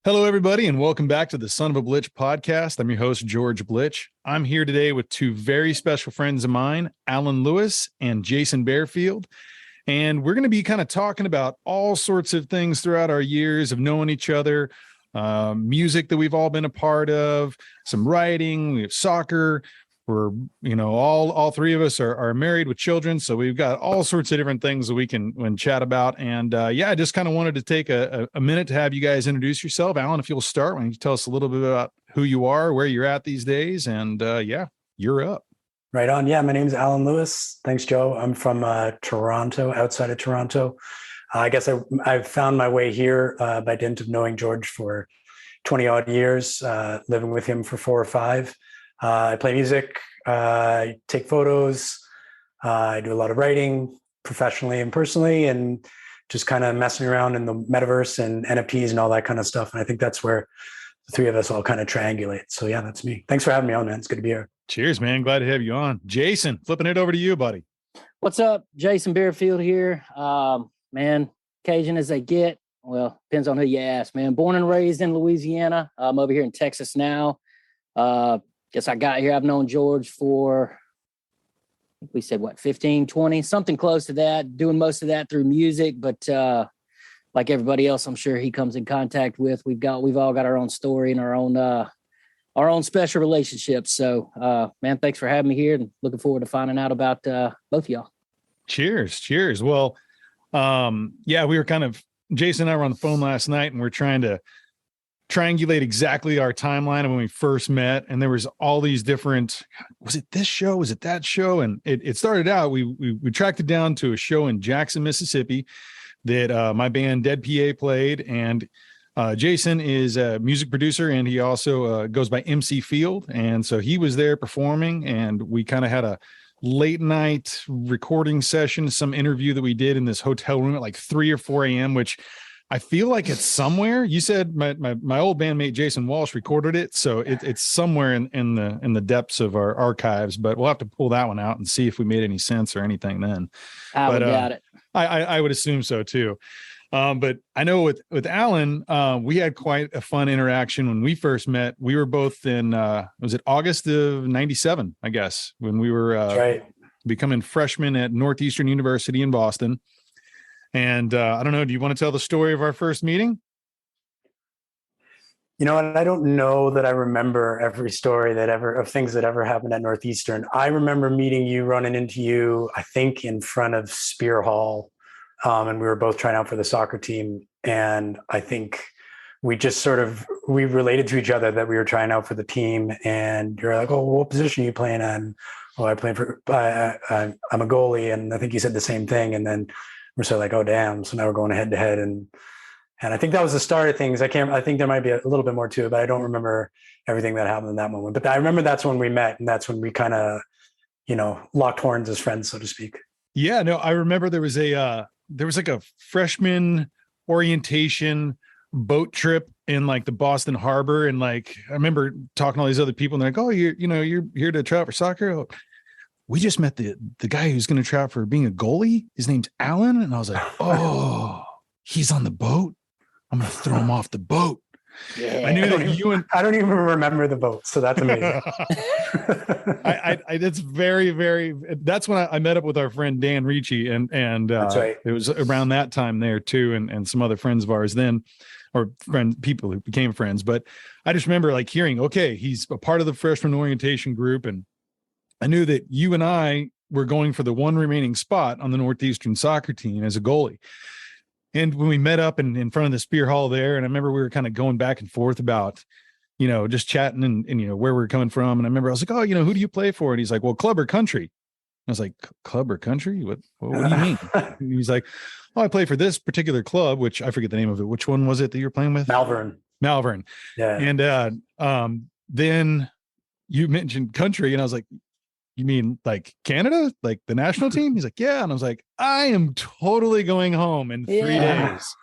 Hello, everybody, and welcome back to the Son of a Blitch podcast. I'm your host, George Blitch. I'm here today with two very special friends of mine, Allan Lewis and Jason Barefield. And we're going to be kind of talking about all sorts of things throughout our years of knowing each other, music that we've all been a part of, some writing, we have soccer. We're, all three of us are married with children. So we've got all sorts of different things that we can chat about. And I just kind of wanted to take a minute to have you guys introduce yourself. Allan, if you'll start, why don't you tell us a little bit about who you are, where you're at these days, and you're up. Right on. Yeah, my name is Allan Lewis. Thanks, Joe. I'm from Toronto, outside of Toronto. I guess I've found my way here by dint of knowing George for 20 odd years, living with him for 4 or 5. I play music, I take photos, I do a lot of writing professionally and personally, and just kind of messing around in the metaverse and NFTs and all that kind of stuff. And I think that's where the three of us all kind of triangulate. So yeah, that's me. Thanks for having me on, man. It's good to be here. Cheers, man. Glad to have you on. Jason, flipping it over to you, buddy. What's up? Jason Barefield here. Man, Cajun as they get. Well, depends on who you ask, man. Born and raised in Louisiana. I'm over here in Texas now. Guess I got here. I've known George for, I think we said, 15, 20, something close to that, doing most of that through music. But like everybody else, I'm sure he comes in contact with. We've all got our own story and our own special relationships. So, man, thanks for having me here and looking forward to finding out about both of y'all. Cheers. Well, we were Jason and I were on the phone last night and we're trying to triangulate exactly our timeline of when we first met. And there was all these different, was it this show? Was it that show? And it started out, we tracked it down to a show in Jackson, Mississippi that my band Dead PA played. And Jason is a music producer and he also goes by MC Field. And so he was there performing and we kind of had a late night recording session, some interview that we did in this hotel room at like 3 or 4 a.m., which I feel like it's somewhere. You said my old bandmate Jason Walsh recorded it, so it's somewhere in the depths of our archives. But we'll have to pull that one out and see if we made any sense or anything then. I got it. I would assume so too. But I know with Allan, we had quite a fun interaction when we first met. We were both in was it August of '97, I guess, when we were right. becoming freshmen at Northeastern University in Boston. And I don't know, do you want to tell the story of our first meeting? You know what? I don't know that I remember every story of things that ever happened at Northeastern. I remember meeting you, running into you, I think in front of Spear Hall. And we were both trying out for the soccer team. And I think we just we related to each other that we were trying out for the team. And you're like, oh, what position are you playing on? Oh, I'm a goalie. And I think you said the same thing. And then we're sort of like, oh, damn. So now we're going head to head. And I think that was the start of things. I think there might be a little bit more to it, but I don't remember everything that happened in that moment. But I remember that's when we met. And that's when we kind of, locked horns as friends, so to speak. Yeah, no, I remember there was like a freshman orientation boat trip in like the Boston Harbor. And like, I remember talking to all these other people and they're like, oh, you're here to try out for soccer. Oh, we just met the guy who's going to try out for being a goalie. His name's Allan. And I was like, oh, he's on the boat. I'm going to throw him off the boat. Yeah. I knew that I don't even remember the boat. So that's amazing. It's very, very, that's when I met up with our friend Dan Ricci and that's right. It was around that time there too. And some other friends of ours then, or people who became friends. But I just remember like hearing, okay, he's a part of the freshman orientation group. And I knew that you and I were going for the one remaining spot on the Northeastern soccer team as a goalie. And when we met up in front of the Spear Hall there, and I remember we were kind of going back and forth about, just chatting and where we were coming from. And I remember I was like, oh, who do you play for? And he's like, well, club or country. I was like, club or country? What do you mean? And he's like, oh, I play for this particular club, which I forget the name of it. Which one was it that you were playing with? Malvern. Yeah. And then you mentioned country, and I was like, you mean like Canada, like the national team? He's like, yeah. And I was like, I am totally going home in 3 days.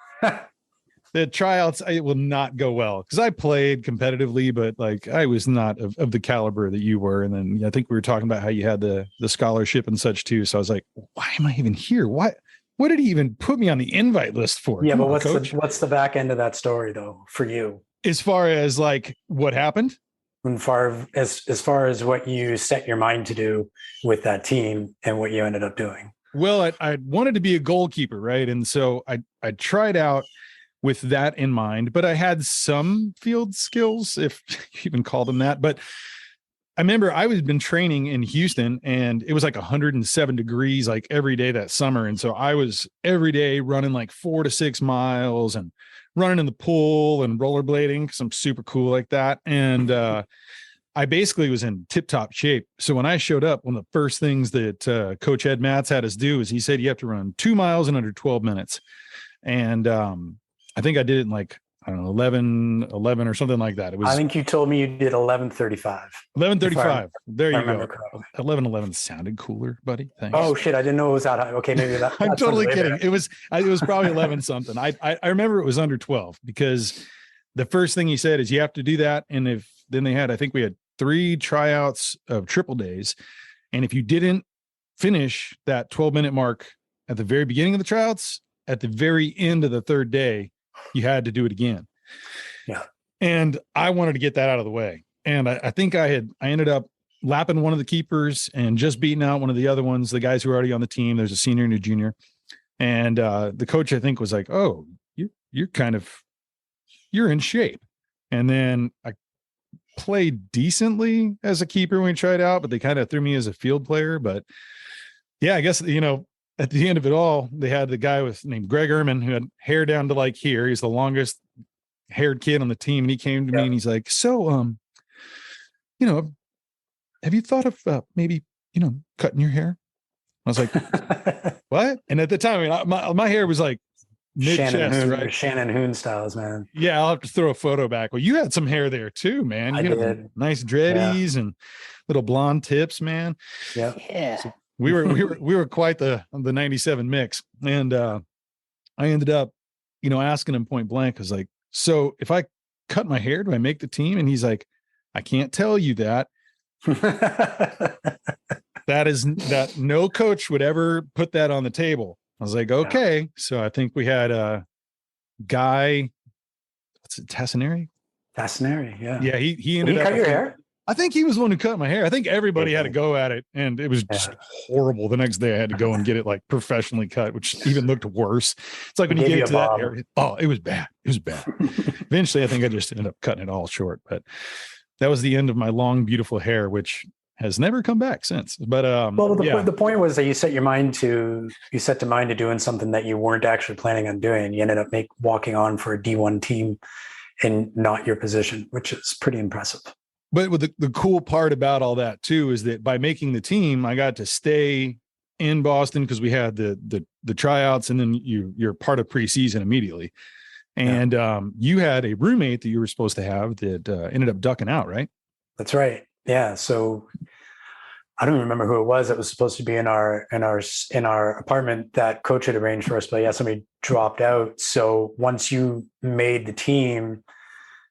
The tryouts, it will not go well because I played competitively, but like I was not of the caliber that you were. And then I think we were talking about how you had the scholarship and such too. So I was like, why am I even here? What did he even put me on the invite list for? Yeah, but what's the back end of that story though for you? As far as like what happened? As far as what you set your mind to do with that team and what you ended up doing. Well, I wanted to be a goalkeeper, right? And so I tried out with that in mind, but I had some field skills, if you even call them that. But I remember I was been training in Houston, and it was like 107 degrees like every day that summer. And so I was every day running like 4 to 6 miles and running in the pool and rollerblading because I'm super cool like that. And I basically was in tip-top shape. So when I showed up, one of the first things that Coach Ed Matz had us do is he said, you have to run 2 miles in under 12 minutes. And I think I did it in like, I don't know, 11 or something like that. It was. I think you told me you did 11:35. 11:35. There you go. Correctly. 11:11 sounded cooler, buddy. Thanks. Oh shit! I didn't know it was that high. Okay, maybe that. I'm totally kidding. It was probably 11 something. I remember it was under 12 because the first thing he said is you have to do that. And I think we had 3 tryouts of triple days. And if you didn't finish that 12-minute mark at the very beginning of the tryouts, at the very end of the 3rd day, you had to do it again. Yeah. And I wanted to get that out of the way. And I think I ended up lapping one of the keepers and just beating out one of the other ones, the guys who were already on the team. There's a senior and a junior. And the coach, I think, was like, oh, you're in shape. And then I played decently as a keeper when we tried out, but they kind of threw me as a field player. But yeah, I guess, at the end of it all, they had the guy named Greg Ehrman who had hair down to like here. He's the longest haired kid on the team. And he came to me and he's like, so, have you thought of maybe, cutting your hair? I was like, what? And at the time, my hair was like mid-chest, right? Shannon Hoon styles, man. Yeah, I'll have to throw a photo back. Well, you had some hair there too, man. You had nice dreadies and little blonde tips, man. Yeah. So we were quite the 97 mix. And I ended up, asking him point blank. I was like, so if I cut my hair, do I make the team? And he's like, I can't tell you that. that no coach would ever put that on the table. I was like, okay. Yeah. So I think we had a guy, what's it, Tassinari? Yeah. Yeah, he ended up. Cut your hair? I think he was the one who cut my hair. I think everybody had to go at it, and it was just horrible. The next day I had to go and get it like professionally cut, which even looked worse. It's like when you get into that area. Oh, it was bad. Eventually, I think I just ended up cutting it all short, but that was the end of my long, beautiful hair, which has never come back since. But the point was that you set to mind to doing something that you weren't actually planning on doing. You ended up walking on for a D1 team and not your position, which is pretty impressive. But with the cool part about all that too is that by making the team, I got to stay in Boston because we had the tryouts, and then you're part of preseason immediately. And you had a roommate that you were supposed to have that ended up ducking out, right? That's right. Yeah. So I don't remember who it was that was supposed to be in our apartment that coach had arranged for us, but somebody dropped out. So once you made the team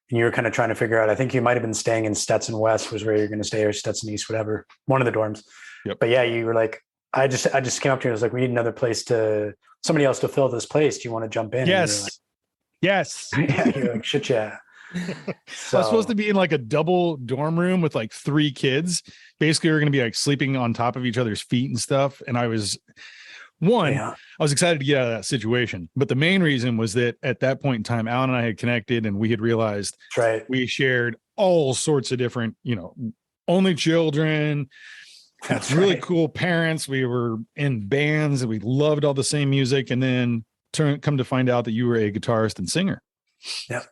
and you were kind of trying to figure out, I think you might've been staying in Stetson West was where you're going to stay, or Stetson East, whatever, one of the dorms. Yep. But yeah, you were like, I just came up to you and was like, we need another place somebody else to fill this place. Do you want to jump in? Yes. Yes. Yeah, you're like, shit, yeah. So I was supposed to be in like a double dorm room with like 3 kids. Basically, we were going to be like sleeping on top of each other's feet and stuff. And I was I was excited to get out of that situation. But the main reason was that at that point in time, Allan and I had connected, and we had realized we shared all sorts of different, only children. That's really cool parents. We were in bands and we loved all the same music. And then come to find out that you were a guitarist and singer. Yeah.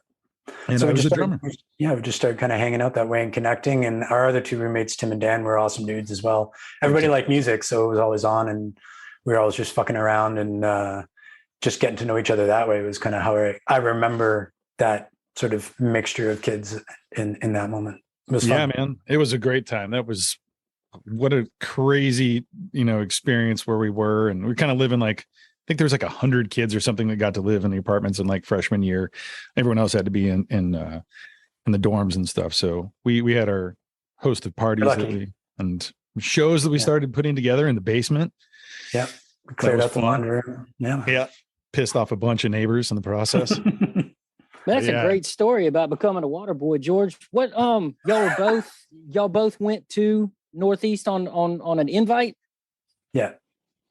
And so I was a drummer. Yeah, we just started kind of hanging out that way and connecting. And our other 2 roommates, Tim and Dan, were awesome dudes as well. Everybody liked music, so it was always on, and we were always just fucking around and just getting to know each other that way. It was kind of how I remember that sort of mixture of kids in that moment. It was fun. Yeah, man. It was a great time. What a crazy, experience where we were. And we kind of living like, I think there was like 100 kids or something that got to live in the apartments in like freshman year. Everyone else had to be in the dorms and stuff. So we had our host of parties and shows that we started putting together in the basement. Yeah. We cleared out the laundry room. Yeah. Yeah. Pissed off a bunch of neighbors in the process. That's a great story about becoming a water boy, George. What y'all both went to Northeast on an invite? Yeah.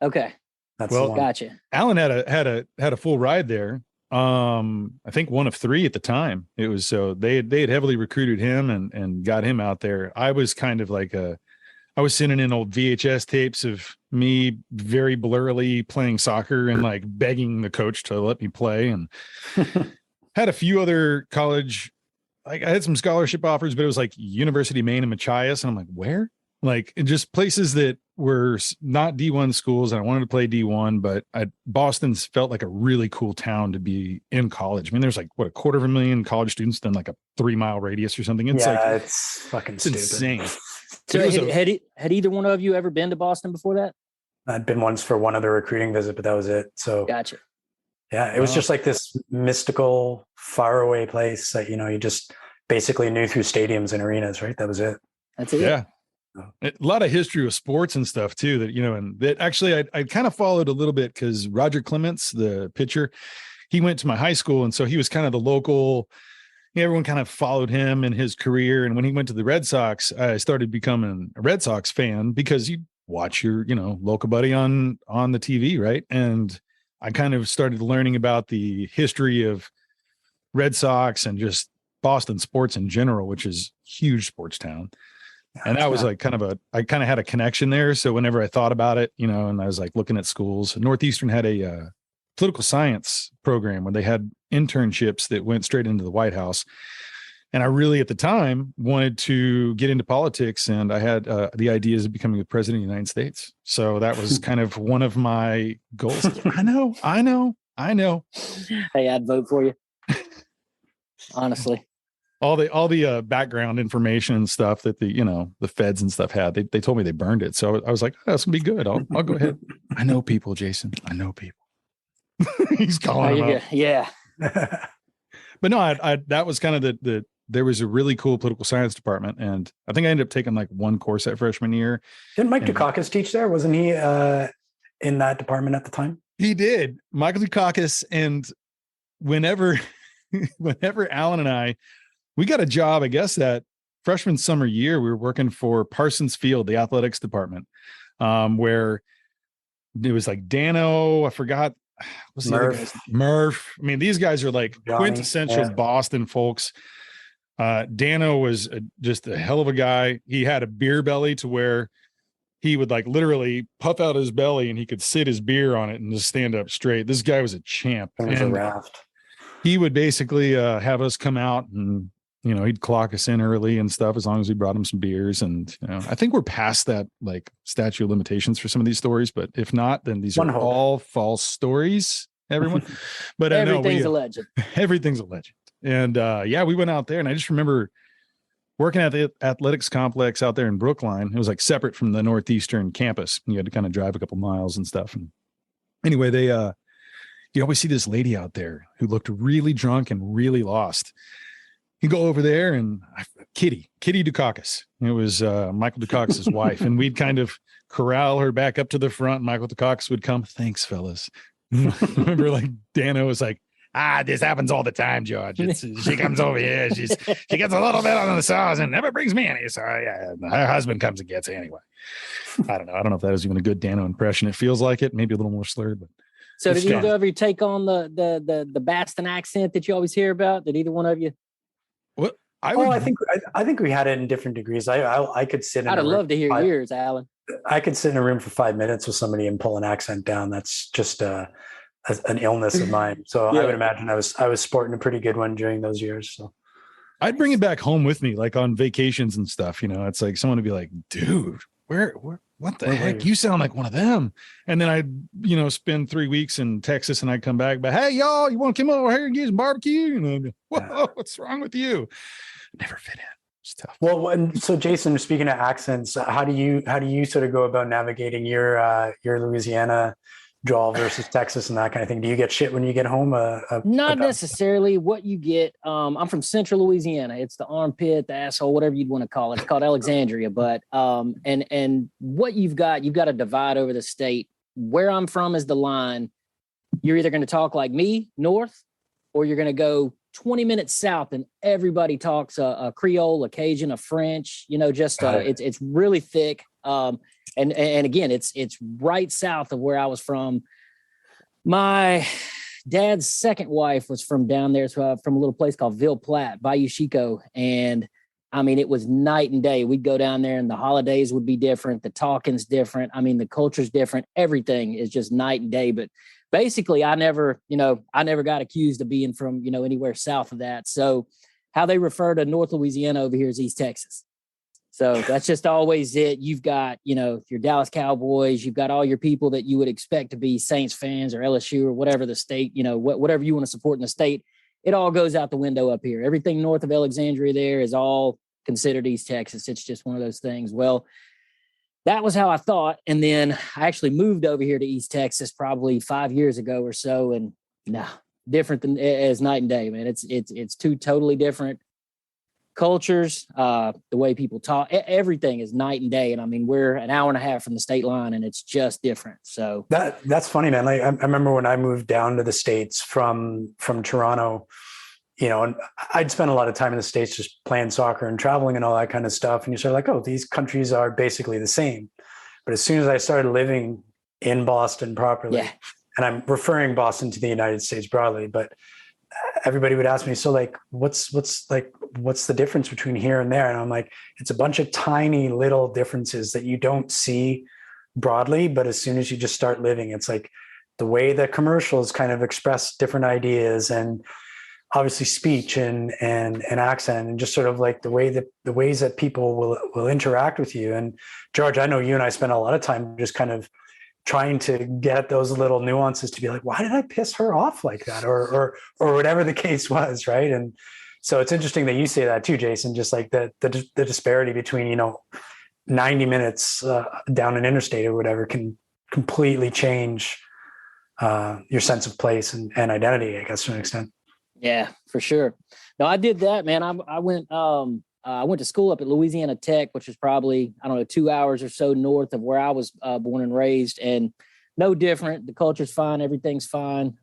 Okay. That's the one. Gotcha. Allan had a full ride there. I think one of three at the time. It was so they had heavily recruited him and got him out there. I was kind of like I was sending in old VHS tapes of me very blurrily playing soccer and like begging the coach to let me play, and had a few other college. Like I had some scholarship offers, but it was like University of Maine and Machias. And I'm like, where? Like just places that were not D1 schools. And I wanted to play D1, but Boston's felt like a really cool town to be in college. I mean, there's like what, 250,000 college students in like a 3-mile radius or something. It's it's fucking stupid. Insane. So had either one of you ever been to Boston before that? I'd been once for one other recruiting visit, but that was it. So gotcha. Yeah, it was just like this mystical, faraway place that, you just basically knew through stadiums and arenas, right? That was it. That's it. Yeah. A lot of history with sports and stuff too, that, and that actually I kind of followed a little bit because Roger Clements, the pitcher, he went to my high school. And so he was kind of the local, everyone kind of followed him in his career. And when he went to the Red Sox, I started becoming a Red Sox fan because you watch your, local buddy on the TV. Right. And I kind of started learning about the history of Red Sox and just Boston sports in general, which is huge sports town. And that was like I kind of had a connection there. So whenever I thought about it, and I was like looking at schools, Northeastern had a political science program where they had internships that went straight into the White House. And I really, at the time, wanted to get into politics. And I had the ideas of becoming the president of the United States. So that was kind of one of my goals. I know. Hey, I'd vote for you. Honestly. All the background information and stuff that the feds and stuff had, they told me they burned it. So I was like, oh, that's gonna be good. I'll go ahead. I know people, Jason. I know people. He's calling them up. Yeah. But no, I that was kind of there was a really cool political science department, and I think I ended up taking like one course that freshman year. Didn't Mike Dukakis teach there? Wasn't he in that department at the time? He did. Michael Dukakis, and whenever Allan and we got a job, I guess that freshman summer year, we were working for Parsons Field, the athletics department, where it was like Dano, I forgot. What's the other guys? Murph. I mean, these guys are like Johnny, quintessential Boston folks. Dano was just a hell of a guy. He had a beer belly to where he would like literally puff out his belly and he could sit his beer on it and just stand up straight. This guy was a champ. It was a raft. He would basically have us come out and, he'd clock us in early and stuff as long as we brought him some beers. And, I think we're past that like statute of limitations for some of these stories, but if not, then these are all false stories, everyone. But everything's a legend. Everything's a legend. And we went out there and I just remember working at the athletics complex out there in Brookline. It was like separate from the Northeastern campus. You had to kind of drive a couple miles and stuff. And anyway, you always see this lady out there who looked really drunk and really lost. You go over there and Kitty Dukakis. It was Michael Dukakis' wife. And we'd kind of corral her back up to the front. Michael Dukakis would come. Thanks, fellas. Remember, like Dano was like, this happens all the time, George. She comes over here. She gets a little bit on the sauce and never brings me any. So yeah, her husband comes and gets it anyway. I don't know. I don't know if that was even a good Dano impression. It feels like it, maybe a little more slurred, but. So did either of you take on the Boston accent that you always hear about? Did either one of you? What? I think we had it in different degrees. I could sit. I'd love to hear yours, Allan. I could sit in a room for 5 minutes with somebody and pull an accent down. That's just an illness of mine. So I would imagine I was sporting a pretty good one during those years. So I'd bring it back home with me, like on vacations and stuff. It's like someone would be like, "Dude, where what the heck? You sound like one of them." And then I'd, spend 3 weeks in Texas and I'd come back, but hey, y'all, you want to come over here and get some barbecue? And I'd be, whoa, what's wrong with you? Never fit in. It's tough. Well, so Jason, speaking of accents, how do you sort of go about navigating your Louisiana drawl versus Texas and that kind of thing? Do you get shit when you get home? Not necessarily. What you get, I'm from Central Louisiana. It's the armpit, the asshole, whatever you'd want to call it. It's called Alexandria. But and what you've got a divide over the state. Where I'm from is the line. You're either going to talk like me, north, or you're going to go 20 minutes south, and everybody talks a Creole, a Cajun, a French, it's really thick. And again, it's right south of where I was from. My dad's second wife was from down there, so from a little place called Ville Platte, Bayou Chico. And I mean, it was night and day. We'd go down there and the holidays would be different. The talking's different. I mean, the culture's different. Everything is just night and day. But basically, I never got accused of being from, anywhere south of that. So how they refer to North Louisiana over here is East Texas. So that's just always it. You've got, your Dallas Cowboys, you've got all your people that you would expect to be Saints fans or LSU or whatever the state, whatever you want to support in the state. It all goes out the window up here. Everything north of Alexandria there is all considered East Texas. It's just one of those things. Well, that was how I thought. And then I actually moved over here to East Texas probably 5 years ago or so. And different than as night and day, man. It's two totally different cultures. The way people talk, everything is night and day. And I mean, we're an hour and a half from the state line and it's just different. So that's funny, man. Like I remember when I moved down to the States from Toronto, and I'd spent a lot of time in the States just playing soccer and traveling and all that kind of stuff. And you're sort of like, oh, these countries are basically the same. But as soon as I started living in Boston properly, and I'm referring Boston to the United States broadly, but everybody would ask me, so like, what's the difference between here and there? And I'm like, it's a bunch of tiny little differences that you don't see broadly, but as soon as you just start living, it's like the way that commercials kind of express different ideas and obviously speech and accent and just sort of like the ways that people will interact with you. And George, I know you and I spent a lot of time just kind of trying to get those little nuances to be like, why did I piss her off like that? Or whatever the case was. Right. And so it's interesting that you say that too, Jason, just like the disparity between, 90 minutes down an interstate or whatever can completely change your sense of place and identity, I guess, to an extent. Yeah, for sure. No, I did that, man. I went to school up at Louisiana Tech, which is probably, 2 hours or so north of where I was born and raised, and no different. The culture's fine. Everything's fine.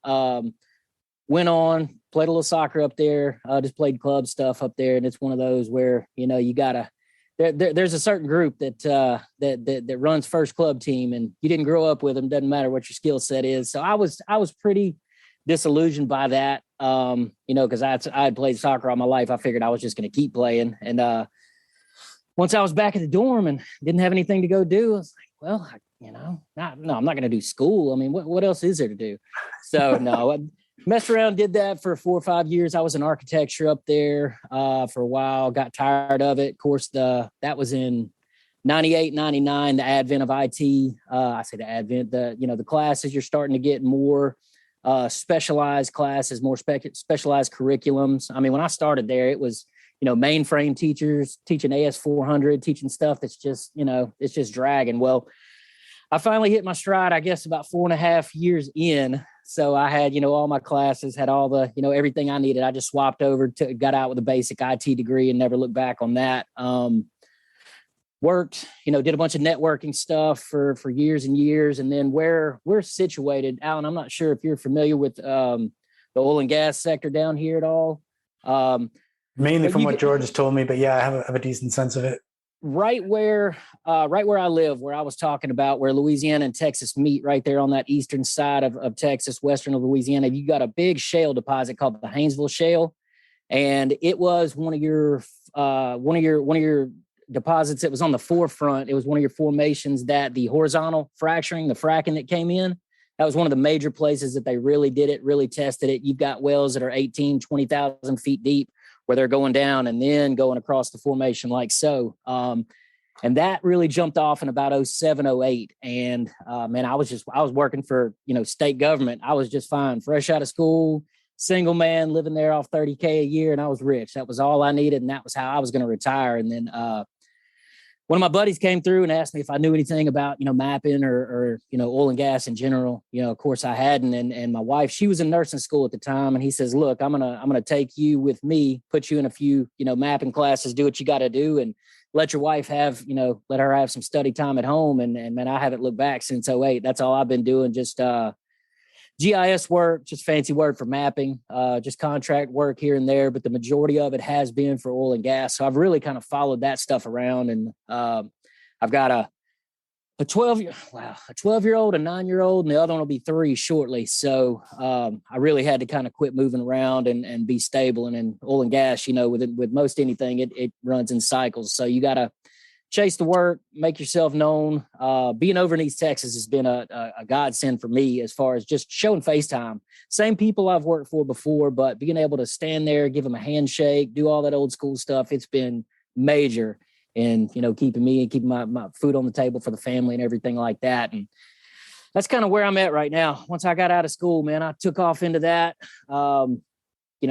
Went on, played a little soccer up there, just played club stuff up there. And it's one of those where, you gotta, there's a certain group that runs first club team, and you didn't grow up with them. Doesn't matter what your skill set is. So I was pretty disillusioned by that. Because I had played soccer all my life. I figured I was just going to keep playing. And once I was back at the dorm and didn't have anything to go do, I was like, well, no, I'm not going to do school. I mean, what else is there to do? So no, I messed around, did that for 4 or 5 years. I was in architecture up there for a while, got tired of it. Of course, that was in 98, 99, the advent of IT. I say the advent, the classes, you're starting to get more specialized classes, more specialized curriculums. I mean, when I started there, it was, mainframe teachers teaching AS400, teaching stuff that's just, it's just dragging. Well, I finally hit my stride, I guess, about 4.5 years in. So I had, all my classes, had all the, everything I needed. I just swapped over got out with a basic IT degree and never looked back on that. Worked, did a bunch of networking stuff for years and years. And then where we're situated, Allan, I'm not sure if you're familiar with the oil and gas sector down here at all. Mainly from what George has told me, but yeah, I have a decent sense of it. Right where I live, where I was talking about, where Louisiana and Texas meet, right there on that eastern side of Texas, western of Louisiana, you got a big shale deposit called the Haynesville Shale. And it was one of your deposits that was on the forefront. It was one of your formations that the horizontal fracturing, the fracking that came in, that was one of the major places that they really did it, really tested it. You've got wells that are 18, 20,000 feet deep where they're going down and then going across the formation like so. And that really jumped off in about 07, 08. And man, I was working for, state government. I was just fine, fresh out of school, single man, living there off $30K a year. And I was rich. That was all I needed. And that was how I was going to retire. And then one of my buddies came through and asked me if I knew anything about, mapping or oil and gas in general. Of course I hadn't. And my wife, she was in nursing school at the time. And he says, look, I'm going to take you with me, put you in a few, mapping classes, do what you got to do, and let your wife have, let her have some study time at home. And man, I haven't looked back since 08. That's all I've been doing. Just GIS work, just fancy word for mapping, just contract work here and there, but the majority of it has been for oil and gas. So I've really kind of followed that stuff around, and I've got a 12-year-old, a 9-year-old, and the other one will be 3 shortly. So I really had to kind of quit moving around and be stable. And in oil and gas, with most anything, it runs in cycles. So you got to chase the work, make yourself known. Being over in East Texas has been a godsend for me as far as just showing FaceTime. Same people I've worked for before, but being able to stand there, give them a handshake, do all that old school stuff, it's been major in, keeping me and keeping my food on the table for the family and everything like that. And that's kind of where I'm at right now. Once I got out of school, man, I took off into that.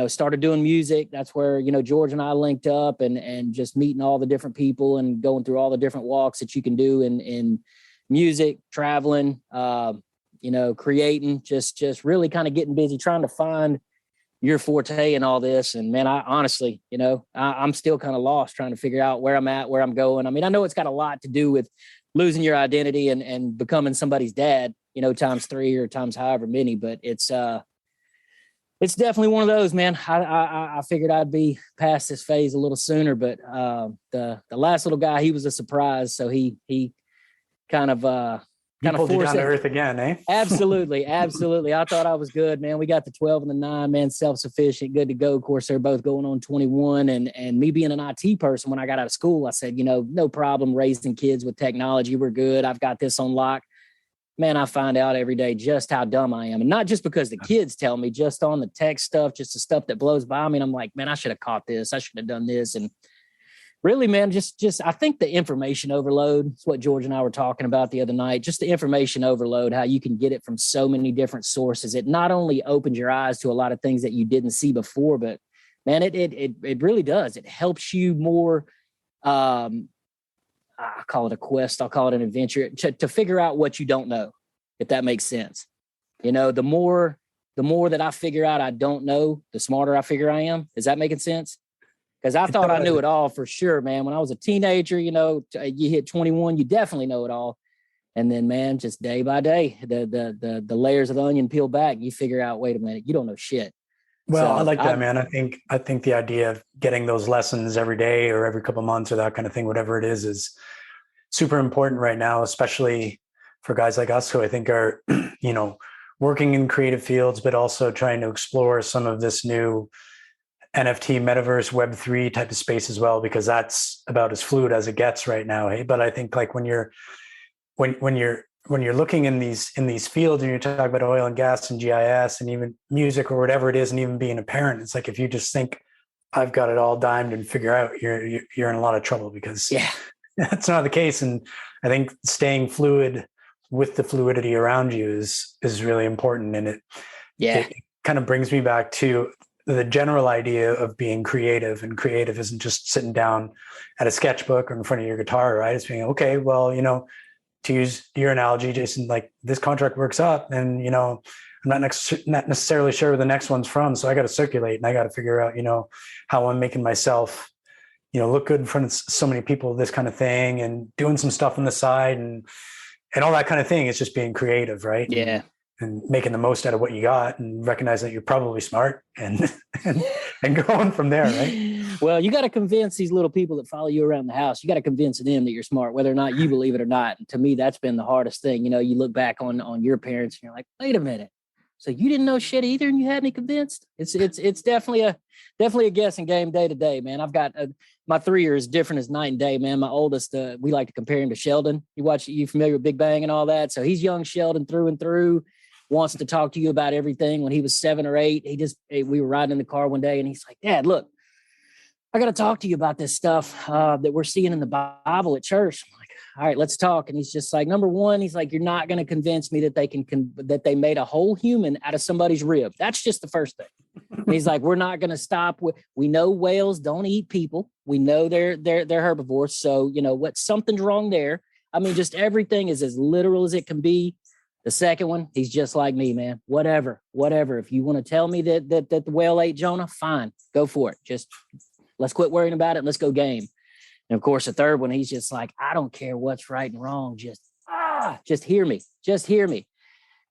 Started doing music. That's where, George and I linked up and just meeting all the different people and going through all the different walks that you can do in music, traveling, creating, just really kind of getting busy, trying to find your forte in all this. And man, I honestly, I'm still kind of lost trying to figure out where I'm at, where I'm going. I mean, I know it's got a lot to do with losing your identity and becoming somebody's dad, times 3 or times however many, but it's definitely one of those, man. I figured I'd be past this phase a little sooner, but the last little guy, he was a surprise. So he kind of pulled you down to earth again, eh? Absolutely. I thought I was good, man. We got the 12 and the 9, man, self-sufficient, good to go. Of course, they're both going on 21. And me being an IT person, when I got out of school, I said, no problem raising kids with technology. We're good. I've got this on lock. Man, I find out every day just how dumb I am. And not just because the kids tell me, just on the tech stuff, just the stuff that blows by me. And I'm like, man, I should have caught this. I should have done this. And really, man, just I think the information overload is what George and I were talking about the other night. Just the information overload, how you can get it from so many different sources. It not only opens your eyes to a lot of things that you didn't see before, but man, it really does. It helps you more. I call it a quest. I'll call it an adventure to figure out what you don't know, if that makes sense. The more that I figure out I don't know, the smarter I figure I am. Is that making sense? Because I thought I knew it all for sure, man. When I was a teenager, you hit 21, you definitely know it all. And then, man, just day by day, the layers of the onion peel back, you figure out, wait a minute, you don't know shit. Well, so I like that, man. I think the idea of getting those lessons every day or every couple of months or that kind of thing, whatever it is super important right now, especially for guys like us who I think are, working in creative fields, but also trying to explore some of this new NFT, metaverse, Web3 type of space as well, because that's about as fluid as it gets right now. Hey, but I think like when you're looking in these fields and you're talking about oil and gas and GIS and even music or whatever it is, and even being a parent, it's like if you just think I've got it all dimed and figure out, you're in a lot of trouble, because that's not the case. And I think staying fluid with the fluidity around you is really important. And it kind of brings me back to the general idea of being creative, and creative isn't just sitting down at a sketchbook or in front of your guitar, right? It's being, okay, well, to use your analogy, Jason, like this contract works up and, I'm not necessarily sure where the next one's from. So I got to circulate and I got to figure out, how I'm making myself, look good in front of so many people, this kind of thing, and doing some stuff on the side and all that kind of thing. It's just being creative, right? Yeah. And making the most out of what you got and recognize that you're probably smart and going from there, right? Well, you got to convince these little people that follow you around the house. You got to convince them that you're smart, whether or not you believe it or not. And to me, that's been the hardest thing. You look back on your parents and you're like, wait a minute. So you didn't know shit either and you had me convinced? It's definitely a guessing game day to day, man. I've got my 3-year is different as night and day, man. My oldest, we like to compare him to Sheldon. You familiar with Big Bang and all that? So he's young Sheldon through and through. Wants to talk to you about everything. When he was 7 or 8, we were riding in the car one day and he's like, Dad, look, I got to talk to you about this stuff that we're seeing in the Bible at church. I'm like, all right, let's talk. And he's just like, number one, he's like, you're not going to convince me that that they made a whole human out of somebody's rib. That's just the first thing. And he's like, we're not going to stop. We know whales don't eat people. We know they're herbivores. So, something's wrong there. I mean, just everything is as literal as it can be. The second one, he's just like me, man. Whatever. If you want to tell me that the whale ate Jonah, fine, go for it. Just let's quit worrying about it. Let's go game. And of course, the third one, he's just like, I don't care what's right and wrong. Just hear me.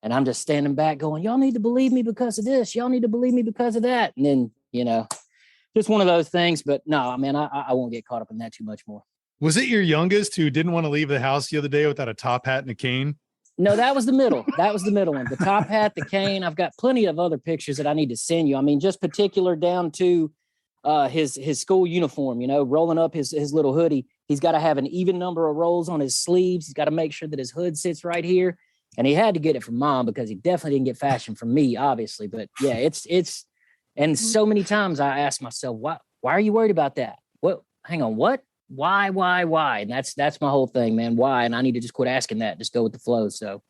And I'm just standing back going, y'all need to believe me because of this. Y'all need to believe me because of that. And then, just one of those things. But no, man, I won't get caught up in that too much more. Was it your youngest who didn't want to leave the house the other day without a top hat and a cane? No, that was the middle. That was the middle one. The top hat, the cane. I've got plenty of other pictures that I need to send you. I mean, just particular down to his school uniform, rolling up his little hoodie. He's got to have an even number of rolls on his sleeves. He's got to make sure that his hood sits right here. And he had to get it from mom because he definitely didn't get fashion from me, obviously. But yeah, it's, and so many times I ask myself, why are you worried about that? What? Hang on, what? Why? And that's my whole thing, man. Why? And I need to just quit asking that. Just go with the flow. So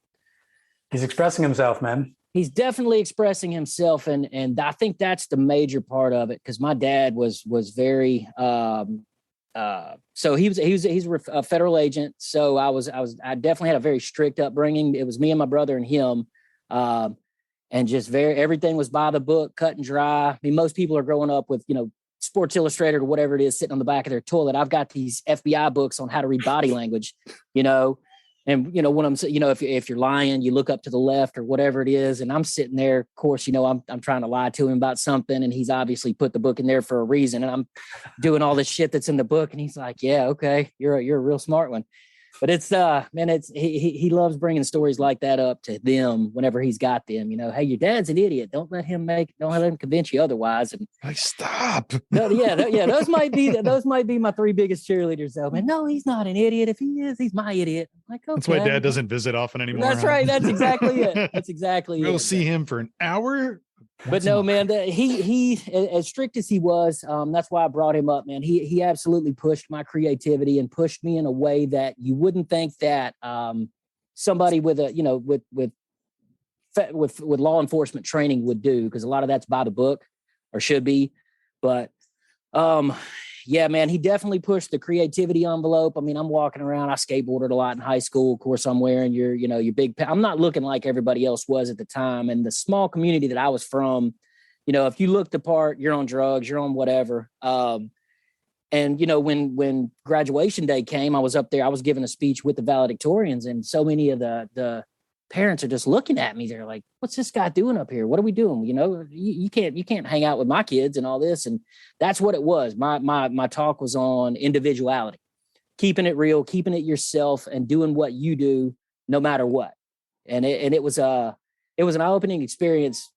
he's expressing himself, man. He's definitely expressing himself. And I think that's the major part of it. Cause my dad was very, so he's a federal agent. So I definitely had a very strict upbringing. It was me and my brother and him. And just everything was by the book, cut and dry. I mean, most people are growing up with, Sports Illustrated or whatever it is sitting on the back of their toilet. I've got these FBI books on how to read body language, and when I'm, if you're lying, you look up to the left or whatever it is. And I'm sitting there, of course, I'm trying to lie to him about something. And he's obviously put the book in there for a reason. And I'm doing all this shit that's in the book. And he's like, yeah, okay. You're a real smart one. But it's, man, he loves bringing stories like that up to them whenever he's got them, hey, your dad's an idiot. Don't let him convince you otherwise. And stop. Those might be my three biggest cheerleaders though, man. No, he's not an idiot. If he is, he's my idiot. I'm like, okay. That's why dad doesn't visit often anymore. That's right. That's exactly it. That's exactly We'll see him for an hour. But no, man, he as strict as he was, that's why I brought him up, man. He absolutely pushed my creativity and pushed me in a way that you wouldn't think that somebody with with law enforcement training would do, because a lot of that's by the book or should be. But yeah, man, he definitely pushed the creativity envelope. I mean, I'm walking around. I skateboarded a lot in high school. Of course, I'm wearing your big. I'm not looking like everybody else was at the time. And the small community that I was from, if you looked the part, you're on drugs, you're on whatever. And when graduation day came, I was up there. I was giving a speech with the valedictorians, and so many of the parents are just looking at me. They're like, what's this guy doing up here? What are we doing? You can't hang out with my kids and all this. And that's what it was. My talk was on individuality, keeping it real, keeping it yourself, and doing what you do no matter what. And it was an eye-opening experience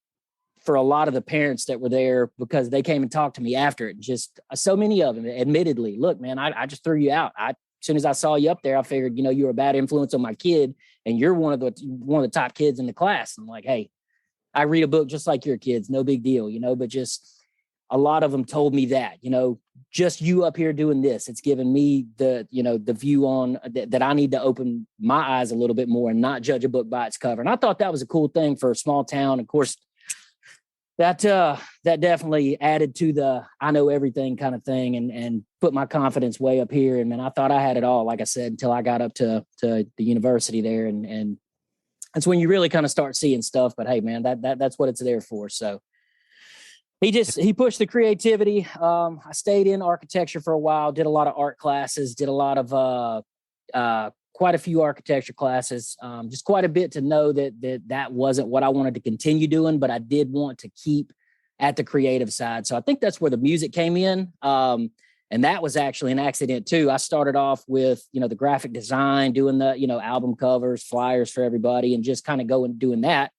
for a lot of the parents that were there, because they came and talked to me after it. Just so many of them admittedly, look, man, I just threw you out. As soon as I saw you up there, I figured, you were a bad influence on my kid, and you're one of the top kids in the class. I'm like, hey, I read a book just like your kids, no big deal, but just a lot of them told me that, just you up here doing this, it's given me the view on that I need to open my eyes a little bit more and not judge a book by its cover. And I thought that was a cool thing for a small town. Of course, that definitely added to the I know everything kind of thing, and put my confidence way up here. And man, I thought I had it all, like I said, until I got up to the university there, and that's when you really kind of start seeing stuff. But hey, man, that's what it's there for. So he pushed the creativity. I stayed in architecture for a while, did a lot of art classes, did a lot of quite a few architecture classes, just quite a bit to know that wasn't what I wanted to continue doing, but I did want to keep at the creative side. So I think that's where the music came in. And that was actually an accident too. I started off with, the graphic design, doing the, album covers, flyers for everybody, and just kind of doing that.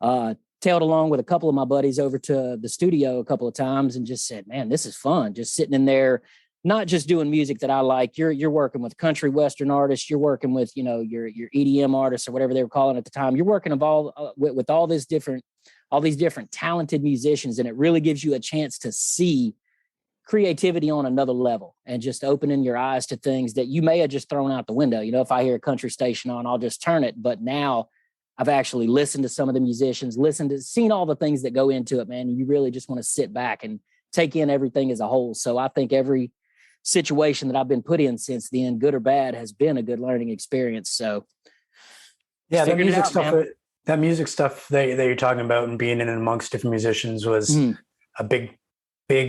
Tailed along with a couple of my buddies over to the studio a couple of times and just said, man, this is fun. Just sitting in there, not just doing music that I like. You're working with country Western artists. You're working with, your EDM artists or whatever they were calling at the time. You're working with all these different talented musicians. And it really gives you a chance to see creativity on another level and just opening your eyes to things that you may have just thrown out the window. If I hear a country station on, I'll just turn it. But now I've actually listened to some of the musicians, seen all the things that go into it, man. You really just want to sit back and take in everything as a whole. So I think every situation that I've been put in since then, good or bad, has been a good learning experience. So yeah, that music stuff that you're talking about and being in amongst different musicians was a big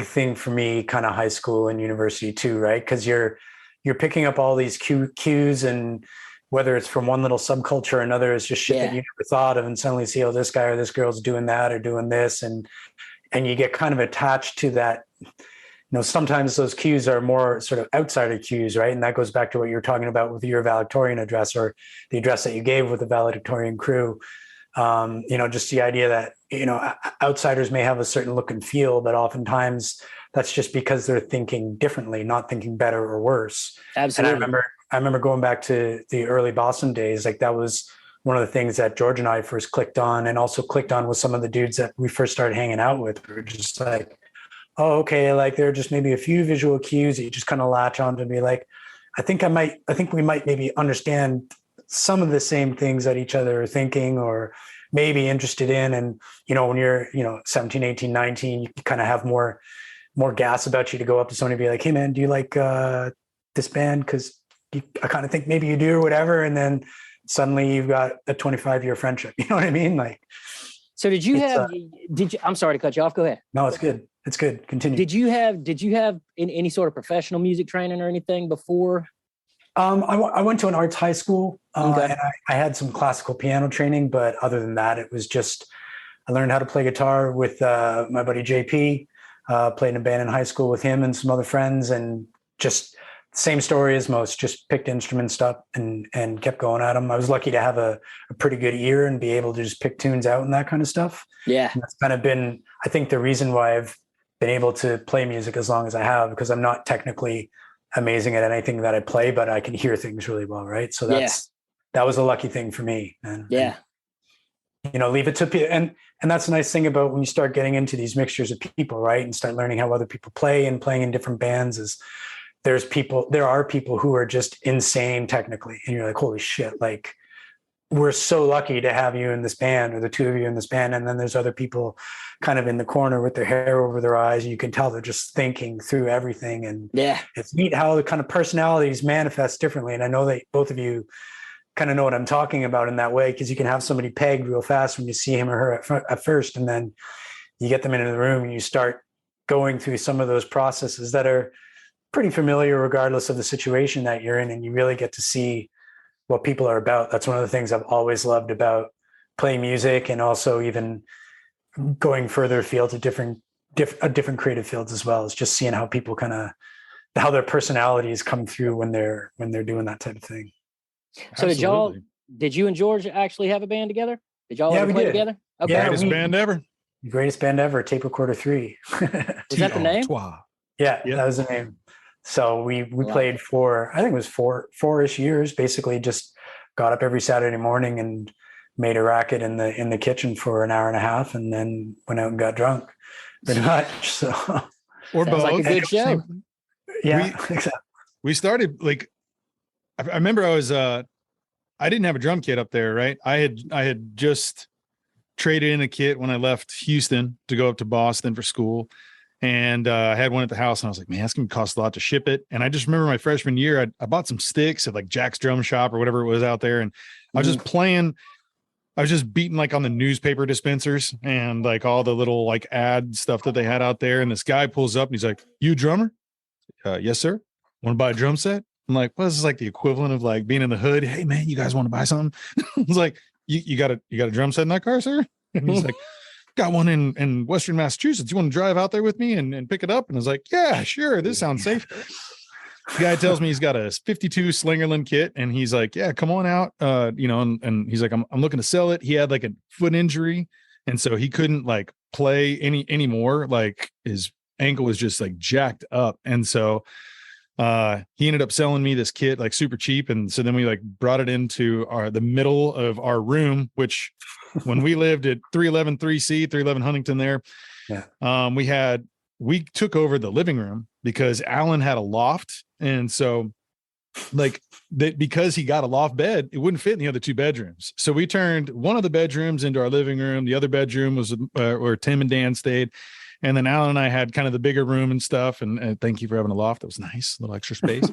thing for me, kind of high school and university too, right? Because you're picking up all these cues and whether it's from one little subculture or another, it's just shit that you never thought of, and suddenly see, oh, this guy or this girl's doing that or doing this, and you get kind of attached to that. Sometimes those cues are more sort of outsider cues, right? And that goes back to what you were talking about with your valedictorian address, or the address that you gave with the valedictorian crew. Just the idea that, outsiders may have a certain look and feel, but oftentimes that's just because they're thinking differently, not thinking better or worse. Absolutely. And I remember going back to the early Boston days, like that was one of the things that George and I first clicked on, and also clicked on with some of the dudes that we first started hanging out with. We were just like, oh, okay, like there are just maybe a few visual cues that you just kind of latch on to be like, I think we might maybe understand some of the same things that each other are thinking or maybe interested in. And, when you're, 17, 18, 19, you kind of have more gas about you to go up to somebody and be like, hey man, do you like this band? Cause I kind of think maybe you do or whatever. And then suddenly you've got a 25-year friendship. You know what I mean? Like, so I'm sorry to cut you off. Go ahead. No, it's good. It's good. Continue. Did you have any sort of professional music training or anything before? I went to an arts high school, Okay. and I had some classical piano training, but other than that, it was just, I learned how to play guitar with my buddy JP, played in a band in high school with him and some other friends, and just same story as most, just picked instruments up and kept going at them. I was lucky to have a pretty good ear and be able to just pick tunes out and that kind of stuff. Yeah. And that's kind of been, I think, the reason why I've been able to play music as long as I have, because I'm not technically amazing at anything that I play, but I can hear things really well. Right. So that was a lucky thing for me. And leave it to people. And that's the nice thing about when you start getting into these mixtures of people, right, and start learning how other people play and playing in different bands, is there are people who are just insane technically. And you're like, holy shit, like we're so lucky to have you in this band, or the two of you in this band. And then there's other people kind of in the corner with their hair over their eyes. And you can tell they're just thinking through everything. And it's neat how the kind of personalities manifest differently. And I know that both of you kind of know what I'm talking about in that way, because you can have somebody pegged real fast when you see him or her at first. And then you get them into the room and you start going through some of those processes that are pretty familiar regardless of the situation that you're in. And you really get to see what people are about. That's one of the things I've always loved about playing music, and also even going further afield to different creative fields as well, is just seeing how people how their personalities come through when they're doing that type of thing. So did you and George actually have a band together? Did y'all ever play together? Okay. Yeah, greatest band ever. Greatest band ever, Tape Recorder 3. Was that the name? Yeah, that was the name. So we played for, I think it was four-ish years, basically just got up every Saturday morning and made a racket in the kitchen for an hour and a half, and then went out and got drunk pretty much. So or both. Like a good show. Yeah, exactly. We started like, I remember I didn't have a drum kit up there, right? I had just traded in a kit when I left Houston to go up to Boston for school. And I had one at the house, and I was like, man, that's going to cost a lot to ship it. And I just remember my freshman year, I bought some sticks at like Jack's Drum Shop or whatever it was out there. And I was just playing, I was just beating like on the newspaper dispensers and like all the little like ad stuff that they had out there. And this guy pulls up and he's like, you a drummer? Yes, sir. Want to buy a drum set? I'm like, well, this is like the equivalent of like being in the hood. Hey man, you guys want to buy something? I was like, you got a drum set in that car, sir? And he's like, got one in Western Massachusetts. You want to drive out there with me and pick it up? And I was like, yeah, sure. This sounds safe. The guy tells me he's got a 52 Slingerland kit, and he's like, yeah, come on out. And he's like, I'm looking to sell it. He had like a foot injury, and so he couldn't like play anymore. Like his ankle was just like jacked up. And so he ended up selling me this kit like super cheap. And so then we like brought it into the middle of our room, which when we lived at 311 311 Huntington there, we took over the living room because Allan had a loft. And so like because he got a loft bed, it wouldn't fit in the other two bedrooms. So we turned one of the bedrooms into our living room. The other bedroom was where Tim and Dan stayed. And then Allan and I had kind of the bigger room and stuff. And thank you for having a loft. That was nice. A little extra space.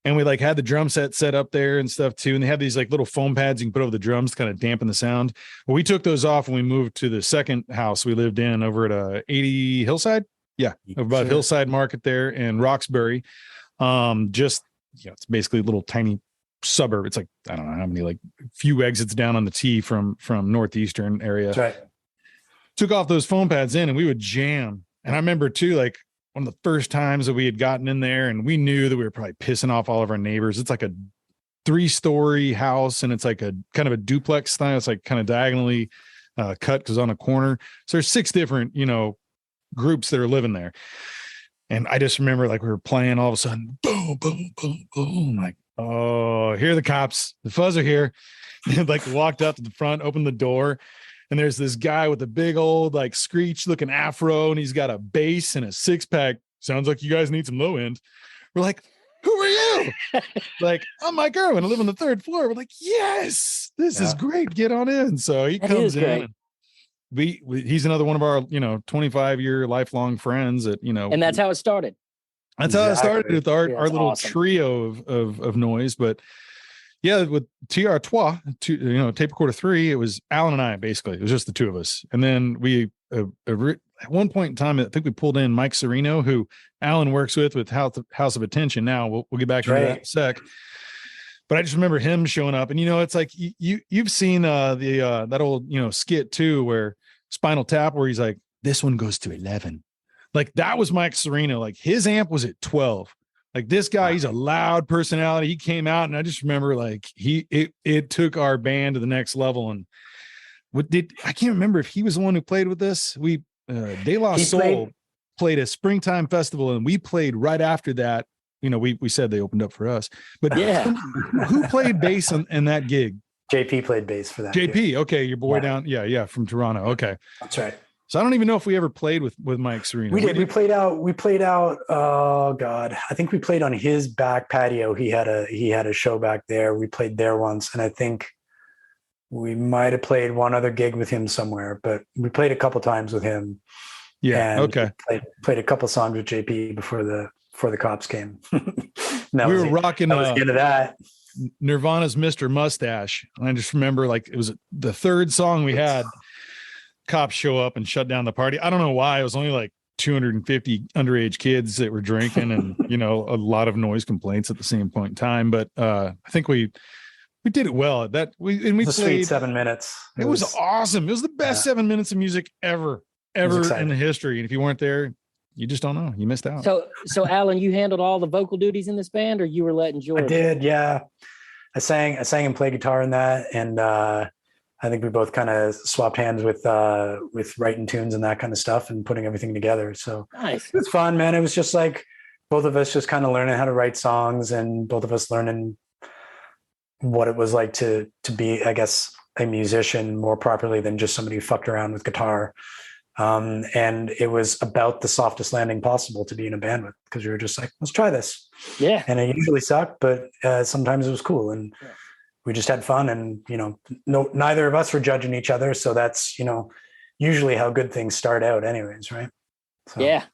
And we like had the drum set up there and stuff too. And they have these like little foam pads you can put over the drums to kind of dampen the sound. Well, we took those off when we moved to the second house we lived in over at 80 Hillside. Yeah. About Hillside Market there in Roxbury. It's basically a little tiny suburb. It's like, I don't know how many, like few exits down on the T from Northeastern area. That's right. Took off those foam pads in and we would jam. And I remember too, like one of the first times that we had gotten in there and we knew that we were probably pissing off all of our neighbors. It's like a 3-story house and it's like a kind of a duplex style. It's like kind of diagonally cut because on a corner. So there's 6 different, groups that are living there. And I just remember like we were playing, all of a sudden, boom, boom, boom, boom. Like, oh, here are the cops. The fuzz are here. And like walked up to the front, opened the door. And there's this guy with a big old like Screech looking afro. And he's got a bass and a 6-pack. Sounds like you guys need some low end. We're like, who are you? Like, I'm Mike Irwin. I live on the 3rd floor. We're like, yes, this is great. Get on in. So he comes in. And he's another one of our 25-year lifelong friends that and that's how it started. That's how it started with our little trio of noise. But yeah, with TR3, tape recorder 3, it was Allan and I. Basically, it was just the 2 of us. And then we at one point in time, I think we pulled in Mike Serino, who Allan works with House of Attention. Now we'll get back to that in a sec. But I just remember him showing up, and it's like you've seen that old skit too, where Spinal Tap, where he's like, this one goes to 11. Like that was Mike Serino. Like his amp was at 12. Like this guy, he's a loud personality. He came out, and I just remember like it took our band to the next level. And I can't remember if he was the one who played with us. We De La Soul played a springtime festival, and we played right after that. We said they opened up for us, but who played bass in that gig? JP played bass for that. JP, gig. Okay, your boy down, from Toronto. Okay, that's right. So I don't even know if we ever played with Mike Serino. We did. We played out. Oh God, I think we played on his back patio. He had a show back there. We played there once, and I think we might have played one other gig with him somewhere. But we played a couple times with him. Yeah. Okay. Played a couple songs with JP before the cops came. We were rocking. That was the end of that. Nirvana's Mr. Mustache. And I just remember like it was the 3rd song we had. Cops show up and shut down the party. I don't know why. It was only like 250 underage kids that were drinking and, a lot of noise complaints at the same point in time. But I think we did it well. We played sweet 7 minutes. It was awesome. It was the best 7 minutes of music ever in the history. And if you weren't there, you just don't know. You missed out. So Allan, you handled all the vocal duties in this band, or you were letting George? I did. Yeah. I sang and played guitar in that. And I think we both kind of swapped hands with writing tunes and that kind of stuff and putting everything together. So nice. It was fun, man. It was just like both of us just kind of learning how to write songs and both of us learning what it was like to be, I guess, a musician more properly than just somebody who fucked around with guitar. And it was about the softest landing possible to be in a band with, because we were just like, let's try this. Yeah. And it usually sucked, but sometimes it was cool. And we just had fun, and, neither of us were judging each other. So that's, usually how good things start out anyways. Right. So yeah.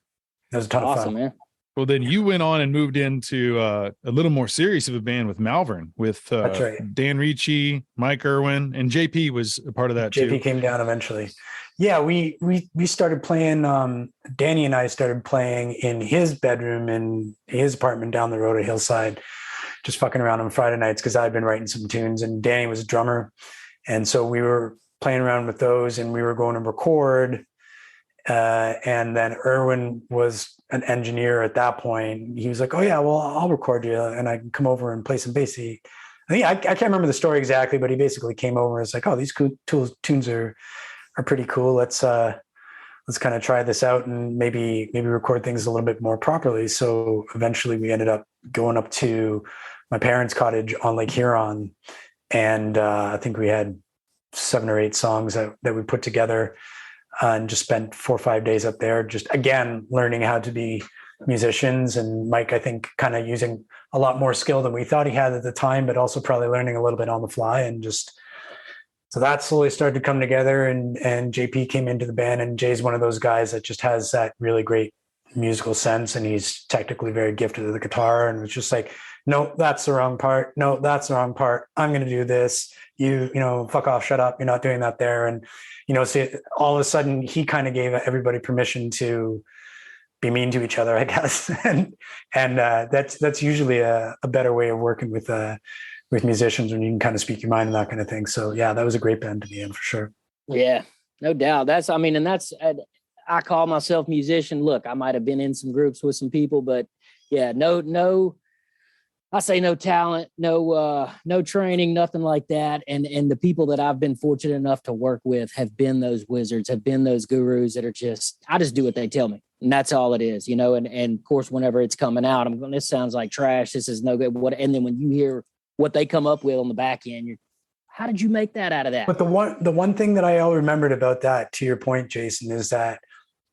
It was a ton of fun, man. Well, then you went on and moved into a little more serious of a band with Malvern, with that's right. Dan Ricci, Mike Irwin, and JP was a part of that too. JP came down eventually. Yeah, we started playing. Danny and I started playing in his bedroom in his apartment down the road at Hillside, just fucking around on Friday nights because I'd been writing some tunes, and Danny was a drummer, and so we were playing around with those, and we were going to record. And then Irwin was an engineer at that point. He was like, "Oh yeah, well, I'll record you, and I can come over and play some bass." I can't remember the story exactly, but he basically came over and was like, "Oh, these tunes are pretty cool. Let's kind of try this out and maybe record things a little bit more properly." So eventually we ended up going up to my parents' cottage on Lake Huron, and I think we had 7 or 8 songs that we put together. And just spent 4 or 5 days up there, just again learning how to be musicians. And Mike, I think, kind of using a lot more skill than we thought he had at the time, but also probably learning a little bit on the fly. And just so that slowly started to come together. And JP came into the band, and Jay's one of those guys that just has that really great musical sense, and he's technically very gifted at the guitar. And it's just like, no, that's the wrong part. No, that's the wrong part. I'm going to do this. You fuck off, shut up. You're not doing that there. And so all of a sudden he kind of gave everybody permission to be mean to each other, I guess. And that's usually a better way of working with with musicians when you can kind of speak your mind and that kind of thing. So yeah, that was a great band to be in for sure. Yeah, no doubt. I call myself musician. Look, I might have been in some groups with some people, but yeah, I say no talent, no training, nothing like that. And the people that I've been fortunate enough to work with have been those wizards, have been those gurus that are I just do what they tell me. And that's all it is, and of course, whenever it's coming out, I'm going, this sounds like trash. This is no good. And then when you hear what they come up with on the back end, how did you make that out of that? But the one thing that I all remembered about that, to your point, Jason, is that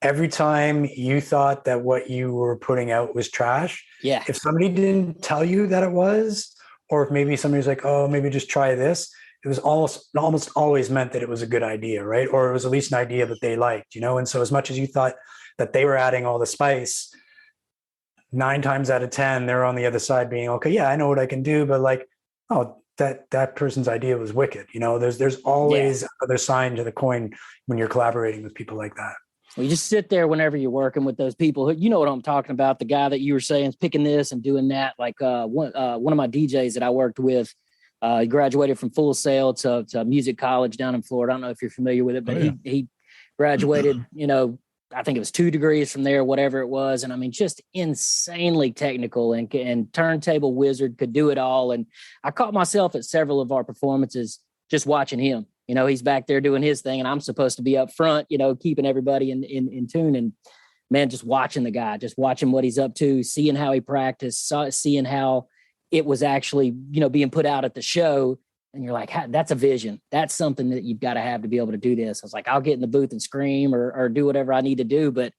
every time you thought that what you were putting out was trash, yeah, if somebody didn't tell you that it was, or if maybe somebody's like, oh, maybe just try this, it was almost always meant that it was a good idea, right? Or it was at least an idea that they liked, And so as much as you thought that they were adding all the spice, 9 times out of 10, they're on the other side being, okay, yeah, I know what I can do, but like, oh, that person's idea was wicked. There's always other side to the coin when you're collaborating with people like that. Well, you just sit there whenever you're working with those people. You know what I'm talking about. The guy that you were saying is picking this and doing that. Like one of my DJs that I worked with, he graduated from Full Sail to music college down in Florida. I don't know if you're familiar with it, but he graduated, I think it was 2 degrees from there, whatever it was. And I mean, just insanely technical and turntable wizard, could do it all. And I caught myself at several of our performances just watching him. He's back there doing his thing and I'm supposed to be up front, keeping everybody in tune. And man, just watching the guy, just watching what he's up to, seeing how he practiced, seeing how it was actually, being put out at the show. And you're like, that's a vision. That's something that you've got to have to be able to do this. I was like, I'll get in the booth and scream or do whatever I need to do. But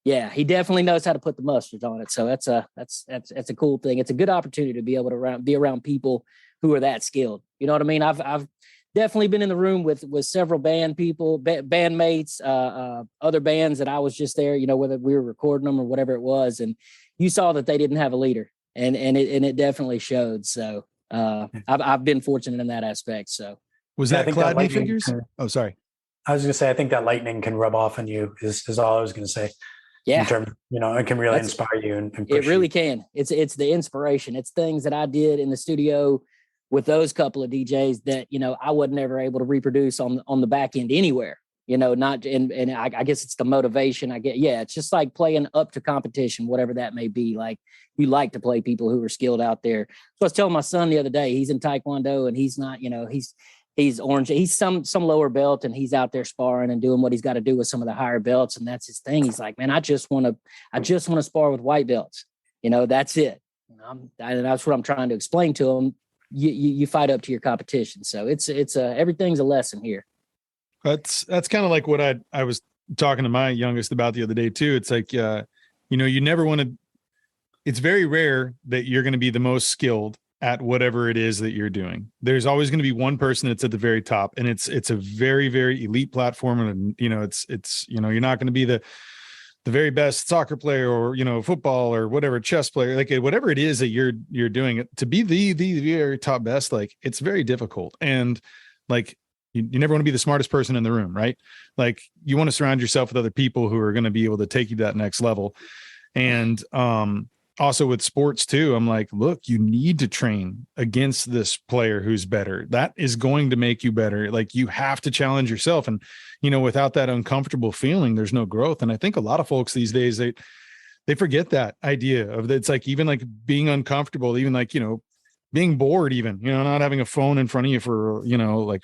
yeah, he definitely knows how to put the mustard on it. So that's a cool thing. It's a good opportunity to be able to be around people who are that skilled. You know what I mean? I've definitely been in the room with several bandmates, other bands that I was just there, whether we were recording them or whatever it was. And you saw that they didn't have a leader and it definitely showed. So I've been fortunate in that aspect. So was that Cloud Me Figures? Sorry. I was going to say, I think that lightning can rub off on you is all I was going to say. Yeah. In terms, it can really inspire you and push it really you. Can. It's the inspiration. It's things that I did in the studio with those couple of DJs that, I wasn't ever able to reproduce on the back end anywhere, not, and I guess it's the motivation I get. Yeah. It's just like playing up to competition, whatever that may be. Like you like to play people who are skilled out there. So I was telling my son the other day, he's in Taekwondo and he's not, he's orange. He's some lower belt and he's out there sparring and doing what he's got to do with some of the higher belts. And that's his thing. He's like, man, I just want to spar with white belts. That's it. And that's what I'm trying to explain to him. You fight up to your competition. So it's everything's a lesson here. That's kind of like what I was talking to my youngest about the other day too. It's like, you never want to, it's very rare that you're going to be the most skilled at whatever it is that you're doing. There's always going to be one person that's at the very top, and it's a very, very elite platform. And, it's you're not going to be the very best soccer player or, football or whatever, chess player, like whatever it is that you're doing, to be the very top best, like it's very difficult. And like, you never want to be the smartest person in the room, right? Like you want to surround yourself with other people who are going to be able to take you to that next level. And, also with sports too, I'm like, look, you need to train against this player who's better. That is going to make you better. Like you have to challenge yourself. And, without that uncomfortable feeling, there's no growth. And I think a lot of folks these days, they forget that idea of that. It's like, even like being uncomfortable, even like, being bored, even, not having a phone in front of you for, like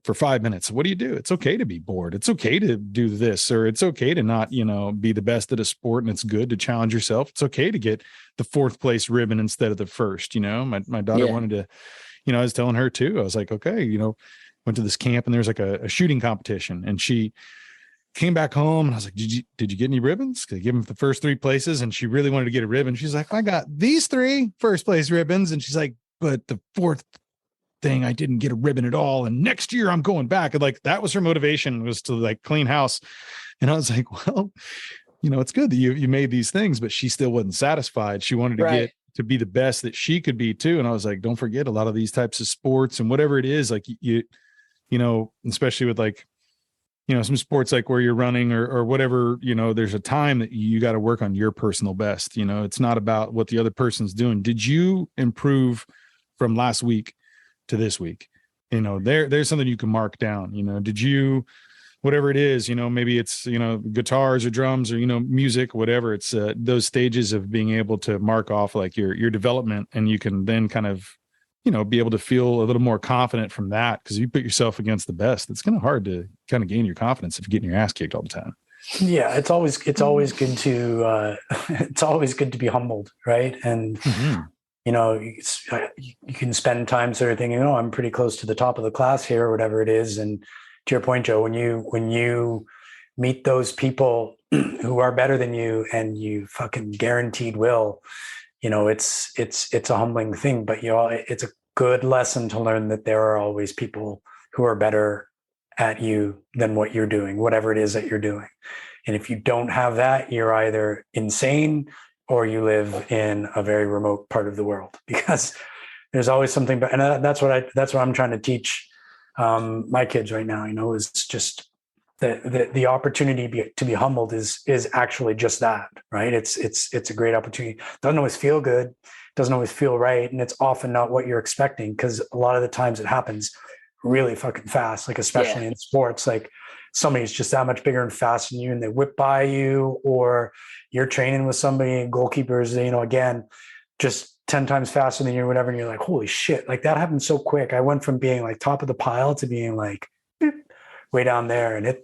for 5 minutes. What do you do? It's okay to be bored. It's okay to do this, or it's okay to not, be the best at a sport. And it's good to challenge yourself. It's okay to get the 4th place ribbon instead of the 1st. My daughter wanted to, I was telling her too, I was like, okay, went to this camp and there's like a shooting competition, and she came back home and I was like, did you get any ribbons? Cause I give them the first 3 places. And she really wanted to get a ribbon. She's like, I got these 3 first place ribbons. And she's like, but the 4th thing, I didn't get a ribbon at all. And next year I'm going back. And like, that was her motivation, was to like clean house. And I was like, well, it's good that you made these things, but she still wasn't satisfied. She wanted to get to be the best that she could be too. And I was like, don't forget, a lot of these types of sports and whatever it is, like especially with like, some sports like where you're running or whatever, there's a time that you got to work on your personal best. It's not about what the other person's doing. Did you improve from last week to this week? There's something you can mark down. Did you, whatever it is, maybe it's, guitars or drums or, music, whatever. It's those stages of being able to mark off like your development, and you can then kind of, be able to feel a little more confident from that. Cause you put yourself against the best. It's kind of hard to kind of gain your confidence if you're getting your ass kicked all the time. Yeah. It's always good to, it's always good to be humbled. Right. And, you can spend time sort of thinking, oh, I'm pretty close to the top of the class here or whatever it is. And to your point, Joe, when you meet those people who are better than you and you fucking guaranteed will, it's a humbling thing, but it's a good lesson to learn that there are always people who are better at you than what you're doing, whatever it is that you're doing. And if you don't have that, you're either insane or you live in a very remote part of the world, because there's always something. And that's what I'm trying to teach my kids right now. Is just the opportunity to be humbled is actually just that, right? It's a great opportunity. Doesn't always feel good, doesn't always feel right, and it's often not what you're expecting, because a lot of the times it happens really fucking fast, like especially in sports, like somebody's just that much bigger and faster than you and they whip by you, or you're training with somebody in Goalkeepers, again, just 10 times faster than you or whatever. And you're like, holy shit, like that happened so quick. I went from being like top of the pile to being like way down there. And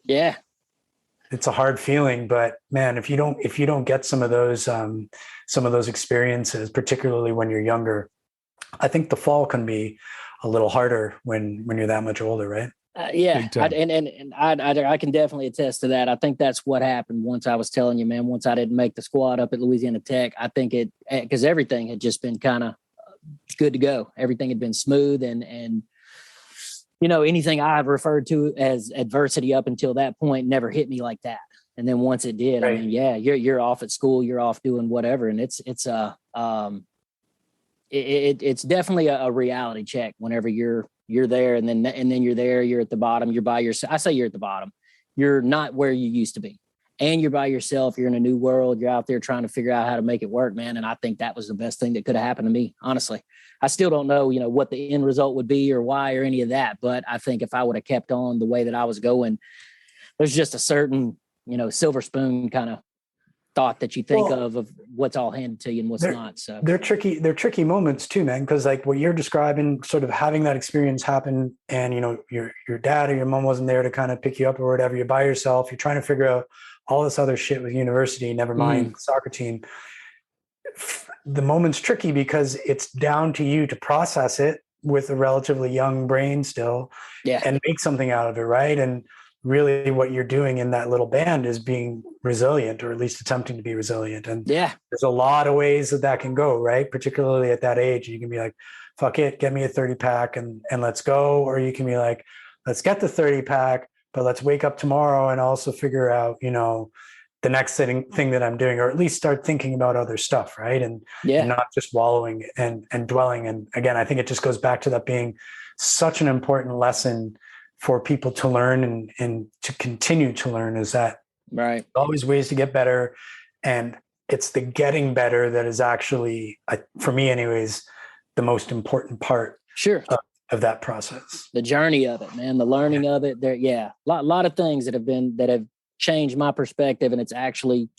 it's a hard feeling, but man, if you don't get some of those experiences, particularly when you're younger, I think the fall can be a little harder when you're that much older, right? I can definitely attest to that. I think that's what happened once I was telling you, man, once I didn't make the squad up at Louisiana Tech. I think because everything had just been kind of good to go. Everything had been smooth and anything I had referred to as adversity up until that point never hit me like that. And then once it did, right. I mean, you're off at school, you're off doing whatever. And it's definitely a reality check whenever you're there and then you're there, you're at the bottom, you're by yourself. I say you're at the bottom. You're not where you used to be. And you're by yourself. You're in a new world. You're out there trying to figure out how to make it work, man. And I think that was the best thing that could have happened to me, honestly. I still don't know, what the end result would be or why or any of that. But I think if I would have kept on the way that I was going, there's just a certain, silver spoon kind of thought that you think of what's all handed to you and what's not. So they're tricky moments too, man. Cause like what you're describing, sort of having that experience happen and, your dad or your mom wasn't there to kind of pick you up or whatever. You're by yourself. You're trying to figure out all this other shit with university, never mind soccer team. The moment's tricky because it's down to you to process it with a relatively young brain still and make something out of it. Right. And really what you're doing in that little band is being resilient, or at least attempting to be resilient. And there's a lot of ways that can go, right? Particularly at that age, you can be like, fuck it, get me a 30 pack and let's go. Or you can be like, let's get the 30 pack, but let's wake up tomorrow and also figure out, the next thing that I'm doing, or at least start thinking about other stuff. Right. And not just wallowing and dwelling. And again, I think it just goes back to that being such an important lesson for people to learn and to continue to learn, is that right. Always ways to get better. And it's the getting better that is actually, for me anyways, the most important part of that process. The journey of it, man, the learning of it there. Yeah. A lot of things that have changed my perspective, and it's actually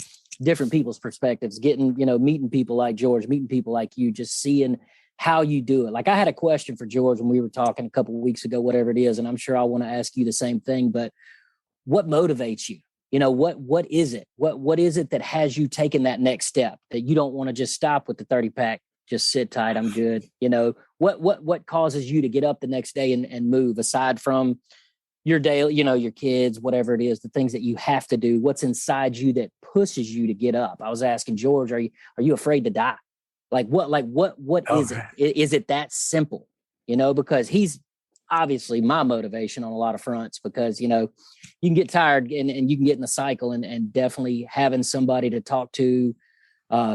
different people's perspectives, meeting people like George, meeting people like you, just seeing how you do it. Like I had a question for George when we were talking a couple of weeks ago, whatever it is. And I'm sure I want to ask you the same thing, but what motivates you? What is it? What is it that has you taken that next step, that you don't want to just stop with the 30 pack, just sit tight, I'm good. What causes you to get up the next day and move, aside from your daily, your kids, whatever it is, the things that you have to do? What's inside you that pushes you to get up? I was asking George, are you afraid to die? What is it? Is it that simple? Because he's obviously my motivation on a lot of fronts, because, you can get tired and you can get in the cycle, and definitely having somebody to talk to,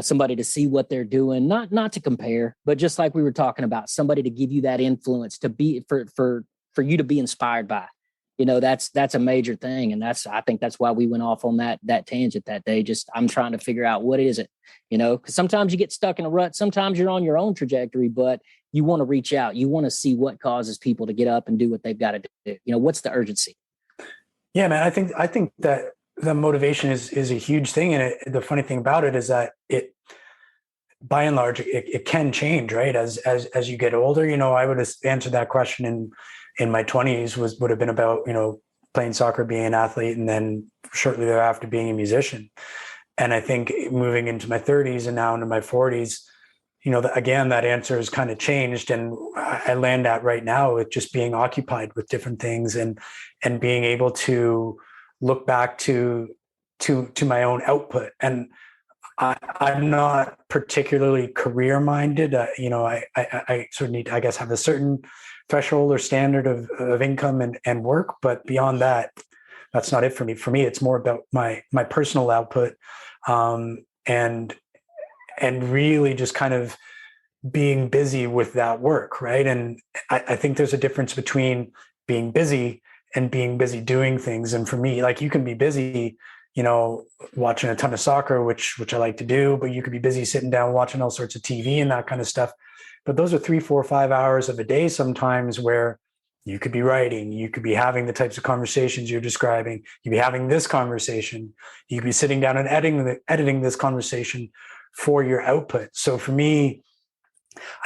somebody to see what they're doing, not to compare, but just like we were talking about, somebody to give you that influence, to be for you to be inspired by, that's a major thing. And I think that's why we went off on that tangent that day. Just, I'm trying to figure out what is it, because sometimes you get stuck in a rut. Sometimes you're on your own trajectory, but you want to reach out. You want to see what causes people to get up and do what they've got to do. What's the urgency? Yeah, man, I think that the motivation is a huge thing. And the funny thing about it is that it, by and large, it can change, right? As you get older, I would have answered that question in my 20s would have been about, playing soccer, being an athlete, and then shortly thereafter being a musician. And I think moving into my 30s and now into my 40s, again, that answer has kind of changed. And I land at right now with just being occupied with different things and being able to look back to my own output. And I'm not particularly career minded. I sort of need to, I guess, have a certain threshold or standard of income and work. But beyond that, that's not it for me. For me, it's more about my personal output, and really just kind of being busy with that work, right? And I think there's a difference between being busy and being busy doing things. And for me, like, you can be busy, watching a ton of soccer, which I like to do, but you could be busy sitting down watching all sorts of TV and that kind of stuff. But those are 3, 4, 5 hours of a day sometimes where you could be writing, you could be having the types of conversations you're describing, you'd be having this conversation, you could be sitting down and editing this conversation for your output. So for me,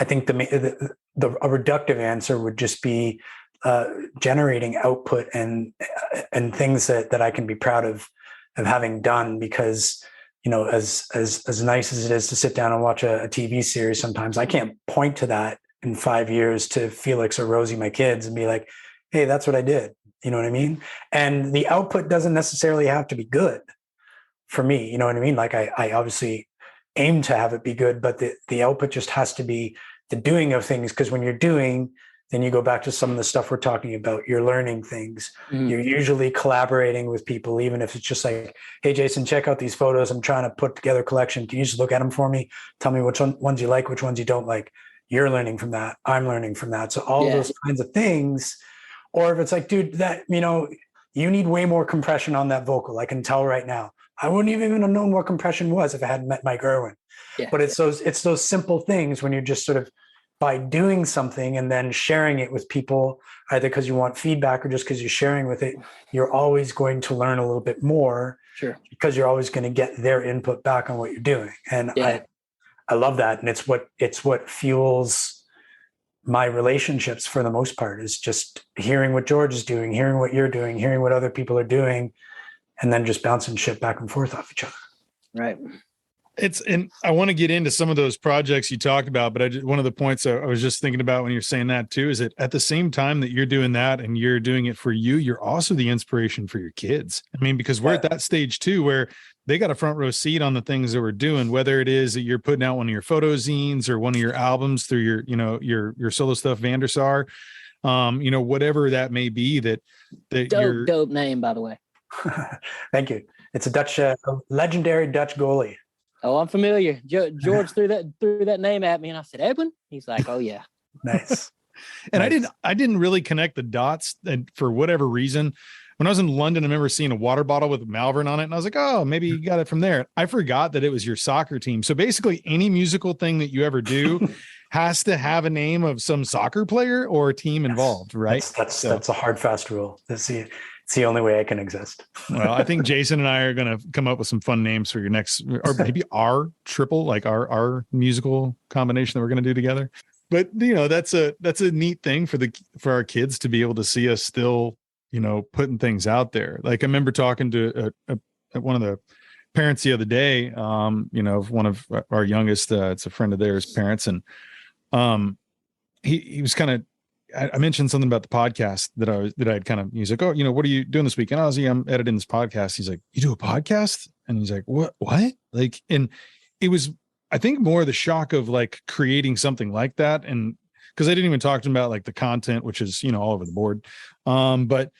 I think a reductive answer would just be generating output and things that I can be proud of having done. Because as nice as it is to sit down and watch a TV series, sometimes I can't point to that in 5 years to Felix or Rosie, my kids, and be like, hey, that's what I did. You know what I mean? And the output doesn't necessarily have to be good for me. You know what I mean? Like, I obviously aim to have it be good, but the output just has to be the doing of things. Because when you're doing, then you go back to some of the stuff we're talking about. You're learning things. Mm. You're usually collaborating with people, even if it's just like, hey, Jason, check out these photos. I'm trying to put together a collection. Can you just look at them for me? Tell me which ones you like, which ones you don't like. You're learning from that. I'm learning from that. So all those kinds of things. Or if it's like, dude, that, you need way more compression on that vocal. I can tell right now. I wouldn't even have known what compression was if I hadn't met Mike Irwin. Yeah. But it's those simple things when you're just sort of, by doing something and then sharing it with people, either because you want feedback or just because you're sharing with it, you're always going to learn a little bit more. Sure. Because you're always going to get their input back on what you're doing. And I love that. And it's what fuels my relationships for the most part, is just hearing what George is doing, hearing what you're doing, hearing what other people are doing, and then just bouncing shit back and forth off each other. Right. And I want to get into some of those projects you talked about, but one of the points I was just thinking about when you're saying that too, is that at the same time that you're doing that and you're doing it for you, you're also the inspiration for your kids. I mean, because we're at that stage too, where they got a front row seat on the things that we're doing, whether it is that you're putting out one of your photo zines or one of your albums through your solo stuff, Vandersar, whatever that may be, that dope name, by the way. Thank you. It's a legendary Dutch goalie. Oh, I'm familiar. George threw that name at me, and I said, Edwin. He's like, oh yeah. Nice. And nice. I didn't really connect the dots, and for whatever reason, when I was in London, I remember seeing a water bottle with Malvern on it, and I was like, oh, maybe you got it from there. I forgot that it was your soccer team. So basically, any musical thing that you ever do has to have a name of some soccer player or a team involved, right? That's a hard, fast rule. It's the only way I can exist. Well, I think Jason and I are going to come up with some fun names for your next, or maybe our triple, like our musical combination that we're going to do together. But that's a neat thing for our kids to be able to see us still, putting things out there. Like, I remember talking to one of the parents the other day, one of our youngest, it's a friend of theirs parents. And he was kind of, I mentioned something about the podcast that I'd kind of, he's like, oh, what are you doing this weekend? I was, I'm editing this podcast. He's like, you do a podcast? And he's like, what? Like, and it was, I think, more the shock of like creating something like that. And because I didn't even talk to him about like the content, which is, all over the board. But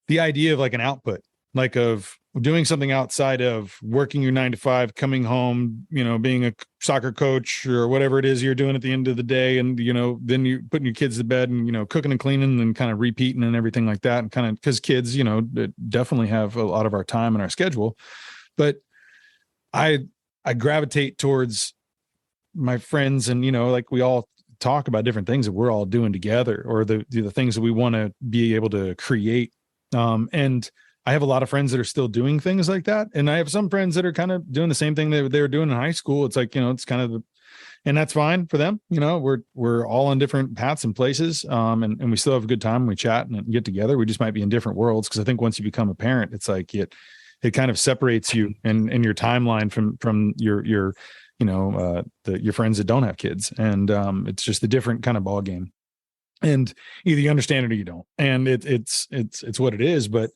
the idea of like an output, like of doing something outside of working your 9 to 5, coming home, being a soccer coach or whatever it is you're doing at the end of the day. And, then you're putting your kids to bed and, cooking and cleaning and kind of repeating and everything like that. And kind of, because kids, definitely have a lot of our time in our schedule. But I gravitate towards my friends and, like we all talk about different things that we're all doing together, or the things that we want to be able to create. And I have a lot of friends that are still doing things like that. And I have some friends that are kind of doing the same thing they were doing in high school. It's like, it's kind of and that's fine for them. We're all on different paths and places. And we still have a good time. We chat and get together. We just might be in different worlds. Cause I think once you become a parent, it's like it kind of separates you and your timeline from your your friends that don't have kids. And it's just a different kind of ball game. And either you understand it or you don't. And it's what it is. But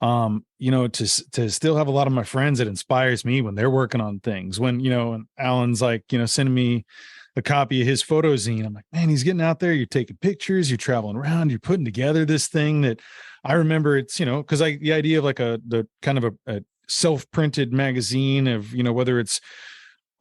to still have a lot of my friends, it inspires me when they're working on things. When, and Allan's like, sending me a copy of his photo zine. I'm like, man, he's getting out there. You're taking pictures, you're traveling around, you're putting together this thing that I remember. It's, cause the idea of like the kind of a self-printed magazine of, whether it's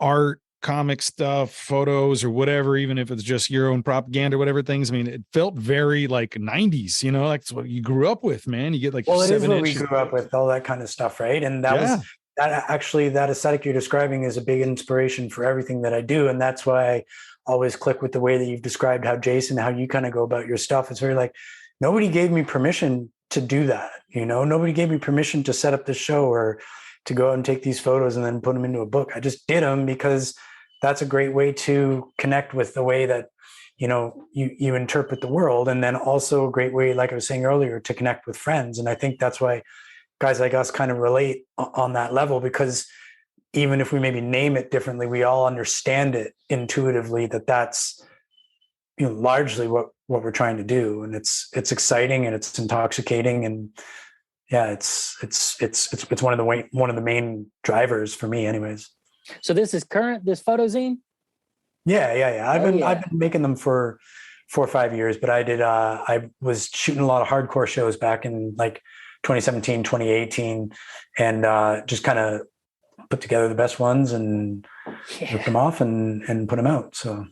art, comic stuff, photos, or whatever, even if it's just your own propaganda, whatever things. I mean, it felt very like 90s, like it's what you grew up with, man. You get like, well, it is what we grew up with, all that kind of stuff, right? And that that aesthetic you're describing is a big inspiration for everything that I do. And that's why I always click with the way that you've described how Jason, how you kind of go about your stuff. It's very like, nobody gave me permission to do that. Nobody gave me permission to set up this show or to go out and take these photos and then put them into a book. I just did them because that's a great way to connect with the way that, you interpret the world. And then also a great way, like I was saying earlier, to connect with friends. And I think that's why guys like us kind of relate on that level, because even if we maybe name it differently, we all understand it intuitively that's, largely what we're trying to do. And it's exciting and it's intoxicating. And yeah, it's one of the main drivers for me anyways. So this is current, this photo zine? Yeah. I've been making them for 4 or 5 years, but I was shooting a lot of hardcore shows back in like 2017, 2018, and just kind of put together the best ones and rip them off and put them out. So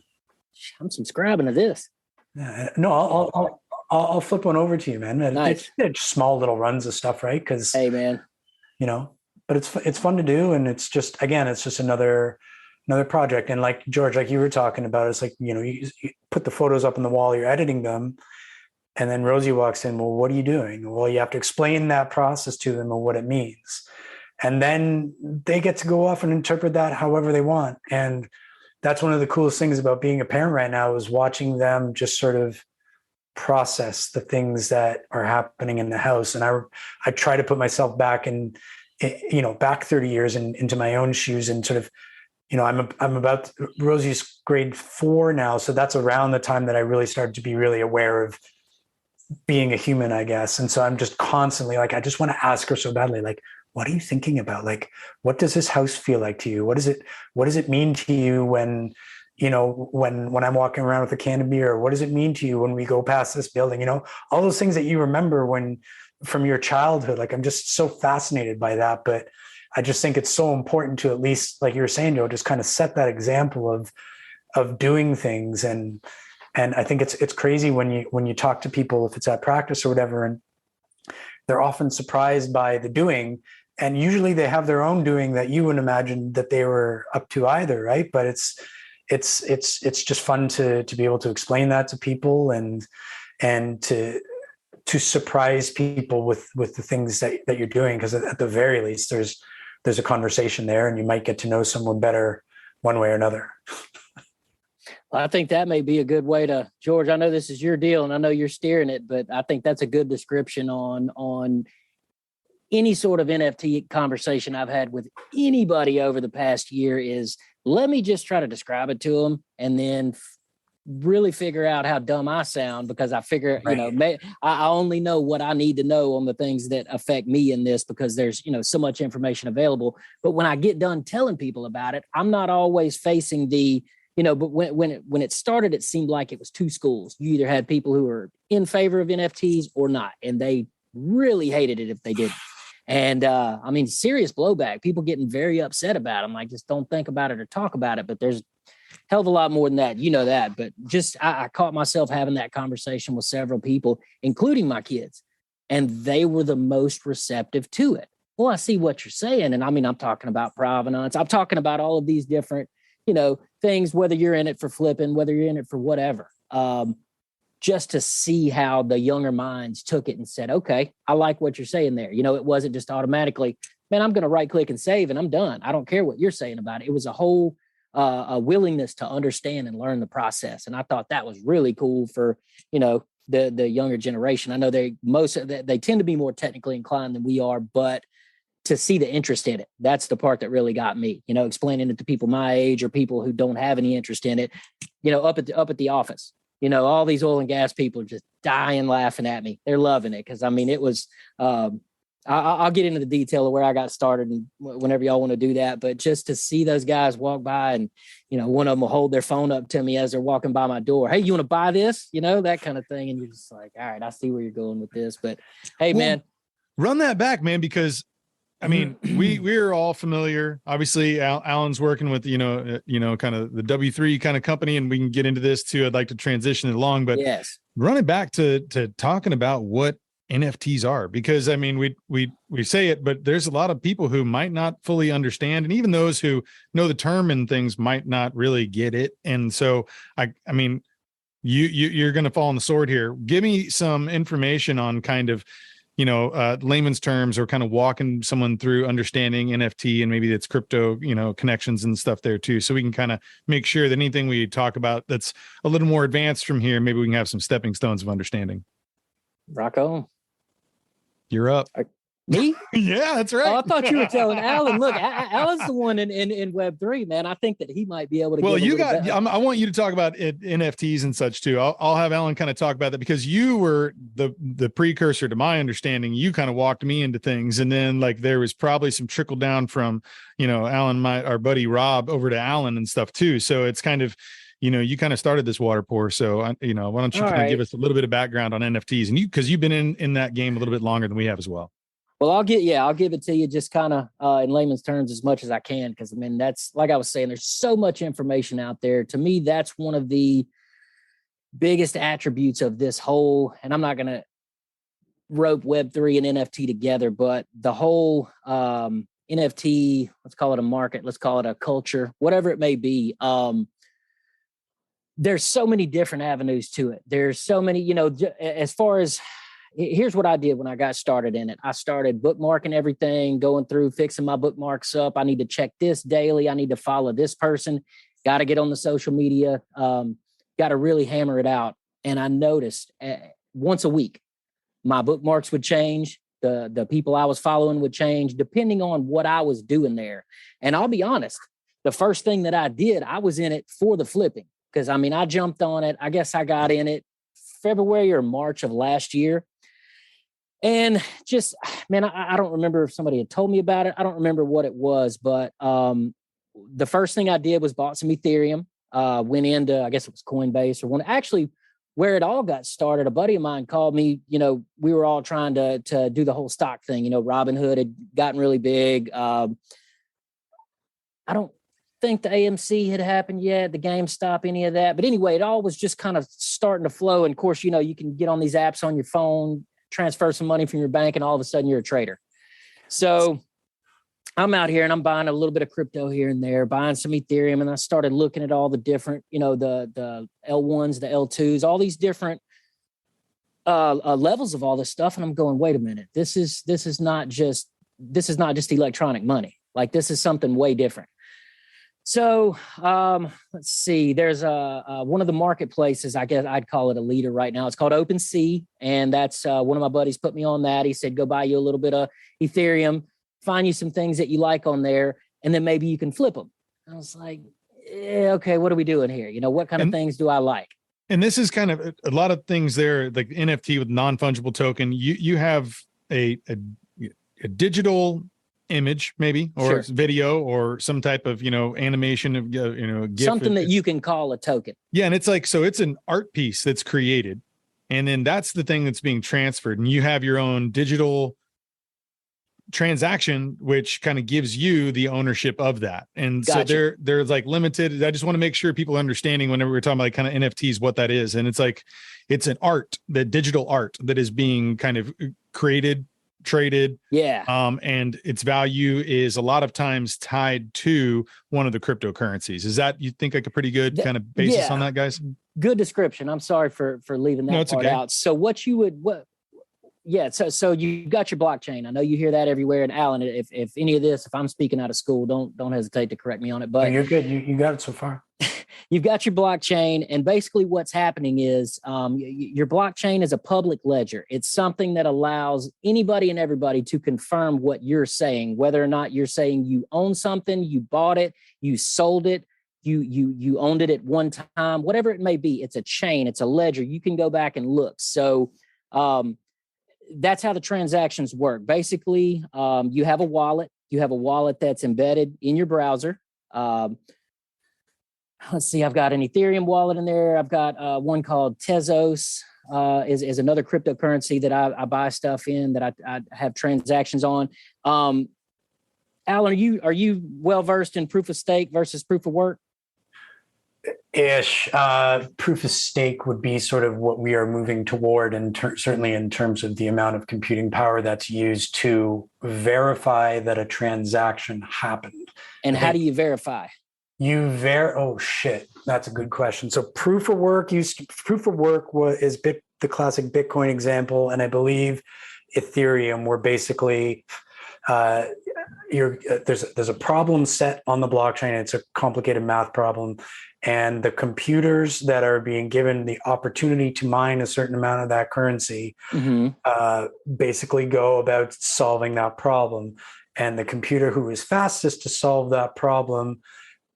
I'm subscribing to this. Yeah, no, I'll flip one over to you, man. Nice. It's small little runs of stuff, right? Because hey, man, but it's fun to do, and it's just another project. And like George, like you were talking about, it's like you put the photos up on the wall, you're editing them, and then Rosie walks in. Well, what are you doing? Well, you have to explain that process to them and what it means, and then they get to go off and interpret that however they want. And that's one of the coolest things about being a parent right now is watching them just sort of process the things that are happening in the house. And I try to put myself back back 30 years into my own shoes and sort of, I'm about Rosie's grade 4 now. So that's around the time that I really started to be really aware of being a human, I guess. And so I'm just constantly like, I just want to ask her so badly, like, what are you thinking about? Like, what does this house feel like to you? What does it mean to you when I'm walking around with a can of beer? What does it mean to you when we go past this building? All those things that you remember from your childhood. Like, I'm just so fascinated by that. But I just think it's so important to, at least, like you were saying, Joe, just kind of set that example of doing things. And I think it's crazy when you talk to people, if it's at practice or whatever, and they're often surprised by the doing. And usually they have their own doing that you wouldn't imagine that they were up to either, right? But it's just fun to be able to explain that to people and to surprise people with the things that you're doing, because at the very least there's a conversation there, and you might get to know someone better one way or another. I think that may be a good way to, George, I know this is your deal and I know you're steering it, but I think that's a good description on any sort of NFT conversation I've had with anybody over the past year is, let me just try to describe it to them and then really figure out how dumb I sound, because I figure, right. I only know what I need to know on the things that affect me in this, because there's, so much information available. But when I get done telling people about it, I'm not always facing the, but when it started, it seemed like it was two schools. You either had people who were in favor of NFTs or not, and they really hated it if they did. And I mean, serious blowback, people getting very upset about it. I'm like, just don't think about it or talk about it. But there's hell of a lot more than that. You know that. But just I caught myself having that conversation with several people, including my kids, and they were the most receptive to it. Well, I see what you're saying. And I mean, I'm talking about provenance. I'm talking about all of these different, things, whether you're in it for flipping, whether you're in it for whatever. Just to see how the younger minds took it and said, okay, I like what you're saying there. It wasn't just automatically, man, I'm going to right click and save and I'm done. I don't care what you're saying about it. It was a whole a willingness to understand and learn the process. And I thought that was really cool for, the younger generation. I know they tend to be more technically inclined than we are, but to see the interest in it, that's the part that really got me, explaining it to people my age or people who don't have any interest in it, up at the office. All these oil and gas people are just dying laughing at me. They're loving it because, I mean, it was I'll get into the detail of where I got started and whenever y'all want to do that. But just to see those guys walk by and, one of them will hold their phone up to me as they're walking by my door. Hey, you want to buy this? That kind of thing. And you're just like, all right, I see where you're going with this. But hey, man, run that back, man, because I mean, we're all familiar. Obviously, Allan's working with, kind of the W3 kind of company, and we can get into this too. I'd like to transition it along, but yes, run it back to talking about what NFTs are, because I mean, we say it, but there's a lot of people who might not fully understand, and even those who know the term and things might not really get it. And so, I mean, you're going to fall on the sword here. Give me some information on kind of, layman's terms, or kind of walking someone through understanding NFT and maybe it's crypto, connections and stuff there too. So we can kind of make sure that anything we talk about that's a little more advanced from here, maybe we can have some stepping stones of understanding. Rock on. You're up. Me? Yeah, that's right. Oh, I thought you were telling Allan. Look, Allan's the one in Web3, man. I think that he might be able to. Well, I want you to talk about NFTs and such too. I'll have Allan kind of talk about that, because you were the precursor to my understanding. You kind of walked me into things, and then like there was probably some trickle down from Allan, our buddy Rob, over to Allan and stuff too. So it's kind of, you kind of started this water pour. So, why don't you kind of give us a little bit of background on NFTs, and because you've been in that game a little bit longer than we have as well. Well, I'll give it to you just kind of in layman's terms as much as I can, because I mean, that's, like I was saying, there's so much information out there. To me, that's one of the biggest attributes of this whole, and I'm not going to rope Web3 and NFT together, but the whole NFT, let's call it a market, let's call it a culture, whatever it may be. There's so many different avenues to it. There's so many, as far as, here's what I did when I got started in it. I started bookmarking everything, going through, fixing my bookmarks up. I need to check this daily. I need to follow this person. Got to get on the social media. Got to really hammer it out. And I noticed once a week, my bookmarks would change. The people I was following would change depending on what I was doing there. And I'll be honest, the first thing that I did, I was in it for the flipping. Because, I mean, I jumped on it. I guess I got in it February or March of last year. And just, man, I don't remember if somebody had told me about it. I don't remember what it was, but the first thing I did was bought some Ethereum, went into, I guess it was Coinbase or one. Actually, where it all got started, a buddy of mine called me, we were all trying to do the whole stock thing. Robinhood had gotten really big. I don't think the AMC had happened yet, the GameStop, any of that. But anyway, it all was just kind of starting to flow. And of course, you can get on these apps on your phone, transfer some money from your bank, and all of a sudden you're a trader. So I'm out here and I'm buying a little bit of crypto here and there, buying some Ethereum. And I started looking at all the different, the L1s, the L2s, all these different levels of all this stuff. And I'm going, wait a minute, this is not just electronic money. Like, this is something way different. So let's see, there's one of the marketplaces, I guess I'd call it a leader right now. It's called OpenSea. And that's one of my buddies put me on that. He said, go buy you a little bit of Ethereum, find you some things that you like on there, and then maybe you can flip them. I was like, okay, what are we doing here? What kind of things do I like? And this is kind of a lot of things there, like NFT with non-fungible token. You have a digital image, maybe, or Sure. video, or some type of animation of GIF, something that you can call a token. Yeah, and it's like, so it's an art piece that's created, and then that's the thing that's being transferred, and you have your own digital transaction, which kind of gives you the ownership of that. And Gotcha. so there's like limited. I just want to make sure people are understanding whenever we're talking about like kind of NFTs, what that is. And it's like, it's an art, the digital art that is being kind of created, traded. Yeah. And its value is a lot of times tied to one of the cryptocurrencies. Is that, you think, like a pretty good kind of basis on that, guys? Good description. I'm sorry for leaving that part out. So so you got your blockchain. I know you hear that everywhere. And Allan, if any of this, if I'm speaking out of school, don't hesitate to correct me on it. But no, you're good. You got it so far. You've got your blockchain, and basically what's happening is your blockchain is a public ledger. It's something that allows anybody and everybody to confirm what you're saying, whether or not you're saying you own something, you bought it, you sold it, you owned it at one time, whatever it may be. It's a chain, it's a ledger. You can go back and look. So that's how the transactions work. Basically, you have a wallet. You have a wallet that's embedded in your browser. Let's see, I've got an Ethereum wallet in there. I've got one called Tezos, is another cryptocurrency that I buy stuff in, that I have transactions on. Allan, are you well versed in proof of stake versus proof of work? Ish. Proof of stake would be sort of what we are moving toward, and certainly in terms of the amount of computing power that's used to verify that a transaction happened. And how do you verify? Oh shit, that's a good question. So proof of work is the classic Bitcoin example, and I believe Ethereum, where basically there's a problem set on the blockchain. It's a complicated math problem, and the computers that are being given the opportunity to mine a certain amount of that currency basically go about solving that problem. And the computer who is fastest to solve that problem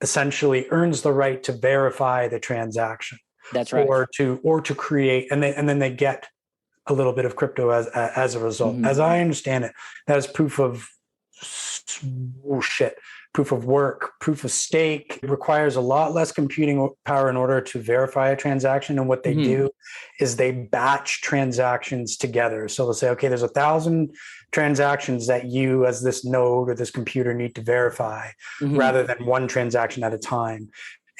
essentially earns the right to verify the transaction. That's right. Or to create, and then they get a little bit of crypto as a result. As I understand it, that is proof of work. Proof of stake requires a lot less computing power in order to verify a transaction. And what they do is they batch transactions together. So they'll say, okay, there's 1,000 transactions that you as this node or this computer need to verify, rather than one transaction at a time.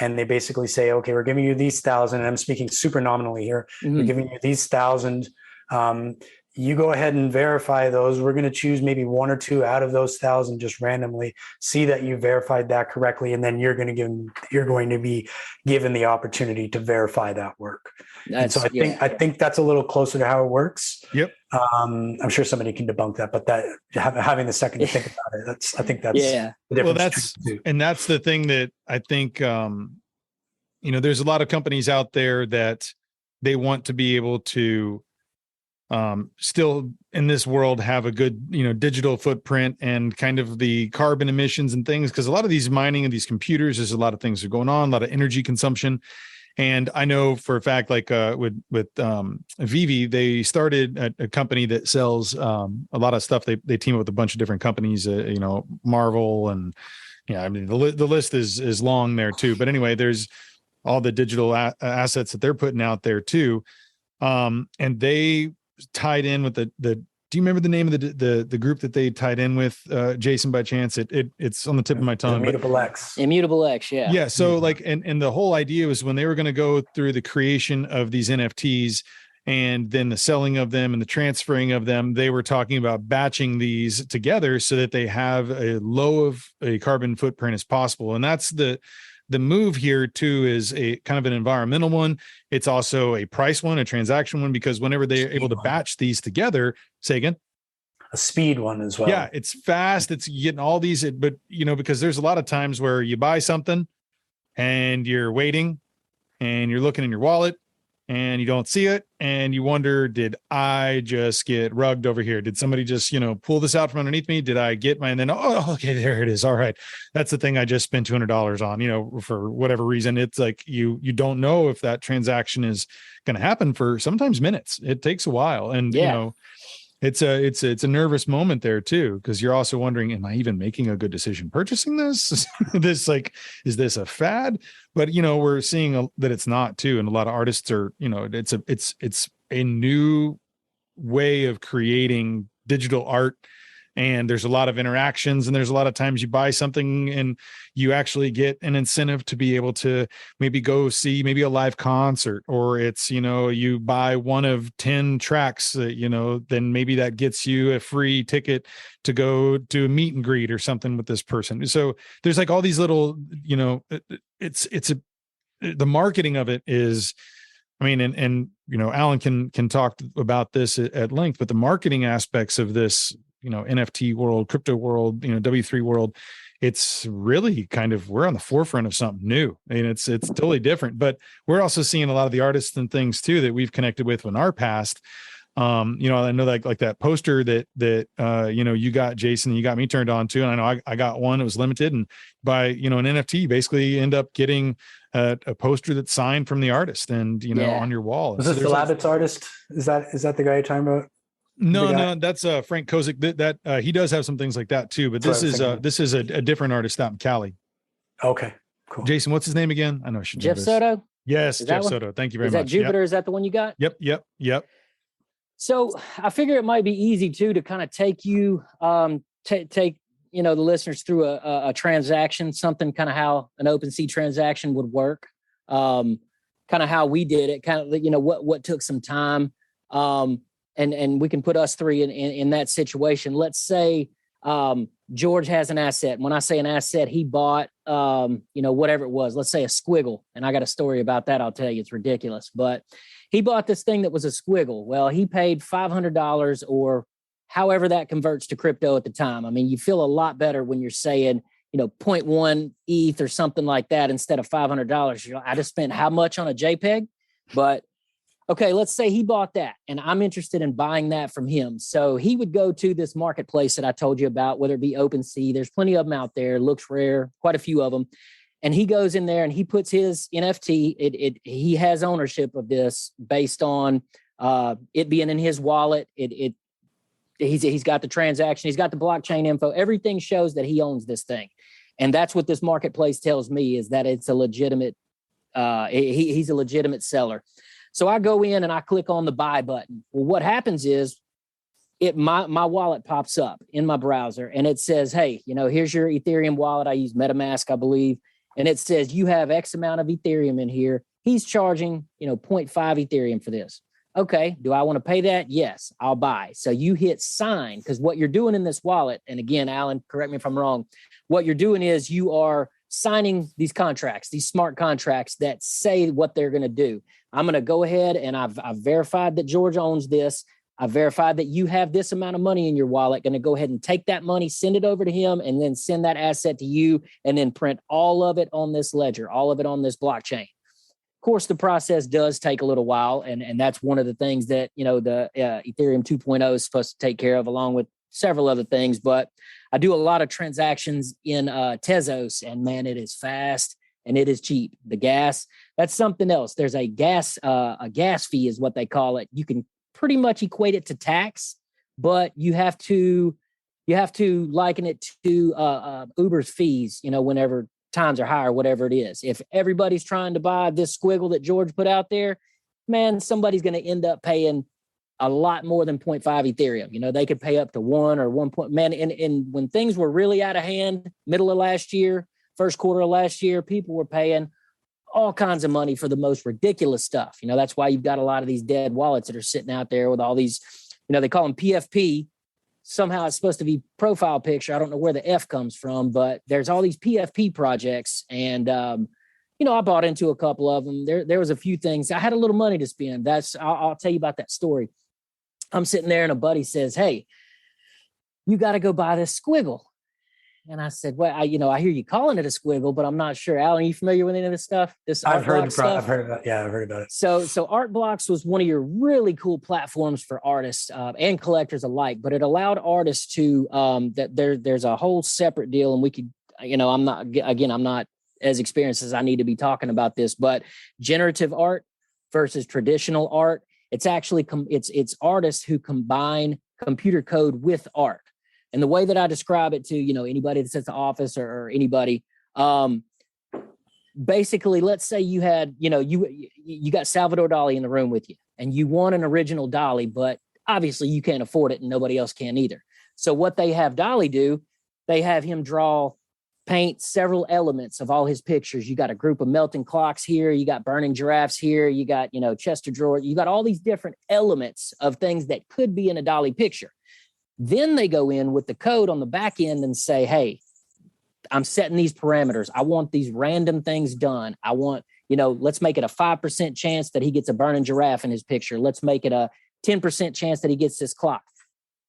And they basically say, okay, we're giving you these 1,000, and I'm speaking super nominally here. We're giving you these 1,000. You go ahead and verify those. We're going to choose maybe one or two out of those 1,000 just randomly, see that you verified that correctly, and then you're going to be given the opportunity to verify that work. And so I think that's a little closer to how it works. Yep. I'm sure somebody can debunk that, but that having the second to think about it, I think that's the difference. That's the thing that I think there's a lot of companies out there that they want to be able to still in this world have a good, digital footprint and kind of the carbon emissions and things. Cause a lot of these mining of these computers, there's a lot of things that are going on, a lot of energy consumption. And I know for a fact, like with Vivi, they started a company that sells a lot of stuff. They team up with a bunch of different companies, Marvel, and I mean the list is long there too. But anyway, there's all the digital assets that they're putting out there too, and they tied in with the do you remember the name of the group that they tied in with, Jason, by chance? It's on the tip of my tongue. Immutable X. Immutable X, yeah. Yeah. So like, and the whole idea was when they were going to go through the creation of these NFTs and then the selling of them and the transferring of them, they were talking about batching these together so that they have a low of a carbon footprint as possible. And that's the move here too, is a kind of an environmental one. It's also a price one, a transaction one, because whenever they're able to batch these together, say again, a speed one as well. Yeah. It's fast. It's getting all these, but because there's a lot of times where you buy something and you're waiting and you're looking in your wallet and you don't see it. And you wonder, did I just get rugged over here? Did somebody just, pull this out from underneath me? Did I get and then, okay, there it is. All right. That's the thing I just spent $200 on, for whatever reason. It's like, you don't know if that transaction is going to happen for sometimes minutes. It takes a while. And, it's a nervous moment there too, because you're also wondering, am I even making a good decision purchasing this? Is this a fad? But we're seeing that it's not too, and a lot of artists are, it's a new way of creating digital art and there's a lot of interactions, and there's a lot of times you buy something and you actually get an incentive to be able to maybe go see maybe a live concert, or it's, you buy one of 10 tracks, then maybe that gets you a free ticket to go to a meet and greet or something with this person. So there's like all these little, the marketing of it is, Allan can talk about this at length, but the marketing aspects of this, NFT world, crypto world, W3 world, it's really we're on the forefront of something new. It's totally different, but we're also seeing a lot of the artists and things too that we've connected with in our past. I know like that poster that you got, Jason, you got me turned on to, and I know I got one that was limited, and by, an NFT, you basically end up getting a poster that's signed from the artist and, on your wall. Was this the Labbits artist? Is that the guy you're talking about? No, that's Frank Kozik. That he does have some things like that too, but this is a different artist out in Cali. Okay, cool. Jason, what's his name again? I know I should Jeff Soto. Yes, Jeff Soto. Thank you very much. Is that Jupiter? Yep. Is that the one you got? Yep. So I figure it might be easy too to kind of take you, take the listeners through a transaction, something kind of how an OpenSea transaction would work, kind of how we did it, kind of what took some time, and we can put us three in that situation. Let's say George has an asset. When I say an asset, he bought whatever it was. Let's say a squiggle, and I got a story about that. I'll tell you, it's ridiculous, but he bought this thing that was a squiggle. Well, he paid $500 or however that converts to crypto at the time. I mean, you feel a lot better when you're saying, 0.1 ETH or something like that instead of $500. I just spent how much on a JPEG? But okay, let's say he bought that and I'm interested in buying that from him. So he would go to this marketplace that I told you about, whether it be OpenSea. There's plenty of them out there. Looks rare, quite a few of them. And he goes in there and he puts his NFT. He has ownership of this based on it being in his wallet. He's got the transaction. He's got the blockchain info. Everything shows that he owns this thing. And that's what this marketplace tells me, is that it's a legitimate, he's a legitimate seller. So I go in and I click on the buy button. Well, what happens is my wallet pops up in my browser and it says, hey, here's your Ethereum wallet. I use MetaMask, I believe. And it says you have X amount of Ethereum in here. He's charging, 0.5 Ethereum for this. Okay. Do I want to pay that? Yes, I'll buy. So you hit sign, because what you're doing in this wallet, and again, Allan, correct me if I'm wrong, what you're doing is you are signing these contracts, these smart contracts that say what they're going to do. I'm going to go ahead and I've verified that George owns this. I verified that you have this amount of money in your wallet, going to go ahead and take that money, send it over to him, and then send that asset to you, and then print all of it on this ledger, all of it on this blockchain. Of course, the process does take a little while, and that's one of the things that, the Ethereum 2.0 is supposed to take care of, along with several other things. But I do a lot of transactions in Tezos, and man, it is fast and it is cheap. The gas, that's something else. There's a gas fee is what they call it. You can pretty much equate it to tax, but you have to liken it to Uber's fees, whenever times are high or whatever it is. If everybody's trying to buy this squiggle that George put out there, man, somebody's going to end up paying a lot more than 0.5 Ethereum. They could pay up to 1 or 1 point. Man, and when things were really out of hand, middle of last year, first quarter of last year, people were paying all kinds of money for the most ridiculous stuff. That's why you've got a lot of these dead wallets that are sitting out there with all these, they call them PFP. Somehow it's supposed to be profile picture. I don't know where the F comes from, but there's all these PFP projects. And, I bought into a couple of them. There was a few things. I had a little money to spend. I'll tell you about that story. I'm sitting there and a buddy says, hey, you got to go buy this squiggle. And I said, well, I hear you calling it a squiggle, but I'm not sure. Allan, are you familiar with any of this stuff? I've heard about it. Yeah, I've heard about it. So Art Blocks was one of your really cool platforms for artists and collectors alike, but it allowed artists to, there's a whole separate deal. And we could, I'm not as experienced as I need to be talking about this, but generative art versus traditional art. It's actually, it's artists who combine computer code with art. And the way that I describe it to, anybody that's at the office or anybody, basically, let's say you had, you got Salvador Dali in the room with you and you want an original Dali, but obviously you can't afford it and nobody else can either. So what they have Dolly do, they have him paint several elements of all his pictures. You got a group of melting clocks here. You got burning giraffes here. You got, chest of drawers. You got all these different elements of things that could be in a Dolly picture. Then they go in with the code on the back end and say, hey, I'm setting these parameters. I want these random things done. I want, let's make it a 5% chance that he gets a burning giraffe in his picture. Let's make it a 10% chance that he gets this clock.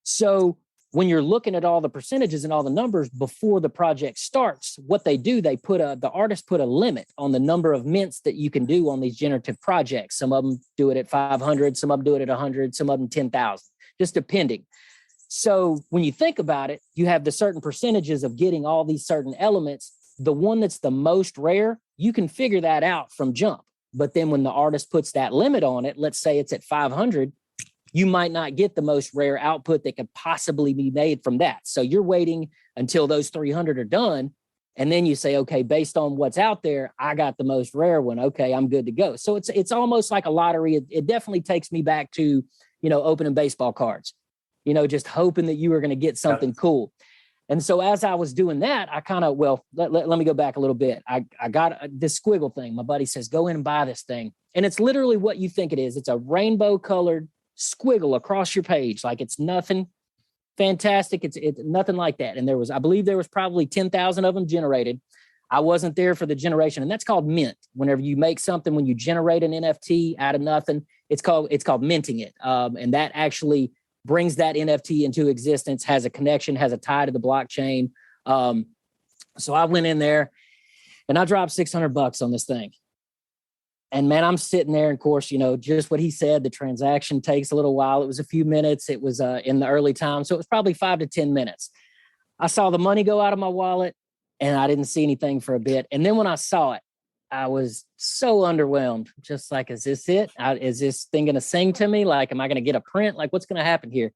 So when you're looking at all the percentages and all the numbers before the project starts, what they do, the artist put a limit on the number of mints that you can do on these generative projects. Some of them do it at 500, some of them do it at 100, some of them 10,000, just depending. So when you think about it, you have the certain percentages of getting all these certain elements. The one that's the most rare, you can figure that out from jump. But then when the artist puts that limit on it, let's say it's at 500, you might not get the most rare output that could possibly be made from that. So you're waiting until those 300 are done. And then you say, okay, based on what's out there, I got the most rare one. Okay, I'm good to go. So it's almost like a lottery. It definitely takes me back to, opening baseball cards, just hoping that you were going to get something cool. And so as I was doing that, I kind of, let me go back a little bit. I got this squiggle thing. My buddy says, go in and buy this thing. And it's literally what you think it is. It's a rainbow colored squiggle across your page. Like it's nothing fantastic. It's nothing like that. And I believe there was probably 10,000 of them generated. I wasn't there for the generation. And that's called mint. Whenever you make something, when you generate an NFT out of nothing, it's called minting it. And that actually brings that NFT into existence, has a connection, has a tie to the blockchain. So I went in there and I dropped $600 on this thing. And man, I'm sitting there, and of course, just what he said, the transaction takes a little while. It was a few minutes. It was in the early time. So it was probably 5 to 10 minutes. I saw the money go out of my wallet and I didn't see anything for a bit. And then when I saw it, I was so underwhelmed. Just like, is this it? Is this thing going to sing to me? Like, am I going to get a print? Like, what's going to happen here?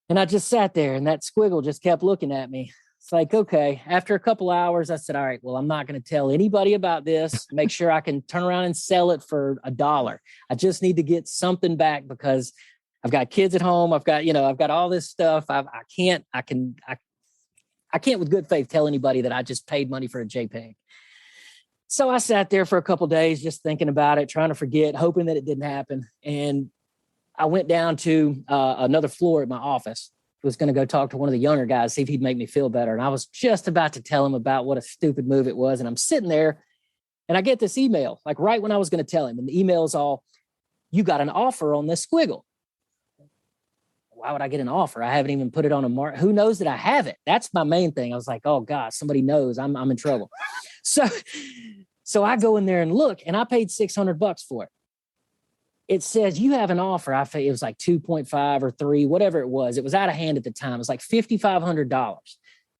And I just sat there and that squiggle just kept looking at me. It's like, okay, after a couple hours, I said, all right, well, I'm not going to tell anybody about this. Make sure I can turn around and sell it for $1. I just need to get something back because I've got kids at home. I've got all this stuff. I can't with good faith tell anybody that I just paid money for a JPEG. So I sat there for a couple of days just thinking about it, trying to forget, hoping that it didn't happen. And I went down to another floor at my office. Was going to go talk to one of the younger guys, see if he'd make me feel better. And I was just about to tell him about what a stupid move it was. And I'm sitting there and I get this email, like right when I was going to tell him. And the email is all, you got an offer on this squiggle. Why would I get an offer? I haven't even put it on a mark. Who knows that I have it? That's my main thing. I was like, oh God, somebody knows I'm in trouble. So I go in there and look, and I paid $600 for it. It says you have an offer. It was like 2.5 or 3, whatever it was. It was out of hand at the time. It was like $5,500.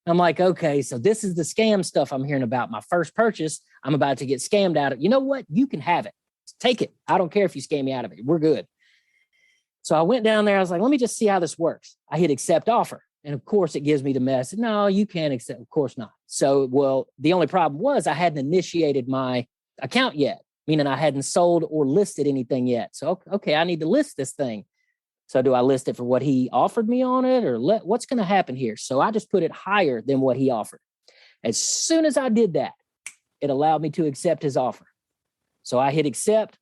I'm like, okay, so this is the scam stuff I'm hearing about. My first purchase, I'm about to get scammed out of. You know what? You can have it. Take it. I don't care if you scam me out of it. We're good. So I went down there. I was like, let me just see how this works. I hit accept offer. And of course, it gives me the message. No, you can't accept. Of course not. So, the only problem was I hadn't initiated my account yet, meaning I hadn't sold or listed anything yet. So, okay, I need to list this thing. So do I list it for what he offered me on it, or what's going to happen here? So I just put it higher than what he offered. As soon as I did that, it allowed me to accept his offer. So I hit accept.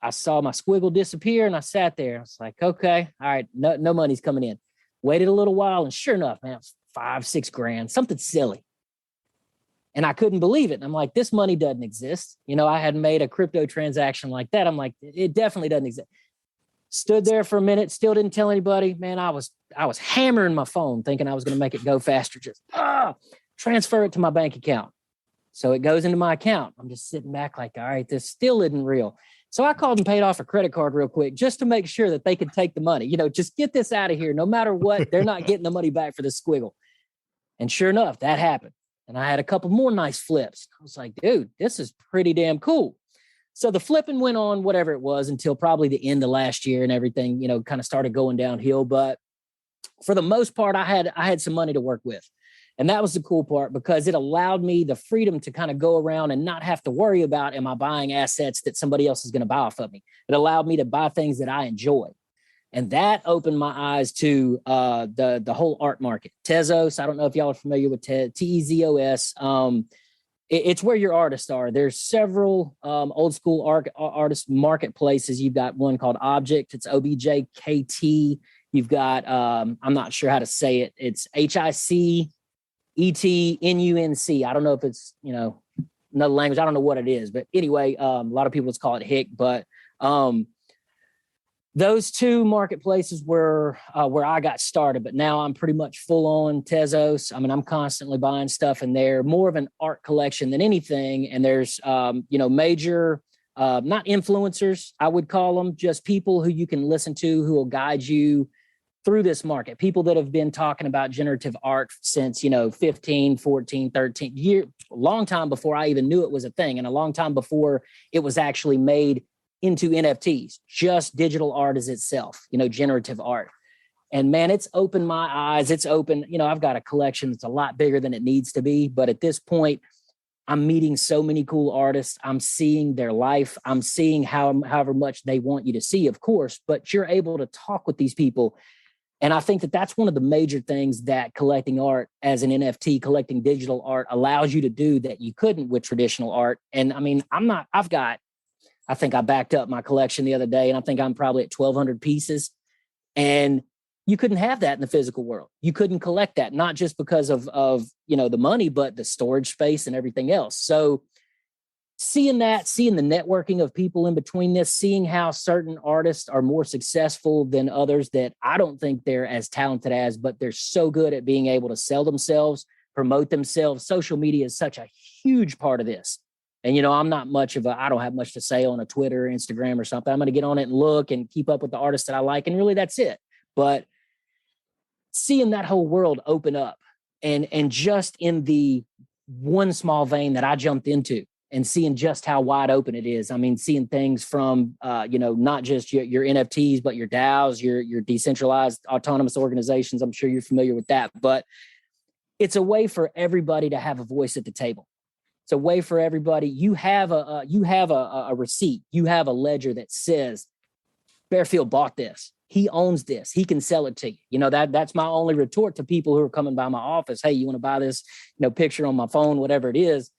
I saw my squiggle disappear and I sat there. I was like, okay, all right, no money's coming in. Waited a little while, and sure enough, man, it was $5-6 grand, something silly. And I couldn't believe it. And I'm like, this money doesn't exist. I hadn't made a crypto transaction like that. I'm like, it definitely doesn't exist. Stood there for a minute, still didn't tell anybody. Man, I was hammering my phone thinking I was going to make it go faster. Just transfer it to my bank account. So it goes into my account. I'm just sitting back like, all right, this still isn't real. So I called and paid off a credit card real quick just to make sure that they could take the money. Just get this out of here. No matter what, they're not getting the money back for this squiggle. And sure enough, that happened. And I had a couple more nice flips. I was like, dude, this is pretty damn cool. So the flipping went on, whatever it was, until probably the end of last year, and everything, kind of started going downhill. But for the most part, I had some money to work with. And that was the cool part, because it allowed me the freedom to kind of go around and not have to worry about, am I buying assets that somebody else is going to buy off of me? It allowed me to buy things that I enjoy. And that opened my eyes to the whole art market. Tezos, I don't know if y'all are familiar with Tezos. It's where your artists are. There's several old school artist marketplaces. You've got one called Object. It's OBJKT. You've got, I'm not sure how to say it. It's HICETNUNC. I don't know if it's, another language. I don't know what it is. But anyway, a lot of people just call it HIC. But those two marketplaces were where I got started, but now I'm pretty much full on Tezos. I mean, I'm constantly buying stuff in there, more of an art collection than anything. And there's, major, not influencers, I would call them, just people who you can listen to, who will guide you through this market. People that have been talking about generative art since, 15, 14, 13 years, a long time before I even knew it was a thing, and a long time before it was actually made into NFTs, just digital art as itself, generative art. And man, it's opened my eyes. It's open, I've got a collection that's a lot bigger than it needs to be. But at this point, I'm meeting so many cool artists. I'm seeing their life. I'm seeing however much they want you to see, of course, but you're able to talk with these people. And I think that that's one of the major things that collecting art as an NFT, collecting digital art, allows you to do that you couldn't with traditional art. And I mean, I think I backed up my collection the other day, and I think I'm probably at 1,200 pieces. And you couldn't have that in the physical world. You couldn't collect that, not just because of the money, but the storage space and everything else. So seeing the networking of people in between this, seeing how certain artists are more successful than others that I don't think they're as talented as, but they're so good at being able to sell themselves, promote themselves. Social media is such a huge part of this. And, I don't have much to say on a Twitter, Instagram or something. I'm going to get on it and look and keep up with the artists that I like. And really that's it. But seeing that whole world open up and just in the one small vein that I jumped into and seeing just how wide open it is. I mean, seeing things from, not just your NFTs, but your DAOs, your decentralized autonomous organizations. I'm sure you're familiar with that, but it's a way for everybody to have a voice at the table. It's a way for everybody. You have a receipt. You have a ledger that says Barefield bought this. He owns this. He can sell it to you. That's my only retort to people who are coming by my office. Hey, you want to buy this, picture on my phone, whatever it is.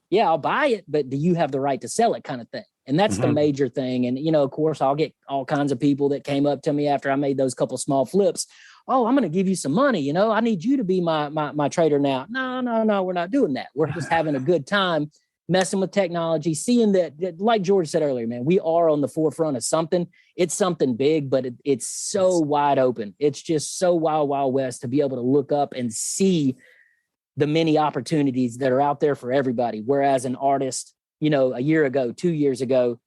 Yeah, I'll buy it, but do you have the right to sell it, kind of thing? And that's the major thing. And, of course, I'll get all kinds of people that came up to me after I made those couple small flips. Oh, I'm going to give you some money. I need you to be my trader now. No, we're not doing that. We're just having a good time messing with technology, seeing that, like George said earlier, man, we are on the forefront of something. It's something big, but it's so wide open. It's just so wild, wild west to be able to look up and see the many opportunities that are out there for everybody. Whereas an artist, a year ago, 2 years ago,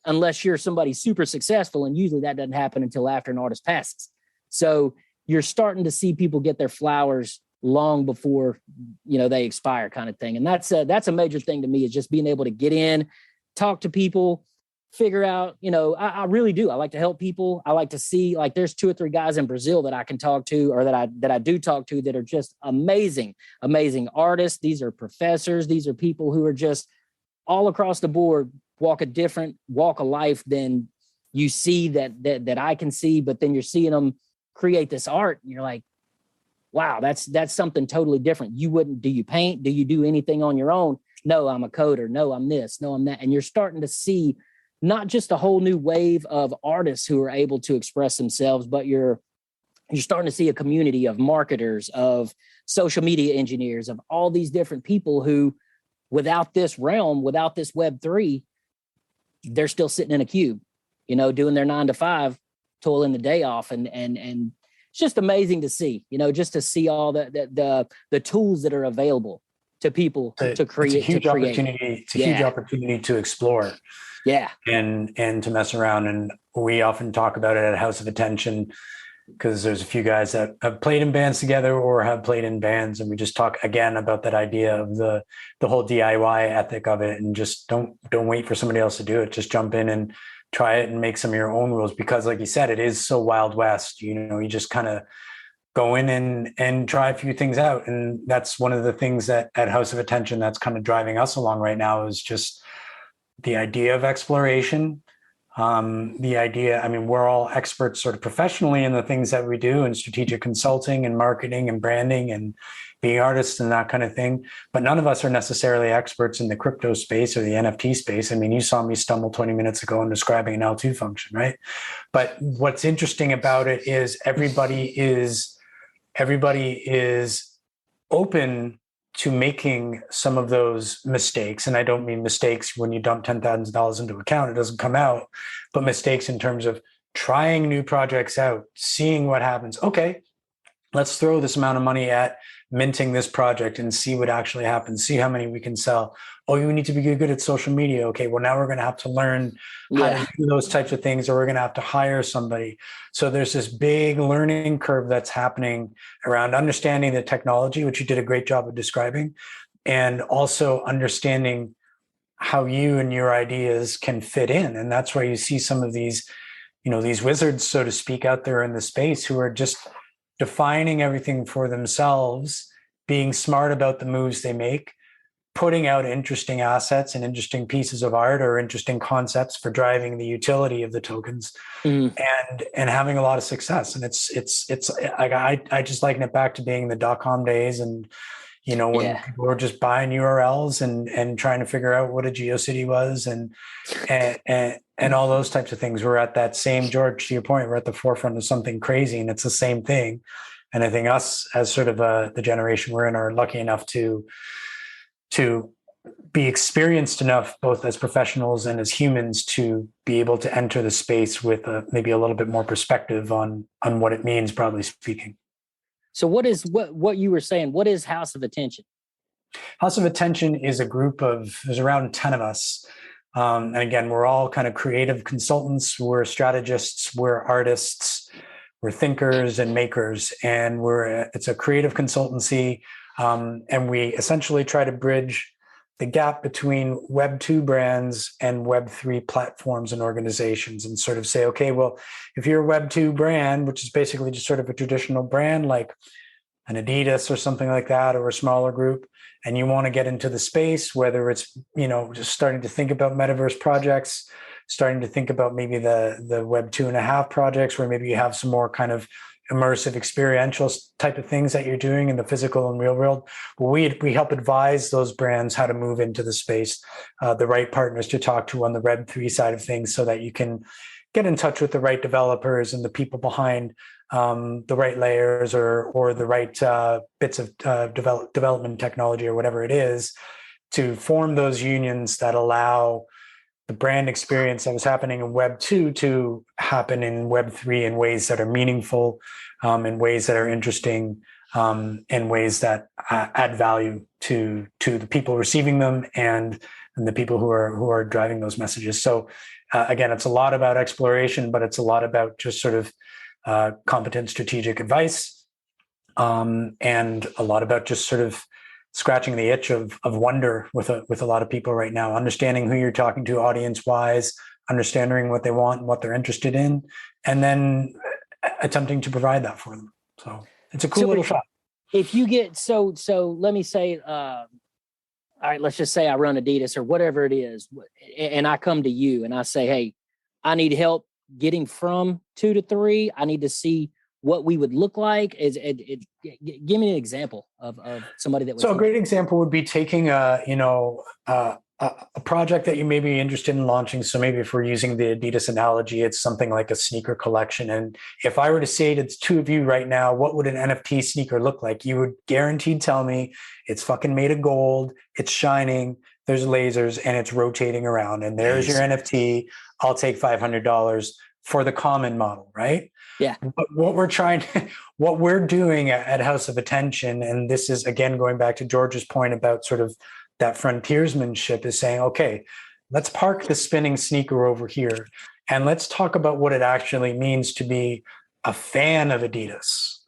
unless you're somebody super successful, and usually that doesn't happen until after an artist passes. So you're starting to see people get their flowers long before, they expire, kind of thing. And that's a major thing to me, is just being able to get in, talk to people, figure out, I really do. I like to help people. I like to see, like, there's 2 or 3 guys in Brazil that I can talk to, or that I do talk to, that are just amazing artists. These are professors. These are people who are just all across the board, walk a different walk of life than you see that I can see, but then you're seeing them create this art and you're like, wow, that's something totally different. Do you paint? Do you do anything on your own? No, I'm a coder. No, I'm this. No, I'm that. And you're starting to see not just a whole new wave of artists who are able to express themselves, but you're starting to see a community of marketers, of social media engineers, of all these different people who, without this realm, without this Web3, they're still sitting in a cube, doing their 9 to 5, toiling the day off. And it's just amazing to see, just to see all the tools that are available to people to create. It's a huge opportunity. It's a huge opportunity to explore. Yeah. And to mess around. And we often talk about it at House of Attention, because there's a few guys that have played in bands together or have played in bands. And we just talk again about that idea of the whole DIY ethic of it. And just don't wait for somebody else to do it. Just jump in and try it and make some of your own rules, because like you said, it is so Wild West. You just kind of go in and try a few things out. And that's one of the things that at House of Attention that's kind of driving us along right now, is just the idea of exploration, The idea, I mean, we're all experts sort of professionally in the things that we do in strategic consulting and marketing and branding and being artists and that kind of thing. But none of us are necessarily experts in the crypto space or the NFT space. I mean, you saw me stumble 20 minutes ago in describing an L2 function, right? But what's interesting about it is everybody is open to making some of those mistakes. And I don't mean mistakes when you dump $10,000 into an account, it doesn't come out, but mistakes in terms of trying new projects out, seeing what happens. Okay, let's throw this amount of money at minting this project and see what actually happens, see how many we can sell. Oh, you need to be good at social media. Okay, well, now we're going to have to learn how to do those types of things, or we're going to have to hire somebody. So there's this big learning curve that's happening around understanding the technology, which you did a great job of describing, and also understanding how you and your ideas can fit in. And that's where you see some of these, these wizards, so to speak, out there in the space who are just defining everything for themselves, being smart about the moves they make, putting out interesting assets and interesting pieces of art or interesting concepts for driving the utility of the tokens, and having a lot of success. And it's I just liken it back to being the .com days, and when people were just buying URLs and trying to figure out what a GeoCity was and all those types of things. We're at that same, George, to your point, we're at the forefront of something crazy, and it's the same thing. And I think us as sort of the generation we're in are lucky enough to be experienced enough, both as professionals and as humans, to be able to enter the space with maybe a little bit more perspective on what it means, broadly speaking. So what you were saying, what is House of Attention? House of Attention is a group there's around 10 of us. And again, we're all kind of creative consultants. We're strategists, we're artists, we're thinkers and makers, and it's a creative consultancy. And we essentially try to bridge the gap between Web 2 brands and Web 3 platforms and organizations, and sort of say, okay, well, if you're a Web 2 brand, which is basically just sort of a traditional brand like an Adidas or something like that, or a smaller group, and you want to get into the space, whether it's, just starting to think about metaverse projects, starting to think about maybe the Web 2.5 projects, where maybe you have some more kind of immersive experiential type of things that you're doing in the physical and real world. Well, we help advise those brands how to move into the space, the right partners to talk to on the Web 3 side of things, so that you can get in touch with the right developers and the people behind the right layers or the right bits of development technology or whatever it is, to form those unions that allow the brand experience that was happening in Web 2 to happen in Web 3 in ways that are meaningful, in ways that are interesting, in ways that add value to the people receiving them and the people who are driving those messages. So again, it's a lot about exploration, but it's a lot about just sort of competent strategic advice, and a lot about just sort of scratching the itch of wonder with a lot of people right now, understanding who you're talking to audience wise, understanding what they want and what they're interested in, and then attempting to provide that for them. So it's a cool little shop. If you get, so let me say, all right, let's just say I run Adidas or whatever it is, and I come to you and I say, hey, I need help getting from 2 to 3. I need to see what we would look like. Give me an example of somebody that would. So a great example would be taking a project that you may be interested in launching. So maybe if we're using the Adidas analogy, it's something like a sneaker collection. And if I were to say to the two of you right now, what would an NFT sneaker look like? You would guaranteed tell me it's fucking made of gold, it's shining, there's lasers, and it's rotating around. And there's your NFT. I'll take $500 for the common model, right? Yeah. But what we're doing at House of Attention, and this is again going back to George's point about sort of that frontiersmanship, is saying, okay, let's park the spinning sneaker over here and let's talk about what it actually means to be a fan of Adidas.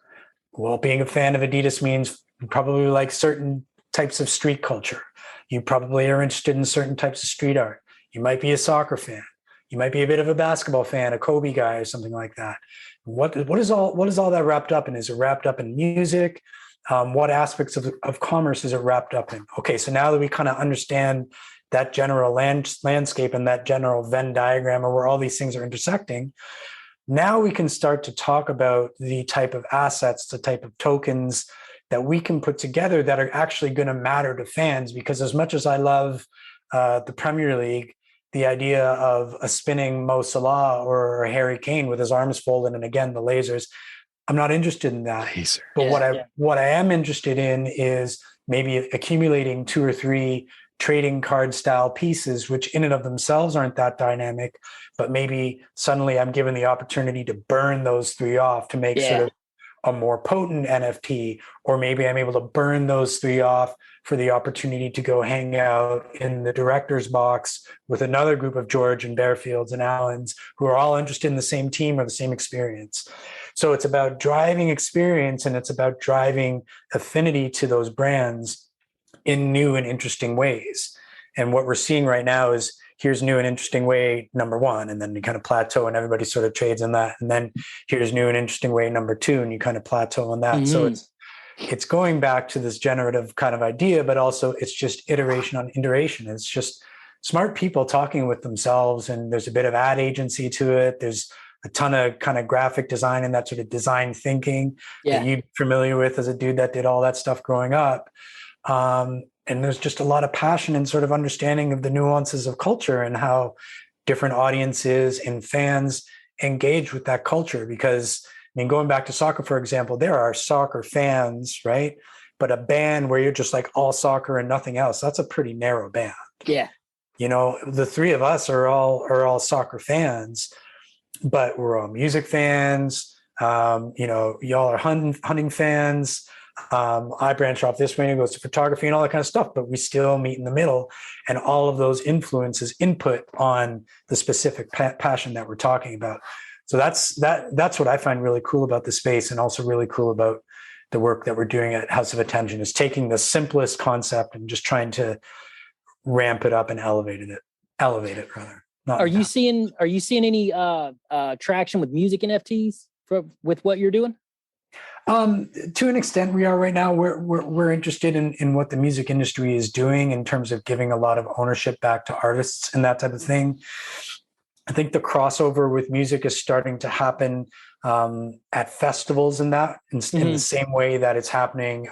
Well, being a fan of Adidas means you probably like certain types of street culture. You probably are interested in certain types of street art. You might be a soccer fan. You might be a bit of a basketball fan, a Kobe guy or something like that. What is all that wrapped up in? Is it wrapped up in music? What aspects of commerce is it wrapped up in? Okay, so now that we kind of understand that general landscape and that general Venn diagram of where all these things are intersecting. Now we can start to talk about the type of assets, the type of tokens that we can put together that are actually going to matter to fans. Because as much as I love the Premier League, the idea of a spinning Mo Salah or Harry Kane with his arms folded and again the lasers, I'm not interested in that. Laser. But what I am interested in is maybe accumulating 2 or 3 trading card style pieces, which in and of themselves aren't that dynamic, but maybe suddenly I'm given the opportunity to burn those 3 off to make sort of a more potent NFT, or maybe I'm able to burn those 3 off for the opportunity to go hang out in the director's box with another group of George and Barefields and Allans who are all interested in the same team or the same experience. So it's about driving experience, and it's about driving affinity to those brands in new and interesting ways. And what we're seeing right now is here's new and interesting way number 1, and then you kind of plateau and everybody sort of trades in that. And then here's new and interesting way number 2, and you kind of plateau on that. Mm-hmm. So it's going back to this generative kind of idea, but also it's just iteration on iteration. It's just smart people talking with themselves, and there's a bit of ad agency to it. There's a ton of kind of graphic design and that sort of design thinking that you're familiar with as a dude that did all that stuff growing up. And there's just a lot of passion and sort of understanding of the nuances of culture and how different audiences and fans engage with that culture. Because, I mean, going back to soccer, for example, there are soccer fans, right? But a band where you're just like all soccer and nothing else, that's a pretty narrow band. Yeah. You know, the 3 of us are all soccer fans, but we're all music fans. You know, y'all are hunting fans. I branch off this way and goes to photography and all that kind of stuff, but we still meet in the middle, and all of those influences input on the specific passion that we're talking about. So that's what I find really cool about the space, and also really cool about the work that we're doing at House of Attention, is taking the simplest concept and just trying to ramp it up and elevate it rather. Are you seeing any traction with music NFTs with what you're doing? To an extent, we are right now. We're interested in what the music industry is doing in terms of giving a lot of ownership back to artists and that type of thing. I think the crossover with music is starting to happen at festivals in the same way that it's happening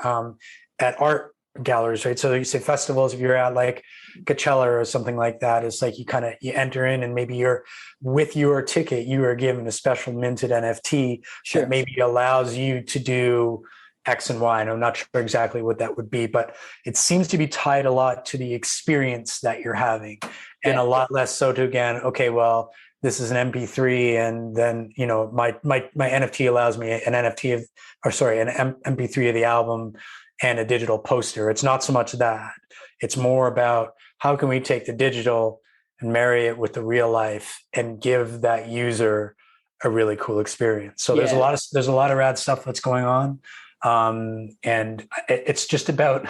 at art galleries, right? So you say festivals, if you're at like Coachella or something like that, it's like you enter in, and maybe you're with your ticket, you are given a special minted NFT that maybe allows you to do X and Y. And I'm not sure exactly what that would be, but it seems to be tied a lot to the experience that you're having, and a lot less so to, again, okay, well, this is an MP3, and then, you know, my NFT allows me an MP3 of the album and a digital poster. It's not so much that. It's more about how can we take the digital and marry it with the real life and give that user a really cool experience. So there's a lot of rad stuff that's going on. And it's just about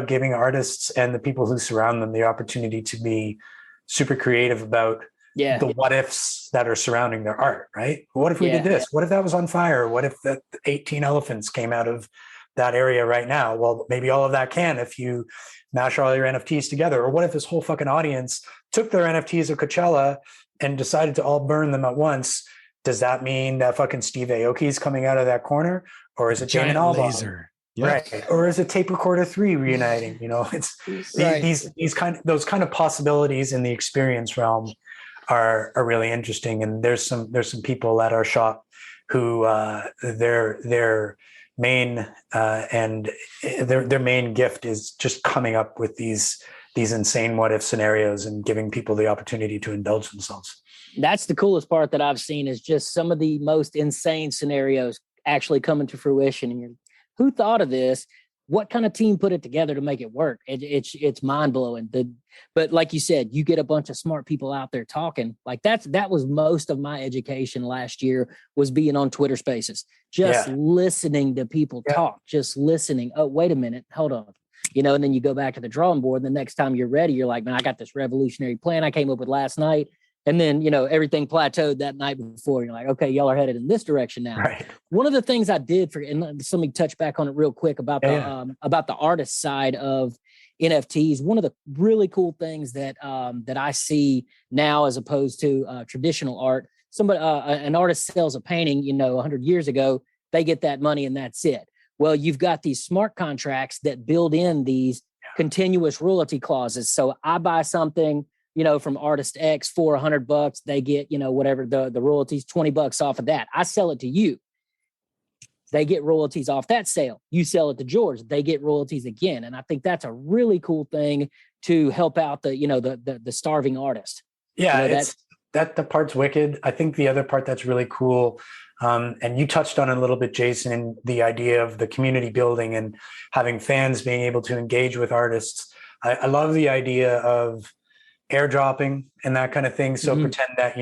giving artists and the people who surround them the opportunity to be super creative about the what ifs that are surrounding their art, right? What if we did this? What if that was on fire? What if the 18 elephants came out of that area right now? Well, maybe all of that can if you mash all your NFTs together. Or what if this whole fucking audience took their NFTs of Coachella and decided to all burn them at once? Does that mean that fucking Steve Aoki is coming out of that corner? Or is it Damon Albarn? Laser. Right. Or is it Tape Recorder 3 reuniting? You know, it's those kind of possibilities in the experience realm are really interesting. And there's some people at our shop who their main gift is just coming up with these insane what if scenarios and giving people the opportunity to indulge themselves. That's the coolest part that I've seen, is just some of the most insane scenarios actually coming to fruition. And who thought of this? What kind of team put it together to make it work? It's mind blowing. But like you said, you get a bunch of smart people out there talking. Like that was most of my education last year, was being on Twitter Spaces, just listening to people talk, just listening. Oh, wait a minute, hold on. You know, and then you go back to the drawing board. And the next time you're ready, you're like, man, I got this revolutionary plan I came up with last night. And then, you know, everything plateaued that night before. You're like, okay, y'all are headed in this direction now. Right. One of the things I did and let me touch back on it real quick about the artist side of NFTs. One of the really cool things that I see now, as opposed to traditional art, an artist sells a painting, 100 years ago, they get that money and that's it. Well, you've got these smart contracts that build in these continuous royalty clauses. So I buy something, from artist X for $100, they get, whatever the royalties, $20 off of that. I sell it to you. They get royalties off that sale. You sell it to George, they get royalties again. And I think that's a really cool thing to help out the starving artist. Yeah, the part's wicked. I think the other part that's really cool, and you touched on it a little bit, Jason, the idea of the community building and having fans being able to engage with artists. I love the idea of airdropping and that kind of thing. So pretend that,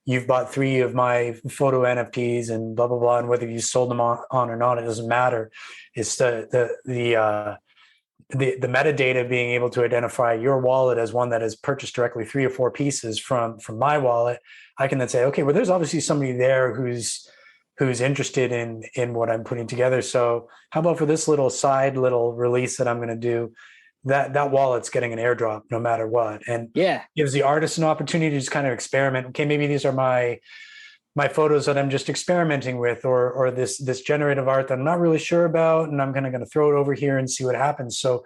you've bought 3 of my photo NFTs and blah, blah, blah. And whether you sold them on or not, it doesn't matter. It's the metadata being able to identify your wallet as one that has purchased directly 3 or 4 pieces from my wallet. I can then say, okay, well, there's obviously somebody there who's interested in what I'm putting together. So how about for this little release that I'm going to do, that wallet's getting an airdrop no matter what. And gives the artist an opportunity to just kind of experiment. Okay, maybe these are my photos that I'm just experimenting with, or this generative art that I'm not really sure about, and I'm going to throw it over here and see what happens. So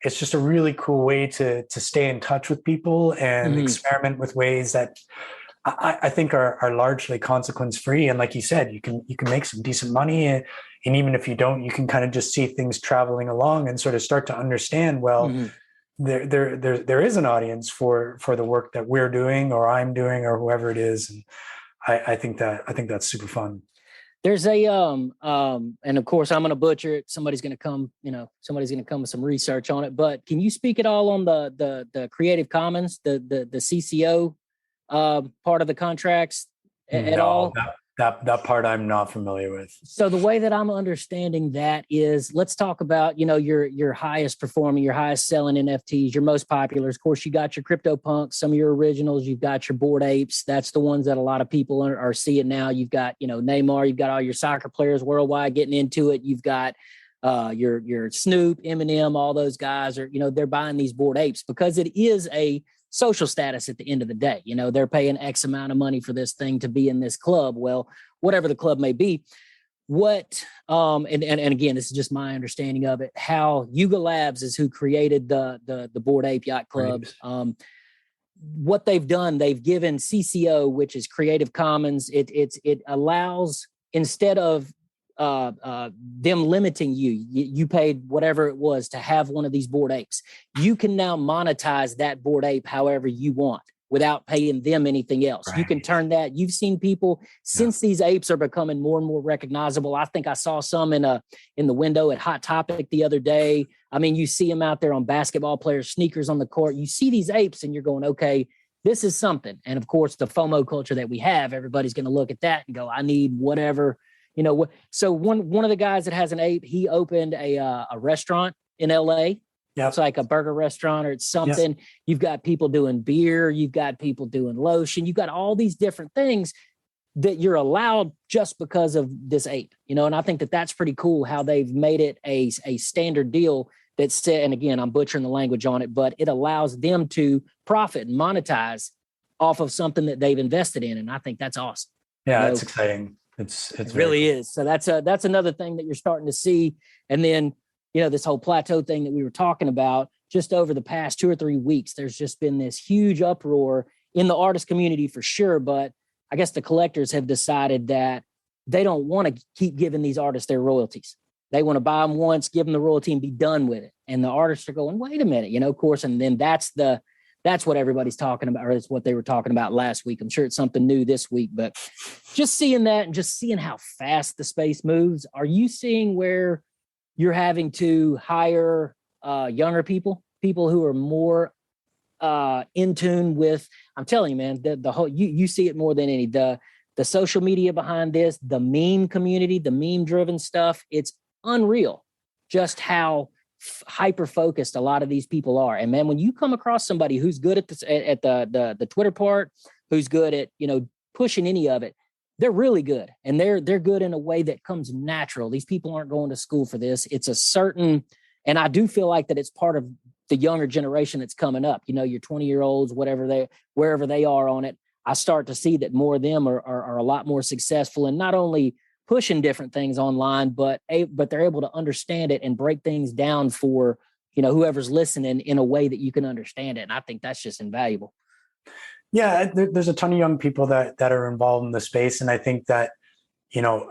it's just a really cool way to stay in touch with people and experiment with ways that I think are largely consequence free. And like you said, you can make some decent money, and even if you don't, you can kind of just see things traveling along and sort of start to understand, well, there is an audience for the work that we're doing or I'm doing or whoever it is. And I think that's super fun. There's a and of course I'm going to butcher it. Somebody's going to come with some research on it. But can you speak at all on the Creative Commons, the CCO part of the contracts at all? That part I'm not familiar with. So the way that I'm understanding that is, let's talk about, your highest performing, your highest selling NFTs, your most popular. Of course, you got your CryptoPunks, some of your originals, you've got your Bored Apes. That's the ones that a lot of people are seeing now. You've got, Neymar, you've got all your soccer players worldwide getting into it. You've got your Snoop, Eminem, all those guys are, they're buying these Bored Apes because it is a social status at the end of the day. They're paying X amount of money for this thing to be in this club. Well, whatever the club may be, and again, this is just my understanding of it, how Yuga Labs is who created the Bored Ape Yacht Club. Right. What they've done, they've given CCO, which is Creative Commons. It allows, instead of them limiting you paid whatever it was to have one of these Bored Apes. You can now monetize that Bored Ape however you want without paying them anything else. Right. You can turn that. You've seen people, since these apes are becoming more and more recognizable. I think I saw some in the window at Hot Topic the other day. I mean, you see them out there on basketball players' sneakers on the court. You see these apes and you're going, okay, this is something. And of course, the FOMO culture that we have, everybody's going to look at that and go, I need whatever. So one of the guys that has an ape, he opened a restaurant in LA. Yeah. It's like a burger restaurant or it's something. Yes. You've got people doing beer. You've got people doing lotion. You've got all these different things that you're allowed just because of this ape, and I think that that's pretty cool how they've made it a standard deal that's set. And again, I'm butchering the language on it, but it allows them to profit and monetize off of something that they've invested in. And I think that's awesome. Yeah, it's exciting. It really cool. Is. So that's another thing that you're starting to see. And then, this whole plateau thing that we were talking about, just over the past 2 or 3 weeks, there's just been this huge uproar in the artist community for sure. But I guess the collectors have decided that they don't want to keep giving these artists their royalties. They want to buy them once, give them the royalty and be done with it. And the artists are going, wait a minute, of course. And then that's what everybody's talking about, or it's what they were talking about last week. I'm sure it's something new this week, but just seeing that and just seeing how fast the space moves. Are you seeing where you're having to hire younger people who are more in tune with, I'm telling you, man, the whole, you see it more than any, the social media behind this, the meme community, the meme driven stuff. It's unreal just how hyper focused a lot of these people are. And man, when you come across somebody who's good at the Twitter part, who's good at, pushing any of it, they're really good. And they're good in a way that comes natural. These people aren't going to school for this. It's a certain, and I do feel like that it's part of the younger generation that's coming up, your 20-year-olds, wherever they are on it, I start to see that more of them are a lot more successful and not only pushing different things online, but they're able to understand it and break things down for, whoever's listening in a way that you can understand it. And I think that's just invaluable. Yeah, there's a ton of young people that are involved in the space. And I think that,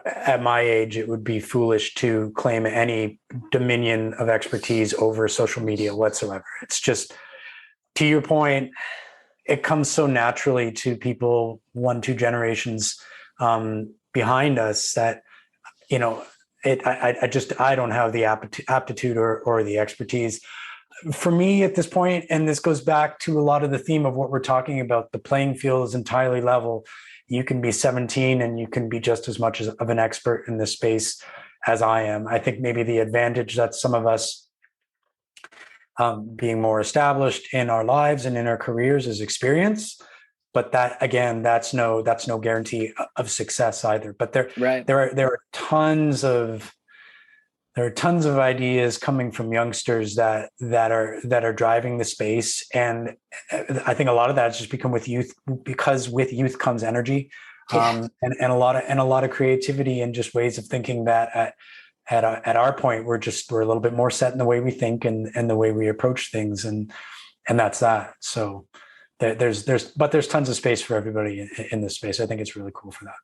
at my age, it would be foolish to claim any dominion of expertise over social media whatsoever. It's just, to your point, it comes so naturally to people 1-2 generations behind us that, I don't have the aptitude or the expertise. For me at this point, and this goes back to a lot of the theme of what we're talking about, the playing field is entirely level. You can be 17 and you can be just as much of an expert in this space as I am. I think maybe the advantage that some of us being more established in our lives and in our careers is experience. But that, again, that's no guarantee of success either. But there are tons of ideas coming from youngsters that are driving the space, and I think a lot of that has just become with youth, because with youth comes energy, and a lot of creativity and just ways of thinking that at our point we're a little bit more set in the way we think and the way we approach things, and that's that. So there's tons of space for everybody in this space. I think it's really cool for that.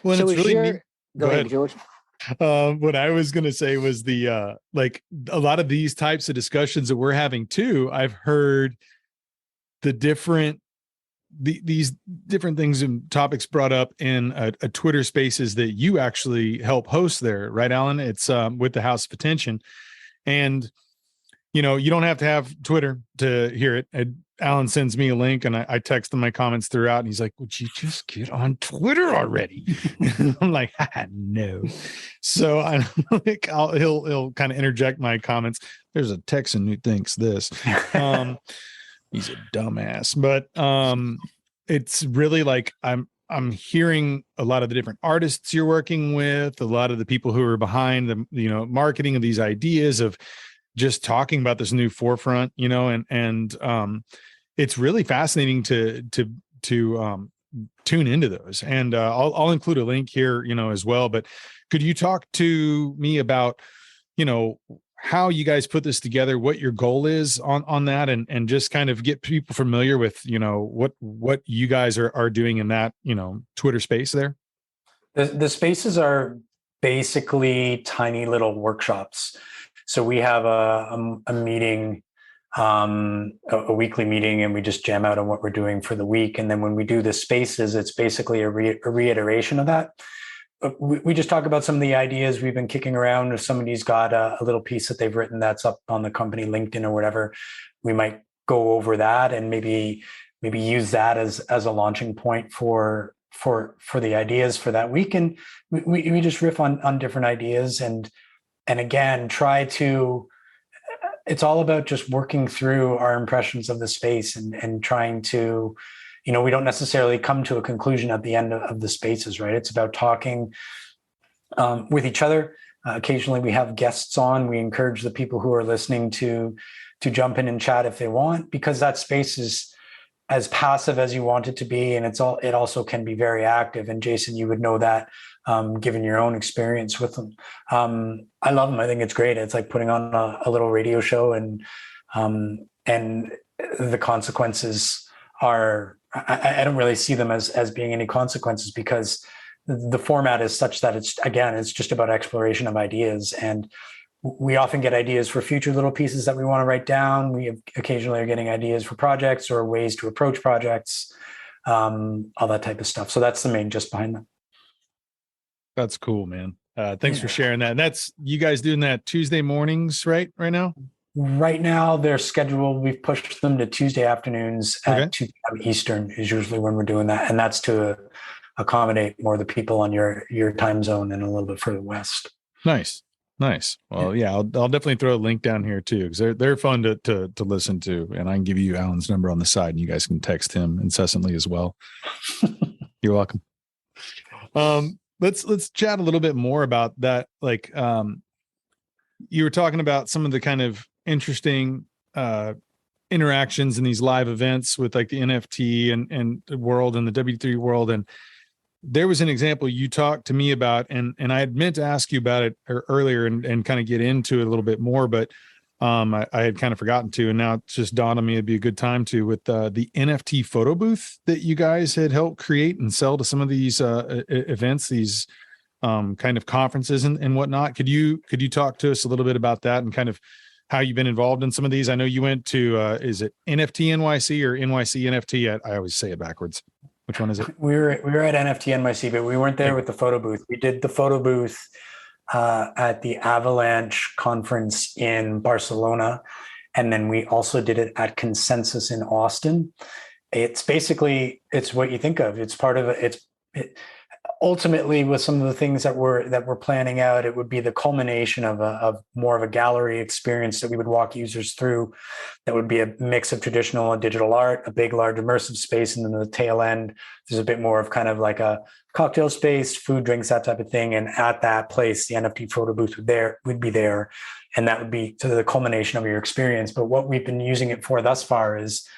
Well, so it's really go ahead, George. What I was going to say was like a lot of these types of discussions that we're having too, I've heard these different things and topics brought up in a Twitter Spaces that you actually help host there, right, Allan? It's with the House of Attention. And, you don't have to have Twitter to hear it. Allan sends me a link and I text him my comments throughout, and he's like, would you just get on Twitter already? I'm like, no. So I'm like, he'll kind of interject my comments. There's a Texan who thinks this. He's a dumbass, but it's really like I'm hearing a lot of the different artists you're working with, a lot of the people who are behind the marketing of these ideas of just talking about this new forefront, and it's really fascinating to tune into those. And I'll include a link here, as well. But could you talk to me about, how you guys put this together, what your goal is on that, and just kind of get people familiar with, what you guys are doing in that, Twitter space there? The spaces are basically tiny little workshops. So we have a meeting, a weekly meeting, and we just jam out on what we're doing for the week. And then when we do the spaces, it's basically a reiteration of that. We just talk about some of the ideas we've been kicking around. If somebody's got a little piece that they've written that's up on the company LinkedIn or whatever, we might go over that and maybe use that as a launching point for the ideas for that week. And we just riff on different ideas and again, it's all about just working through our impressions of the space and trying to, we don't necessarily come to a conclusion at the end of the spaces, right? It's about talking with each other. Occasionally we have guests on. We encourage the people who are listening to jump in and chat if they want, because that space is as passive as you want it to be. And it also can be very active. And Jason, you would know that, given your own experience with them. I love them. I think it's great. It's like putting on a little radio show, and the consequences are, I don't really see them as being any consequences, because the format is such that it's just about exploration of ideas. And we often get ideas for future little pieces that we want to write down. We occasionally are getting ideas for projects or ways to approach projects, all that type of stuff. So that's the main gist behind them. That's cool, man. Thanks for sharing that. And that's you guys doing that Tuesday mornings, right now? Right now, they're scheduled. We've pushed them to Tuesday afternoons at 2 p.m. Eastern is usually when we're doing that. And that's to accommodate more of the people on your time zone and a little bit further west. Nice. Well, yeah, I'll definitely throw a link down here too, because they're fun to listen to. And I can give you Allan's number on the side, and you guys can text him incessantly as well. You're welcome. Let's chat a little bit more about that. Like, you were talking about some of the kind of interesting interactions in these live events with like the NFT and the world and the W3 world. And there was an example you talked to me about, and I had meant to ask you about it earlier and kind of get into it a little bit more, but I had kind of forgotten to, and now it's just dawned on me it'd be a good time to, with the NFT photo booth that you guys had helped create and sell to some of these events, these kind of conferences and whatnot. Could you talk to us a little bit about that and kind of how you've been involved in some of these? I know you went to, is it NFT NYC or NYC NFT? I always say it backwards. Which one is it? We were at NFT NYC, but we weren't there with the photo booth. We did the photo booth at the Avalanche conference in Barcelona. And then we also did it at Consensus in Austin. It's basically, it's what you think of. It's part of it. Ultimately, with some of the things that we're planning out, it would be the culmination of more of a gallery experience that we would walk users through. That would be a mix of traditional and digital art, a big, large immersive space, and then the tail end, there's a bit more of kind of like a cocktail space, food, drinks, that type of thing. And at that place, the NFT photo booth would be there, and that would be to the culmination of your experience. But what we've been using it for thus far is,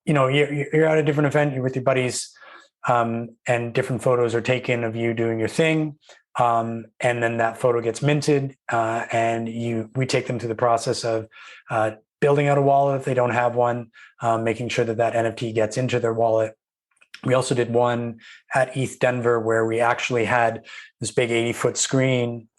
you're at a different event, you're with your buddies. And different photos are taken of you doing your thing. And then that photo gets minted, and we take them through the process of building out a wallet if they don't have one, making sure that NFT gets into their wallet. We also did one at ETH Denver where we actually had this big 80-foot screen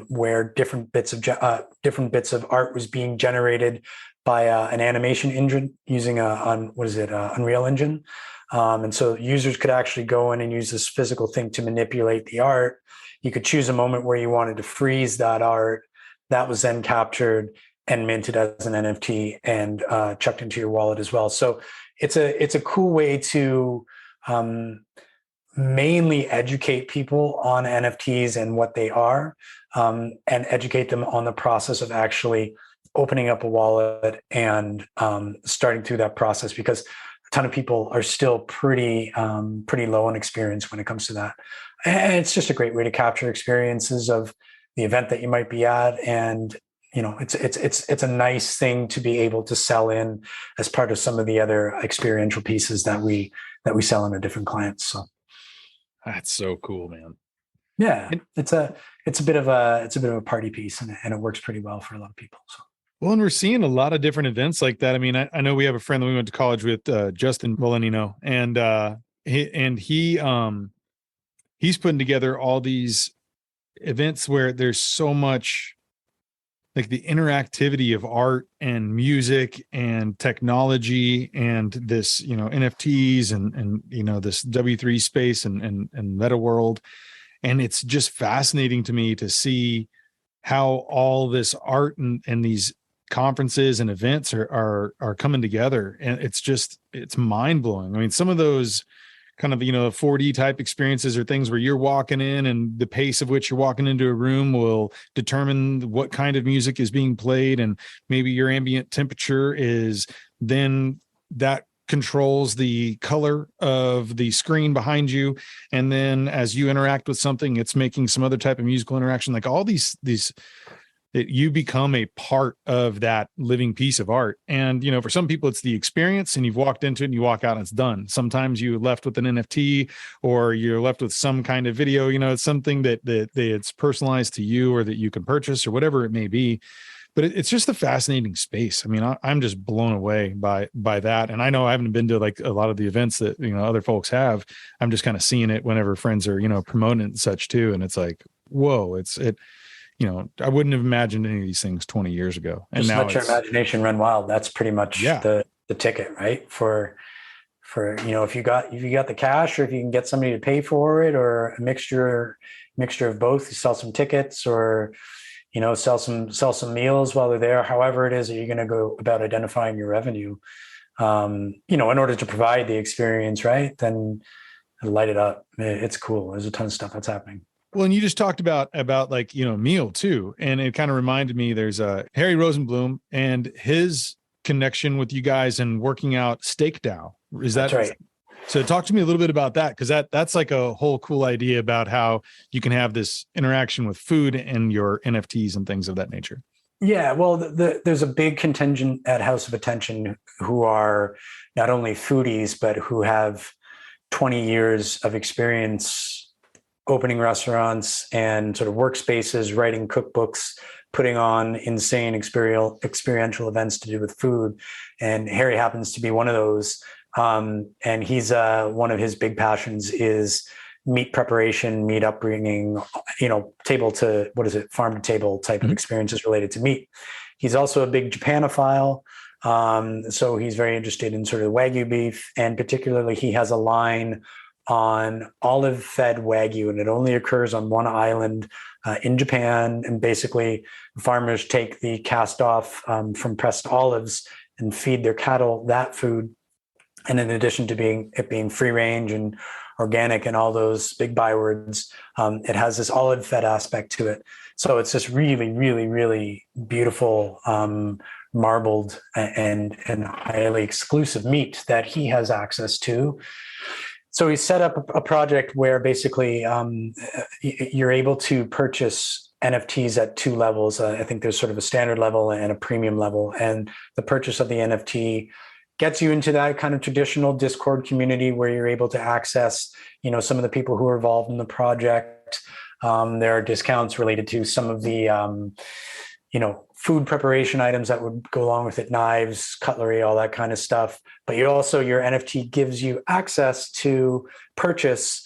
where different bits of art was being generated by an animation engine using Unreal Engine. And so users could actually go in and use this physical thing to manipulate the art. You could choose a moment where you wanted to freeze that art. That was then captured and minted as an NFT and chucked into your wallet as well. So it's a cool way to mainly educate people on NFTs and what they are, and educate them on the process of actually opening up a wallet and starting through that process, because a ton of people are still pretty low on experience when it comes to that. And it's just a great way to capture experiences of the event that you might be at. And, it's a nice thing to be able to sell in as part of some of the other experiential pieces that we sell into different clients. So that's so cool, man. Yeah, it's a bit of a party piece, and it works pretty well for a lot of people. So. Well, and we're seeing a lot of different events like that. I mean, I know we have a friend that we went to college with, Justin Molinino, and he's putting together all these events where there's so much like the interactivity of art and music and technology and this, NFTs and this W3 space and meta world. And it's just fascinating to me to see how all this art and these conferences and events are coming together. And it's mind blowing. I mean, some of those kind of, 4D type experiences are things where you're walking in and the pace of which you're walking into a room will determine what kind of music is being played. And maybe your ambient temperature is then that controls the color of the screen behind you. And then as you interact with something, it's making some other type of musical interaction, like all these that you become a part of that living piece of art. And, for some people it's the experience and you've walked into it and you walk out and it's done. Sometimes you're left with an NFT or you're left with some kind of video, it's something that it's personalized to you or that you can purchase or whatever it may be. But it's just a fascinating space. I mean, I'm just blown away by that. And I know I haven't been to like a lot of the events that, other folks have. I'm just kind of seeing it whenever friends are, promoting it and such too. And it's like, whoa, I wouldn't have imagined any of these things 20 years ago. And just now let your imagination run wild. That's pretty much the ticket, right? For if you got the cash, or if you can get somebody to pay for it, or a mixture of both, you sell some tickets, or sell some meals while they're there. However it is that you're going to go about identifying your revenue, in order to provide the experience, right? Then light it up. It's cool. There's a ton of stuff that's happening. Well, and you just talked about like, meal too. And it kind of reminded me, there's Harry Rosenblum and his connection with you guys and working out Steak DAO. That's right. So talk to me a little bit about that, because that's like a whole cool idea about how you can have this interaction with food and your NFTs and things of that nature. Yeah, well, there's a big contingent at House of Attention who are not only foodies, but who have 20 years of experience opening restaurants and sort of workspaces, writing cookbooks, putting on insane experiential events to do with food. And Harry happens to be one of those. And he's one of his big passions is meat preparation, meat upbringing, table to, farm to table type of experiences related to meat. He's also a big Japanophile. So he's very interested in sort of Wagyu beef, and particularly he has a line on olive-fed Wagyu, and it only occurs on one island in Japan. And basically, farmers take the cast-off from pressed olives and feed their cattle that food. And in addition to being free range and organic and all those big bywords, it has this olive-fed aspect to it. So it's this really, really, really beautiful marbled and highly exclusive meat that he has access to. So he set up a project where basically you're able to purchase NFTs at two levels. I think there's sort of a standard level and a premium level. And the purchase of the NFT gets you into that kind of traditional Discord community where you're able to access, some of the people who are involved in the project. There are discounts related to some of the, food preparation items that would go along with it, knives, cutlery, all that kind of stuff. But your NFT gives you access to purchase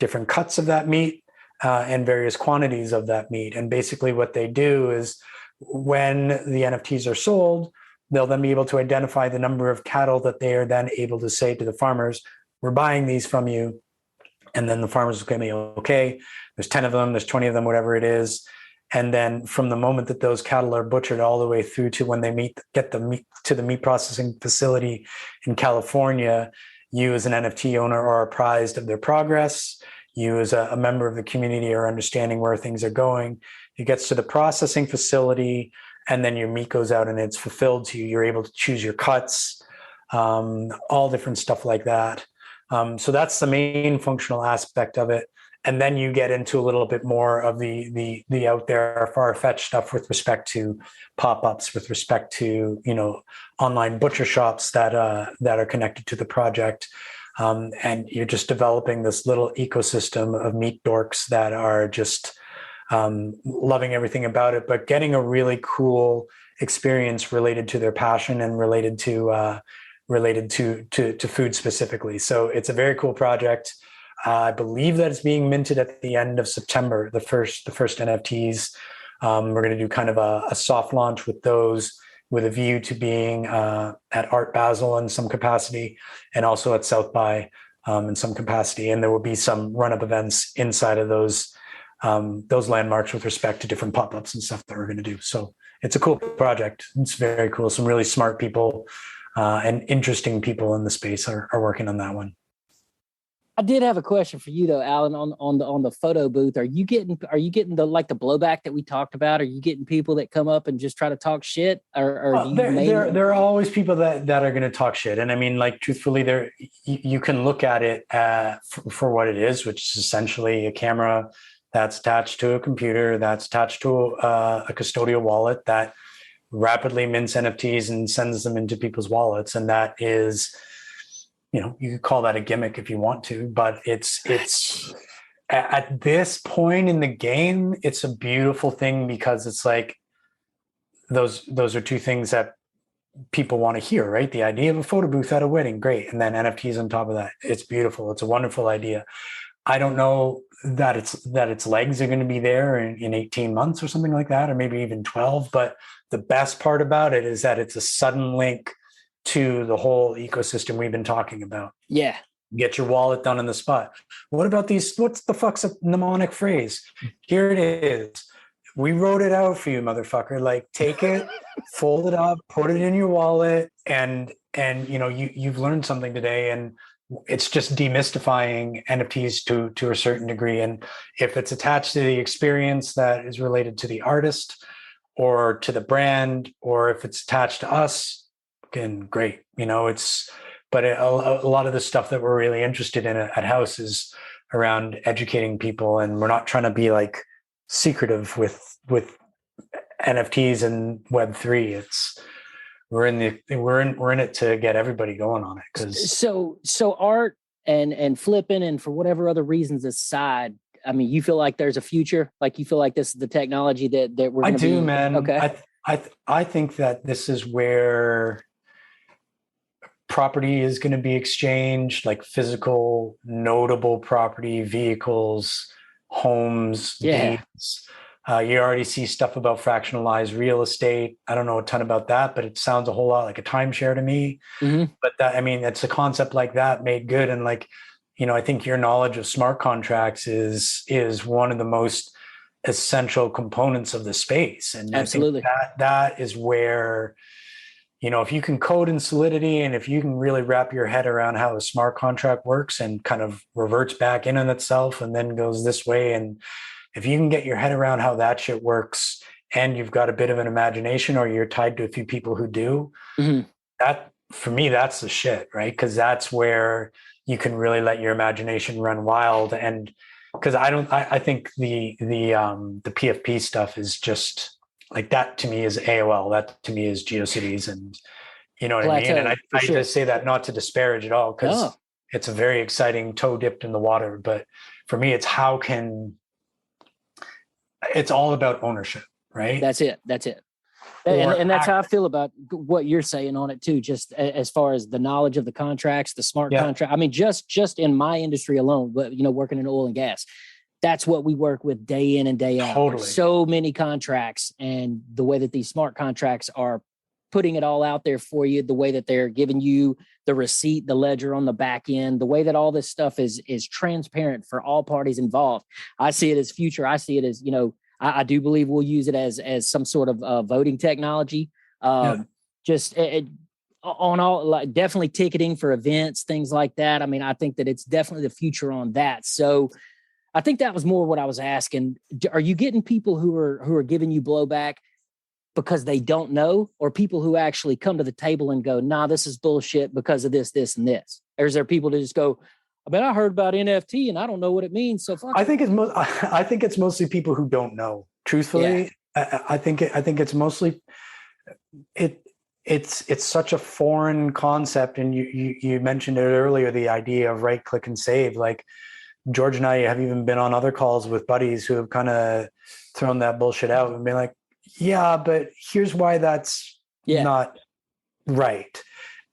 different cuts of that meat and various quantities of that meat. And basically what they do is when the NFTs are sold, they'll then be able to identify the number of cattle that they are then able to say to the farmers, we're buying these from you. And then the farmers will be okay, there's 10 of them, there's 20 of them, whatever it is. And then from the moment that those cattle are butchered all the way through to when they get the meat to the meat processing facility in California, you as an NFT owner are apprised of their progress. You as a member of the community are understanding where things are going. It gets to the processing facility, and then your meat goes out and it's fulfilled to you. You're able to choose your cuts, all different stuff like that. So that's the main functional aspect of it. And then you get into a little bit more of the out there far-fetched stuff with respect to pop-ups, with respect to online butcher shops that are connected to the project, and you're just developing this little ecosystem of meat dorks that are just loving everything about it, but getting a really cool experience related to their passion and related to food specifically. So it's a very cool project. I believe that it's being minted at the end of September, the first NFTs. We're going to do kind of a soft launch with those, with a view to being at Art Basel in some capacity, and also at South by in some capacity. And there will be some run-up events inside of those landmarks with respect to different pop-ups and stuff that we're going to do. So it's a cool project. It's very cool. Some really smart people and interesting people in the space are working on that one. I did have a question for you though, Allan, on the photo booth. Are you getting the blowback that we talked about? Are you getting people that come up and just try to talk shit? Or there are always people that are going to talk shit. And I mean, like, truthfully, you can look at it for what it is, which is essentially a camera that's attached to a computer, that's attached to a custodial wallet that rapidly mints NFTs and sends them into people's wallets. And that is, you could call that a gimmick if you want to, but it's at this point in the game, it's a beautiful thing because it's like those are two things that people want to hear, right? The idea of a photo booth at a wedding, great. And then NFTs on top of that. It's beautiful. It's a wonderful idea. I don't know that its legs are going to be there in 18 months or something like that, or maybe even 12. But the best part about it is that it's a sudden link to the whole ecosystem we've been talking about. Yeah. Get your wallet done on the spot. What about these? What's the fuck's a mnemonic phrase? Here it is. We wrote it out for you, motherfucker. Like, take it, fold it up, put it in your wallet, and you've learned something today. And it's just demystifying NFTs to a certain degree. And if it's attached to the experience that is related to the artist or to the brand, or if it's attached to us, again, great. But a lot of the stuff that we're really interested in at House is around educating people, and we're not trying to be like secretive with NFTs and Web3. We're in it to get everybody going on it. Because so art and flipping and for whatever other reasons aside, I mean, you feel like there's a future, like you feel like this is the technology that we're. I do, man. Okay. I think that this is where property is going to be exchanged, like physical, notable property, vehicles, homes, deeds. You already see stuff about fractionalized real estate. I don't know a ton about that, but it sounds a whole lot like a timeshare to me. Mm-hmm. But it's a concept like that made good. And like, I think your knowledge of smart contracts is one of the most essential components of the space. And absolutely, I think that is where, if you can code in Solidity and if you can really wrap your head around how a smart contract works and kind of reverts back in on itself and then goes this way. And if you can get your head around how that shit works and you've got a bit of an imagination or you're tied to a few people who do, that for me, that's the shit, right? Because that's where you can really let your imagination run wild. And because I think the PFP stuff is just like that to me is AOL. That to me is GeoCities, and you know what I mean. And I just say that not to disparage at all, because it's a very exciting toe dipped in the water. But for me, it's it's all about ownership, right? That's it. And that's how I feel about what you're saying on it too. Just as far as the knowledge of the contracts, the smart contract. I mean, just in my industry alone, working in oil and gas, that's what we work with day in and day out. Totally. So many contracts, and the way that these smart contracts are putting it all out there for you, the way that they're giving you the receipt, the ledger on the back end, the way that all this stuff is transparent for all parties involved. I see it as future. I see it as, I do believe we'll use it as some sort of voting technology. Just on all, like definitely ticketing for events, things like that. I mean, I think that it's definitely the future on that. So I think that was more what I was asking. Are you getting people who are giving you blowback because they don't know, or people who actually come to the table and go, nah, this is bullshit because of this, this, and this? Or is there people to just go, I heard about NFT and I don't know what it means. So fuck. I think it's mostly people who don't know. Truthfully, I think it's mostly it's such a foreign concept. And you mentioned it earlier, the idea of right click and save. Like George and I have even been on other calls with buddies who have kind of thrown that bullshit out and been like, yeah, but here's why that's not right.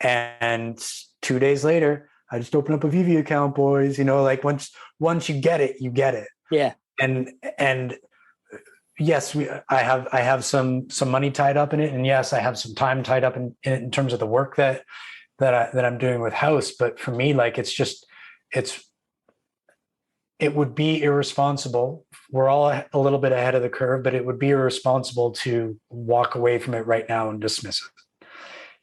And 2 days later, I just opened up a VV account, boys. Like once you get it, you get it. Yeah. And yes, I have some money tied up in it, and yes, I have some time tied up in terms of the work that I'm doing with House. But for me, like it would be irresponsible. We're all a little bit ahead of the curve, but it would be irresponsible to walk away from it right now and dismiss it.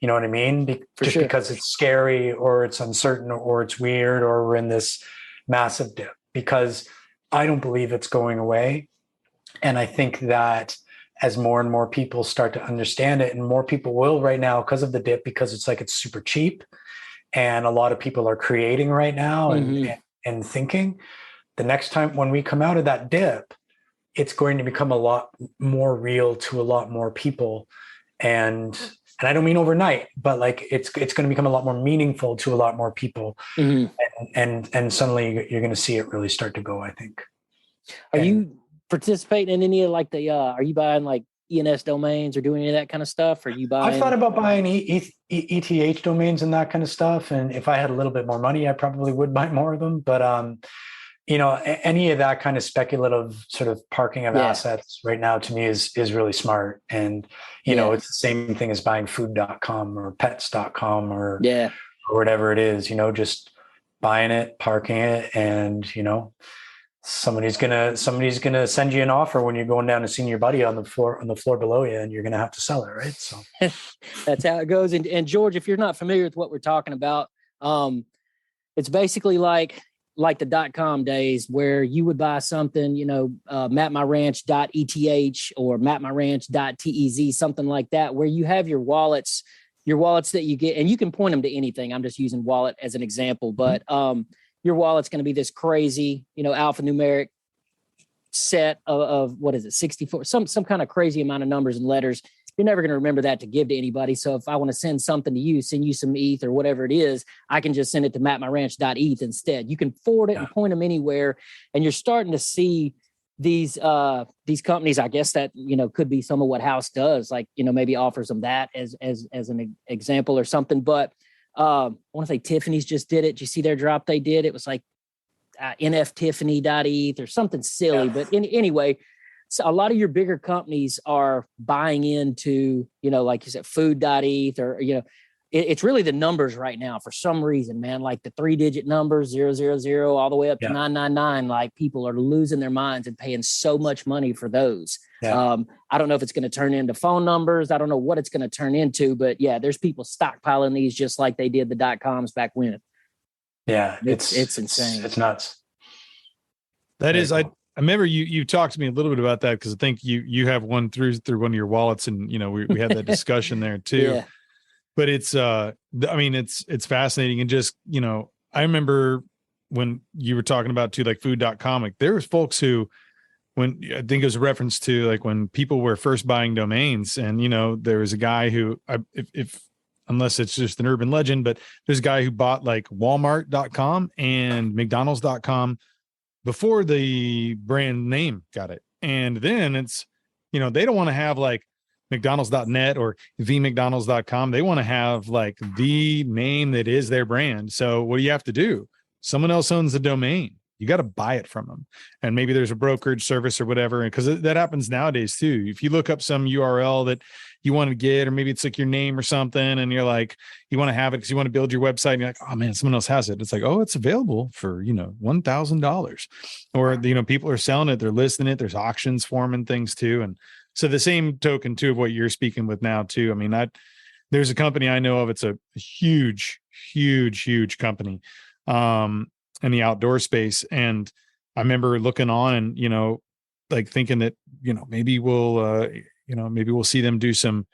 You know what I mean? Because it's scary or it's uncertain or it's weird or we're in this massive dip, because I don't believe it's going away. And I think that as more and more people start to understand it, and more people will right now because of the dip, because it's super cheap and a lot of people are creating right now and thinking, the next time when we come out of that dip, it's going to become a lot more real to a lot more people. And I don't mean overnight, but like it's going to become a lot more meaningful to a lot more people. And suddenly you're going to see it really start to go, I think. Are you participating in any of like are you buying like ENS domains or doing any of that kind of stuff? Are you buying? I've thought about buying ETH domains and that kind of stuff. And if I had a little bit more money, I probably would buy more of them. But, any of that kind of speculative sort of parking of assets right now to me is really smart. And, it's the same thing as buying food.com or pets.com or whatever it is, just buying it, parking it, and, somebody's gonna send you an offer when you're going down to see your buddy on the floor below you, and you're gonna have to sell it, right? So that's how it goes. And George, if you're not familiar with what we're talking about, it's basically like the .com days where you would buy something, mapmyranch.eth or mapmyranch.tez, something like that, where you have your wallets that you get, and you can point them to anything. I'm just using wallet as an example, but your wallet's going to be this crazy, alphanumeric set of what is it, 64, some kind of crazy amount of numbers and letters. You're never going to remember that to give to anybody. So if I want to send something to you, send you some ETH or whatever it is, I can just send it to mapmyranch.eth instead. You can forward it and point them anywhere. And you're starting to see these companies, I guess that, could be some of what House does, like, maybe offers them that as an example or something. But I want to say Tiffany's just did it. Did you see their drop they did? It was like nftiffany.eth or something silly. Yeah. But anyway, so a lot of your bigger companies are buying into, like you said, food.eth or, it's really the numbers right now for some reason, man, like the 3-digit numbers, 000, all the way up to 999. Like people are losing their minds and paying so much money for those. Yeah. I don't know if it's going to turn into phone numbers. I don't know what it's going to turn into, but yeah, there's people stockpiling these just like they did the .coms back when. Yeah. It's insane. It's nuts. That is, I remember you talked to me a little bit about that because I think you have one through one of your wallets, and we had that discussion there too. Yeah. But it's it's fascinating, and just I remember when you were talking about too, like food.com, like there was folks who, when I think it was a reference to like when people were first buying domains, and there was a guy who, if unless it's just an urban legend, but there's a guy who bought like Walmart.com and McDonald's.com before the brand name got it. And then it's, they don't want to have like McDonald's.net or themcdonalds.com. They want to have like the name that is their brand. So what do you have to do? Someone else owns the domain. You got to buy it from them. And maybe there's a brokerage service or whatever. Because that happens nowadays too. If you look up some URL that you want to get, or maybe it's like your name or something, and you're like, you want to have it because you want to build your website, and you're like, oh man, someone else has it. It's like, oh, it's available for, $1,000. Or, people are selling it, they're listing it. There's auctions for them and things too. And so the same token too of what you're speaking with now too. I mean, there's a company I know of. It's a huge company in the outdoor space. And I remember looking on and, like thinking that, maybe we'll see them do some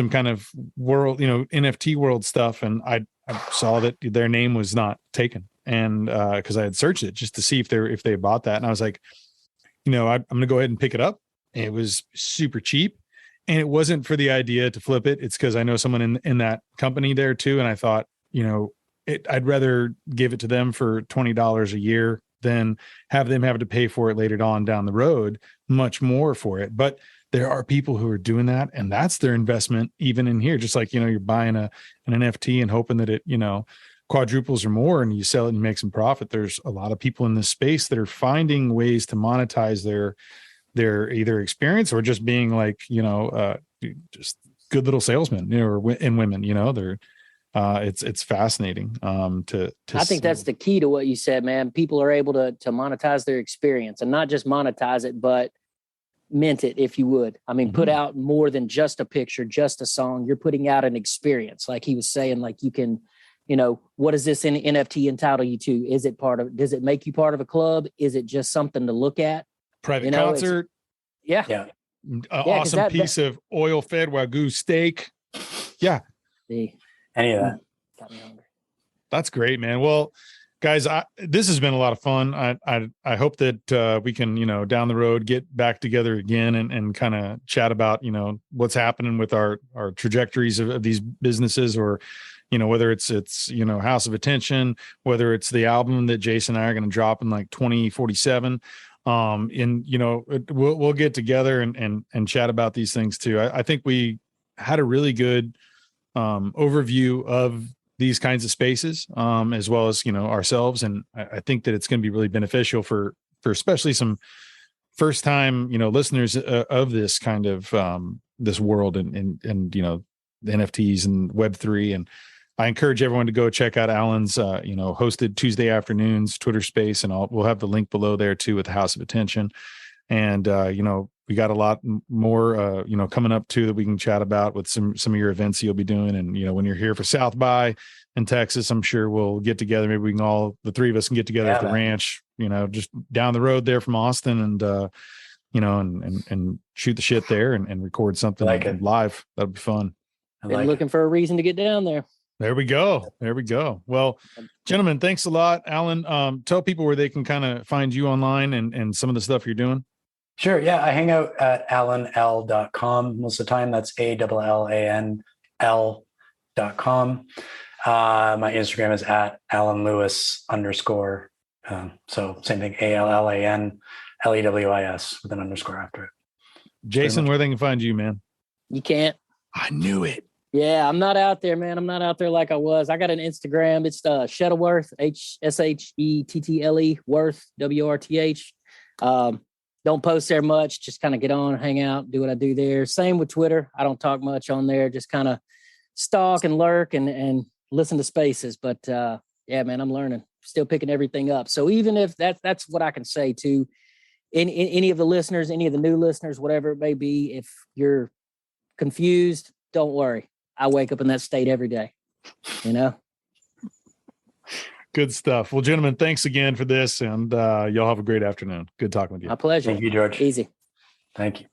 kind of world, NFT world stuff. And I saw that their name was not taken. And because I had searched it just to see if they bought that. And I was like, I'm going to go ahead and pick it up. And it was super cheap. And it wasn't for the idea to flip it. It's because I know someone in that company there too. And I thought, I'd rather give it to them for $20 a year than have them have to pay for it later on down the road, much more for it. But there are people who are doing that, and that's their investment even in here. Just like, you're buying an NFT and hoping that it, quadruples or more, and you sell it and make some profit. There's a lot of people in this space that are finding ways to monetize their either experience or just being like, just good little salesmen, and women, they're, it's fascinating to I think that's the key to what you said, man. People are able to monetize their experience, and not just monetize it, but mint it, if you would. I mean, put out more than just a picture, just a song. You're putting out an experience. Like he was saying, like you can, what does this NFT entitle you to? Does it make you part of a club? Is it just something to look at? Private concert. Yeah. Awesome piece of oil-fed Wagyu steak. Yeah. Any of that. Got me hungry. That's great, man. Well, guys, this has been a lot of fun. I hope that we can, down the road get back together again and kind of chat about, what's happening with our trajectories of these businesses, or, whether it's House of Attention, whether it's the album that Jason and I are going to drop in like 2047. We'll get together and chat about these things too. I think we had a really good overview of these kinds of spaces, as well as, ourselves. And I think that it's going to be really beneficial for especially some first time, listeners of this kind of, this world and the NFTs and Web3. And I encourage everyone to go check out Allan's, hosted Tuesday afternoons Twitter space, and we'll have the link below there too with the House of Attention. And, we got a lot more, coming up too that we can chat about with some of your events you'll be doing. And, when you're here for South by in Texas, I'm sure we'll get together. Maybe we can the three of us can get together at the ranch, just down the road there from Austin and, and shoot the shit there and record something live. That'd be fun. Been looking for a reason to get down there. There we go. There we go. Well, gentlemen, thanks a lot. Allan, tell people where they can kind of find you online and some of the stuff you're doing. Sure. Yeah. I hang out at allanl.com. Most of the time that's ALLANL.com. My Instagram is at Allan Lewis _. So same thing, ALLANLEWIS with an underscore after it. Jason, where they can find you, man? You can't. I knew it. Yeah, I'm not out there, man. I'm not out there like I was. I got an Instagram. It's Shuttleworth, HSHETTLE, Worth, WRTH. Don't post there much. Just kind of get on, hang out, do what I do there. Same with Twitter. I don't talk much on there. Just kind of stalk and lurk and listen to spaces. But yeah, man, I'm learning. Still picking everything up. So even if that's what I can say to any of the listeners, any of the new listeners, whatever it may be, if you're confused, don't worry. I wake up in that state every day, you know? Good stuff. Well, gentlemen, thanks again for this, and y'all have a great afternoon. Good talking with you. My pleasure. Thank you, George. Easy. Thank you.